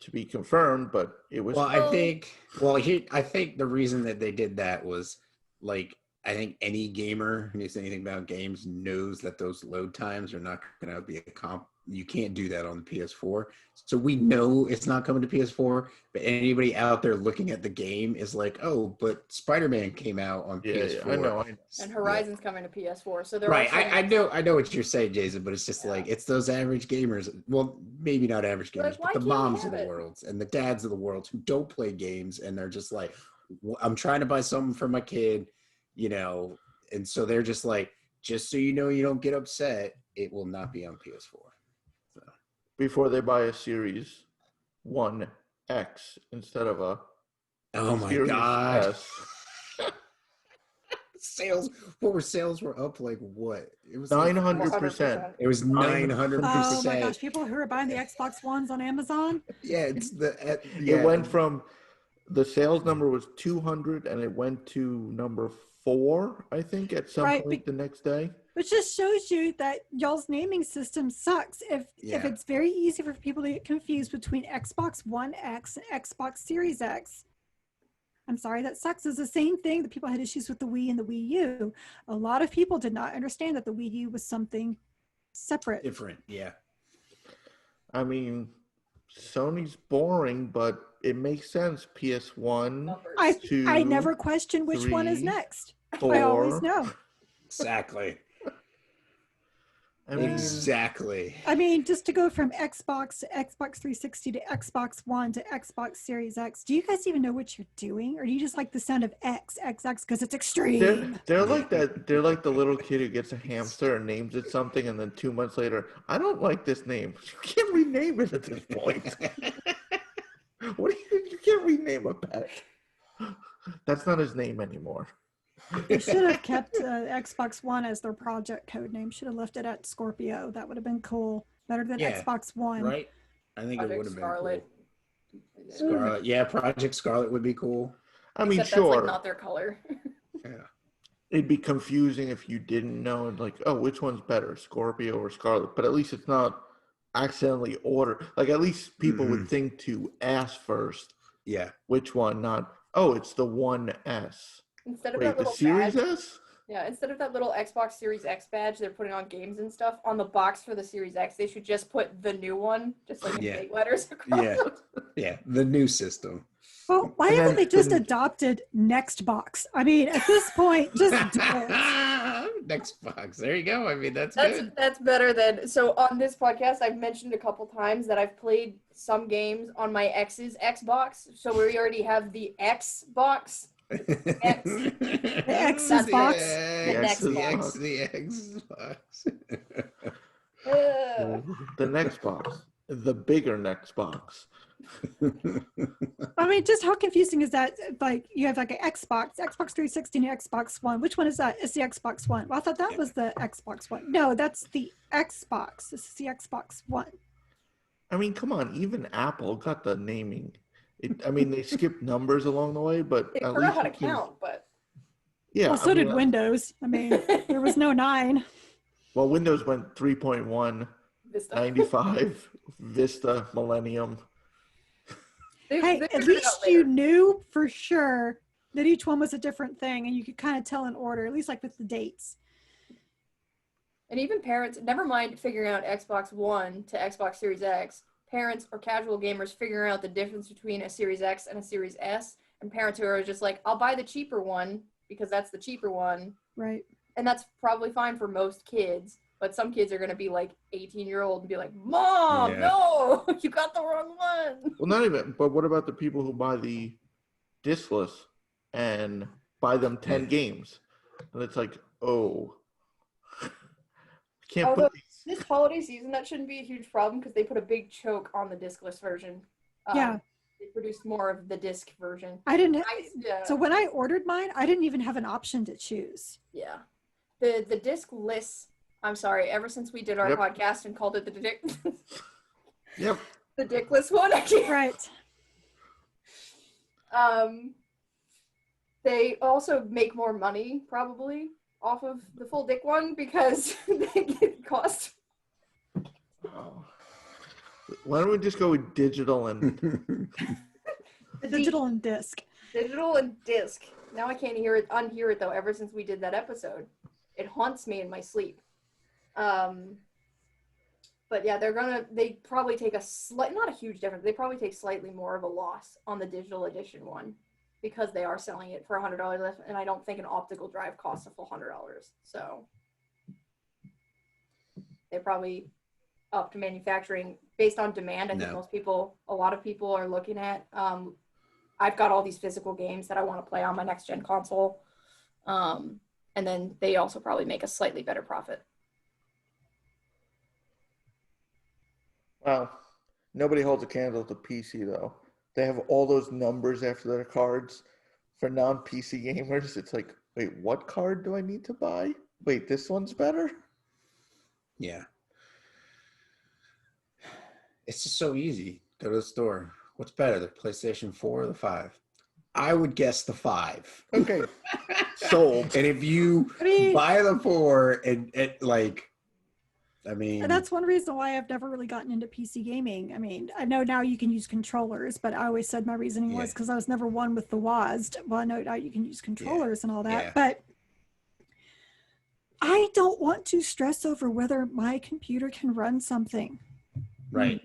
Speaker 3: to be confirmed, but it was.
Speaker 5: Well, I think the reason that they did that was like, I think any gamer who knows anything about games knows that those load times are not going to be you can't do that on the PS4. So we know it's not coming to PS4, but anybody out there looking at the game is like, oh, but Spider-Man came out on PS4.
Speaker 3: Yeah, I know.
Speaker 6: And Horizon's coming to PS4. So they're
Speaker 5: Right.
Speaker 6: also
Speaker 5: I know what you're saying, Jason, but it's just like, it's those average gamers. Well, maybe not average gamers,
Speaker 6: Like, why
Speaker 5: but the
Speaker 6: can't you
Speaker 5: moms of
Speaker 6: have
Speaker 5: the
Speaker 6: it?
Speaker 5: world and the dads of the world who don't play games, and they're just like, I'm trying to buy something for my kid, you know, and so they're just like, just so you know, you don't get upset, it will not be on PS4. So.
Speaker 3: Before they buy a Series 1X instead of a
Speaker 5: Oh my
Speaker 3: Series
Speaker 5: God.
Speaker 3: S.
Speaker 5: Sales were up like what? It was
Speaker 3: 900%.
Speaker 5: It was 900%.
Speaker 4: Oh my gosh, people who are buying the Xbox Ones on Amazon.
Speaker 5: Yeah, it's
Speaker 3: It went from, the sales number was 200 and it went to number 4, I think, at some
Speaker 4: Right,
Speaker 3: point the next day.
Speaker 4: Which just shows you that y'all's naming system sucks. If it's very easy for people to get confused between Xbox One X and Xbox Series X. I'm sorry, that sucks. It's the same thing that people had issues with the Wii and the Wii U. A lot of people did not understand that the Wii U was something separate.
Speaker 5: different. Yeah.
Speaker 3: I mean, Sony's boring, but it makes sense. PS1,
Speaker 4: I
Speaker 3: 2,
Speaker 4: never question which one is
Speaker 3: 3,
Speaker 4: next.
Speaker 3: 4.
Speaker 4: I always know.
Speaker 5: Exactly.
Speaker 3: I mean,
Speaker 5: Exactly.
Speaker 4: I mean, just to go from Xbox to Xbox 360 to Xbox One to Xbox Series X, do you guys even know what you're doing? Or do you just like the sound of X because it's extreme?
Speaker 3: they're like that. They're like the little kid who gets a hamster and names it something, and then 2 months later, I don't like this name. You can't rename it at this point. What do you can't rename a pet? That's not his name anymore.
Speaker 4: They should have kept Xbox One as their project code name. Should have left it at Scorpio. That would have been cool. Better than
Speaker 5: Yeah,
Speaker 4: Xbox One.
Speaker 5: Right? I think it
Speaker 6: Project
Speaker 5: would have been
Speaker 6: Scarlet.
Speaker 5: cool. Scarlet. Yeah, Project Scarlet would be cool.
Speaker 3: I mean,
Speaker 6: Except that's
Speaker 3: sure,
Speaker 6: like not their color.
Speaker 5: Yeah.
Speaker 3: it'd be confusing if you didn't know, and like, oh, which one's better, Scorpio or Scarlet? But at least it's not accidentally ordered. Like, at least people would think to ask first
Speaker 5: Yeah.
Speaker 3: which one, not, oh, it's the 1S.
Speaker 6: Instead of
Speaker 3: Wait,
Speaker 6: that
Speaker 3: the
Speaker 6: little
Speaker 3: Series
Speaker 6: badge,
Speaker 3: S?
Speaker 6: Yeah, instead of that little Xbox Series X badge they're putting on games and stuff, on the box for the Series X, they should just put the new one, just like in big letters across.
Speaker 5: Yeah. Yeah, the new system.
Speaker 4: Well, why
Speaker 3: And
Speaker 4: haven't
Speaker 3: then
Speaker 4: they just
Speaker 3: the-
Speaker 4: adopted Next Box? I mean, at this point, just do it.
Speaker 5: Next box. There you go. I mean, that's good.
Speaker 6: That's better than. So on this podcast, I've mentioned a couple times that I've played some games on my ex's Xbox. So we already have the Xbox. X.
Speaker 4: The X's box.
Speaker 6: The next box.
Speaker 5: The Xbox.
Speaker 3: The next box. The bigger next box.
Speaker 4: I mean, just how confusing is that? Like, you have like an Xbox 360, and Xbox One. Which one is that? It's the Xbox One. Well, I thought that was the Xbox One. No, that's the Xbox. This is the Xbox One.
Speaker 3: I mean, come on. Even Apple got the naming. I mean, they skipped numbers along the way, but
Speaker 6: They
Speaker 3: at
Speaker 6: forgot
Speaker 3: least
Speaker 6: how to
Speaker 3: you can-
Speaker 6: count, but
Speaker 3: Yeah.
Speaker 4: Well, so
Speaker 3: I
Speaker 4: did
Speaker 3: mean,
Speaker 4: Windows. I mean, there was no 9.
Speaker 3: Well, Windows went 3.1,
Speaker 6: Vista.
Speaker 3: 95, Vista, Millennium.
Speaker 4: Hey, at least you knew for sure that each one was a different thing, and you could kind of tell in order, at least like with the dates.
Speaker 6: And even parents, never mind figuring out Xbox One to Xbox Series X, parents or casual gamers figuring out the difference between a Series X and a Series S, and parents who are just like, I'll buy the cheaper one because that's the cheaper one.
Speaker 4: Right.
Speaker 6: And that's probably fine for most kids, but some kids are going to be like 18-year-old and be like, Mom,
Speaker 5: Yeah.
Speaker 6: no, you got the wrong one.
Speaker 3: Well, not even, but what about the people who buy the discless and buy them 10 games? And it's like, oh, I can't
Speaker 6: Although
Speaker 3: put these.
Speaker 6: this holiday season, that shouldn't be a huge problem because they put a big choke on the discless version.
Speaker 4: Yeah.
Speaker 6: They produced more of the disc version.
Speaker 4: I didn't.
Speaker 6: Yeah.
Speaker 4: So when I ordered mine, I didn't even have an option to choose.
Speaker 6: Yeah. The disc-less, I'm sorry, ever since we did our
Speaker 3: Yep.
Speaker 6: podcast and called it
Speaker 3: Yep.
Speaker 6: the dickless one, I can't.
Speaker 4: Right.
Speaker 6: They also make more money probably off of the full dick one because they get cost.
Speaker 3: Oh. Why don't we just go with digital and
Speaker 4: Digital and disc.
Speaker 6: Digital and disc. Now I can't unhear it though. Ever since we did that episode, it haunts me in my sleep. But yeah, they probably take not a huge difference. They probably take slightly more of a loss on the digital edition one because they are selling it for $100 less, and I don't think an optical drive costs a full $100. So they probably upped manufacturing based on demand. I think a lot of people are looking at. I've got all these physical games that I want to play on my next gen console. And then they also probably make a slightly better profit.
Speaker 3: well, nobody holds a candle to PC though. They have all those numbers after their cards for non-PC gamers. It's like, wait, what card do I need to buy? Wait, this one's better?
Speaker 5: Yeah. It's just so easy. Go to the store. What's better, the PlayStation 4 or the 5? I would guess the 5.
Speaker 3: Okay. Sold.
Speaker 5: And if you buy the 4 and
Speaker 4: And that's one reason why I've never really gotten into PC gaming. I mean, I know now you can use controllers, but I always said my reasoning was because I was never one with the WASD. Well, I know now you can use controllers and all that, but I don't want to stress over whether my computer can run something.
Speaker 5: Right.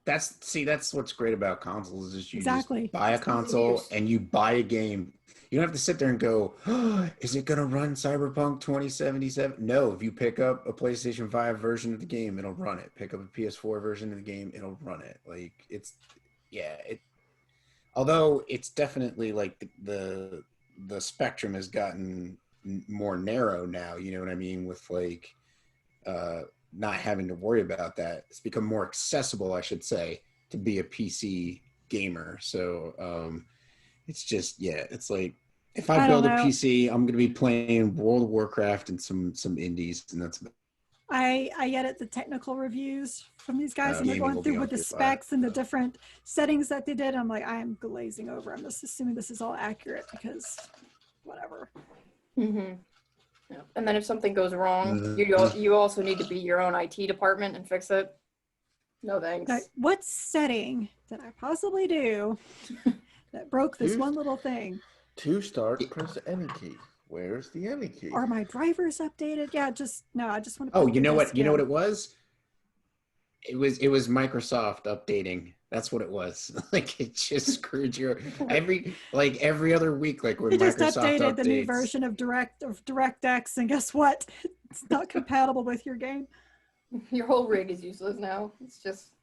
Speaker 5: That's what's great about consoles is you just
Speaker 4: Exactly.
Speaker 5: buy a console and you buy a game. You don't have to sit there and go, oh, is it going to run Cyberpunk 2077? No, if you pick up a PlayStation 5 version of the game, it'll run it. Pick up a PS4 version of the game, it'll run it. Like although it's definitely like the spectrum has gotten more narrow now, you know what I mean? With like, not having to worry about that. It's become more accessible, I should say, to be a PC gamer. So it's just, it's like, if I build a PC, I'm going to be playing World of Warcraft and some indies, and that's
Speaker 4: I edit the technical reviews from these guys, and they're
Speaker 5: gaming
Speaker 4: going
Speaker 5: will
Speaker 4: through
Speaker 5: be
Speaker 4: with the
Speaker 5: off your
Speaker 4: specs and the different settings that they did. I'm like, I am glazing over. I'm just assuming this is all accurate because whatever.
Speaker 6: Mm-hmm. Yeah. And then if something goes wrong, you also need to be your own IT department and fix it. No thanks.
Speaker 4: Now, what setting did I possibly do that broke this one little thing?
Speaker 3: To start, press any key. Where's the any key?
Speaker 4: Are my drivers updated? Yeah, I just want to.
Speaker 5: Oh, you know what? You know what it was? It was Microsoft updating. That's what it was. Like it just screwed your every other week. Like when
Speaker 4: It just
Speaker 5: Microsoft
Speaker 4: updated
Speaker 5: updates.
Speaker 4: the new version of DirectX, and guess what? It's not compatible with your game.
Speaker 6: Your whole rig is useless now.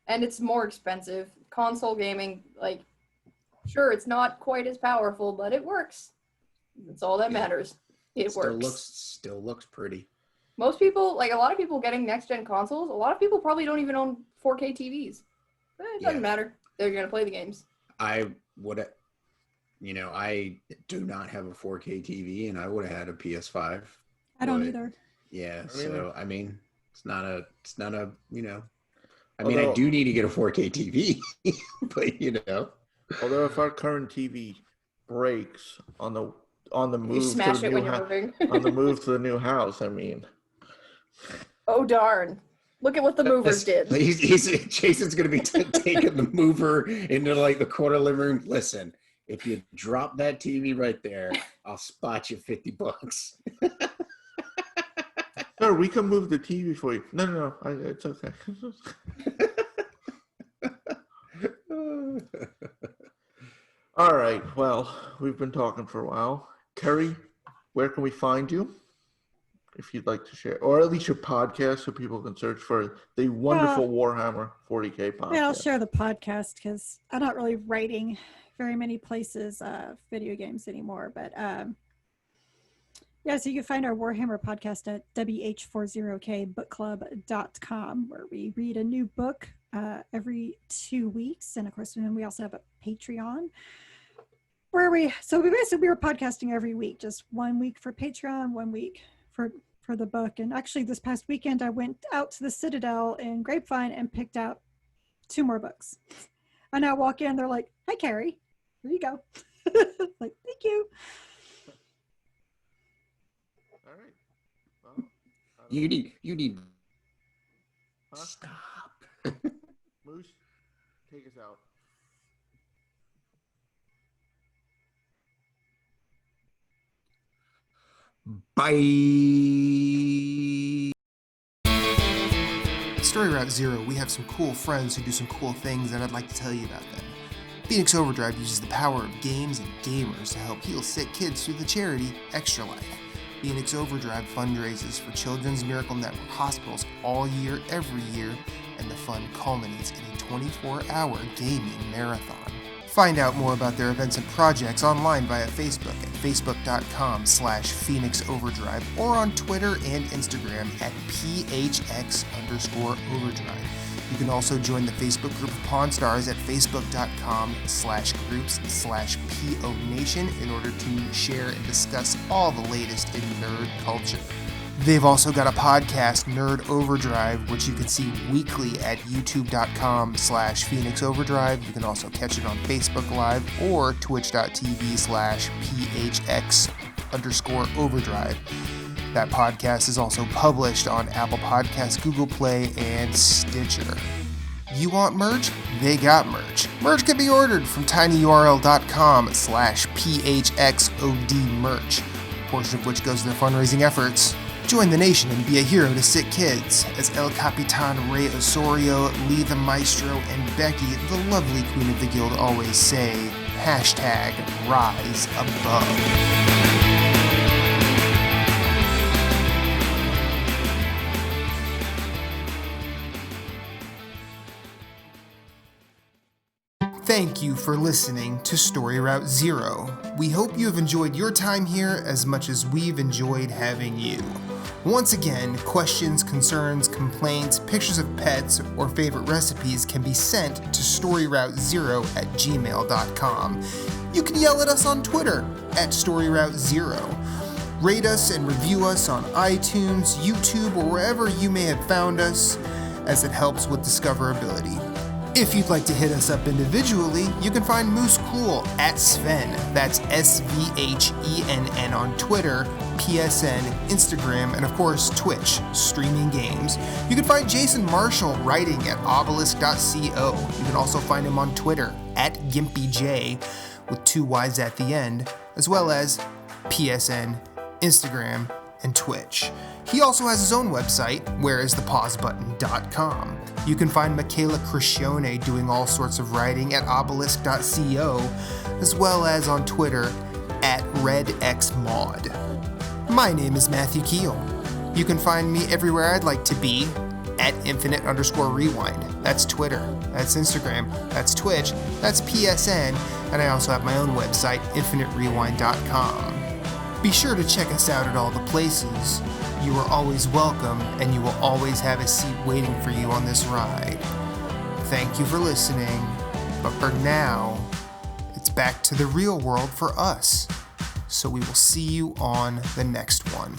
Speaker 6: And it's more expensive. Console gaming, like, sure, it's not quite as powerful, but it works. That's all that matters. It works.
Speaker 5: Still looks pretty.
Speaker 6: Most people, like a lot of people getting next gen consoles, a lot of people probably don't even own 4K TVs. It doesn't matter. They're going to play the games.
Speaker 5: I do not have a 4K TV, and I would have had a PS5.
Speaker 4: I don't either.
Speaker 5: Yeah,
Speaker 3: I mean,
Speaker 5: so I mean, it's not a I
Speaker 3: Although-
Speaker 5: do need to get a 4K TV, but
Speaker 3: Although if our current TV breaks on the move
Speaker 6: You smash
Speaker 3: to
Speaker 6: it
Speaker 3: the
Speaker 6: when
Speaker 3: new
Speaker 6: you're moving.
Speaker 3: on the move to the new house, I mean,
Speaker 6: Oh, darn. Look at what the movers did.
Speaker 5: Jason's gonna be taking the mover into like the corner living room. Listen, if you drop that TV right there, I'll spot you $50.
Speaker 3: sir, we can move the TV for you. No, it's okay. All right. Well, we've been talking for a while. Keri, where can we find you? If you'd like to share, or at least your podcast, so people can search for the wonderful Warhammer 40K podcast.
Speaker 4: Yeah, I'll share the podcast because I'm not really writing very many places video games anymore. But so you can find our Warhammer podcast at WH40K Book Club.com, where we read a new book every 2 weeks. And of course, then we also have a Patreon where we were podcasting every week, just 1 week for Patreon, 1 week for the book. And actually this past weekend I went out to the Citadel in Grapevine and picked out 2 more books. And I walk in, they're like, "Hi, Keri, here you go." Like, thank you.
Speaker 3: All right. Well,
Speaker 5: You need
Speaker 3: Huh?
Speaker 5: stop.
Speaker 3: Moose, take us out.
Speaker 5: Bye.
Speaker 2: Story Route Zero, we have some cool friends who do some cool things, and I'd like to tell you about them. Phoenix Overdrive uses the power of games and gamers to help heal sick kids through the charity Extra Life. Phoenix Overdrive fundraises for Children's Miracle Network hospitals all year, every year, and the fun culminates in a 24-hour gaming marathon. Find out more about their events and projects online via Facebook at facebook.com/Phoenix Overdrive or on Twitter and Instagram at PHX_Overdrive. You can also join the Facebook group of Pawn Stars at facebook.com/groups/PO Nation in order to share and discuss all the latest in nerd culture. They've also got a podcast, Nerd Overdrive, which you can see weekly at youtube.com/Phoenix Overdrive. You can also catch it on Facebook Live or twitch.tv/PHX_Overdrive. That podcast is also published on Apple Podcasts, Google Play, and Stitcher. You want merch? They got merch. Merch can be ordered from tinyurl.com/PHXOD merch, a portion of which goes to their fundraising efforts. Join the nation and be a hero to sick kids, as El Capitan Rey Osorio, Lee the Maestro, and Becky, the lovely queen of the guild, always say, #Rise Above. Thank you for listening to Story Route Zero. We hope you have enjoyed your time here as much as we've enjoyed having you. Once again, questions, concerns, complaints, pictures of pets, or favorite recipes can be sent to storyroute0@gmail.com. You can yell at us on Twitter at StoryRoute0. Rate us and review us on iTunes, YouTube, or wherever you may have found us, as it helps with discoverability. If you'd like to hit us up individually, you can find Moose Cool at Sven, that's SVHENN on Twitter, PSN, Instagram, and of course Twitch, streaming games. You can find Jason Marshall writing at obelisk.co. You can also find him on Twitter at GimpyJ with 2 Y's at the end, as well as PSN, Instagram, and Twitch. He also has his own website, whereisthepausebutton.com. You can find Michaela Criscione doing all sorts of writing at obelisk.co, as well as on Twitter at RedXMaud. My name is Matthew Keel. You can find me everywhere I'd like to be at infinite_rewind. That's Twitter, that's Instagram, that's Twitch, that's PSN, and I also have my own website, infiniterewind.com. Be sure to check us out at all the places. You are always welcome, and you will always have a seat waiting for you on this ride. Thank you for listening, but for now, it's back to the real world for us. So we will see you on the next one.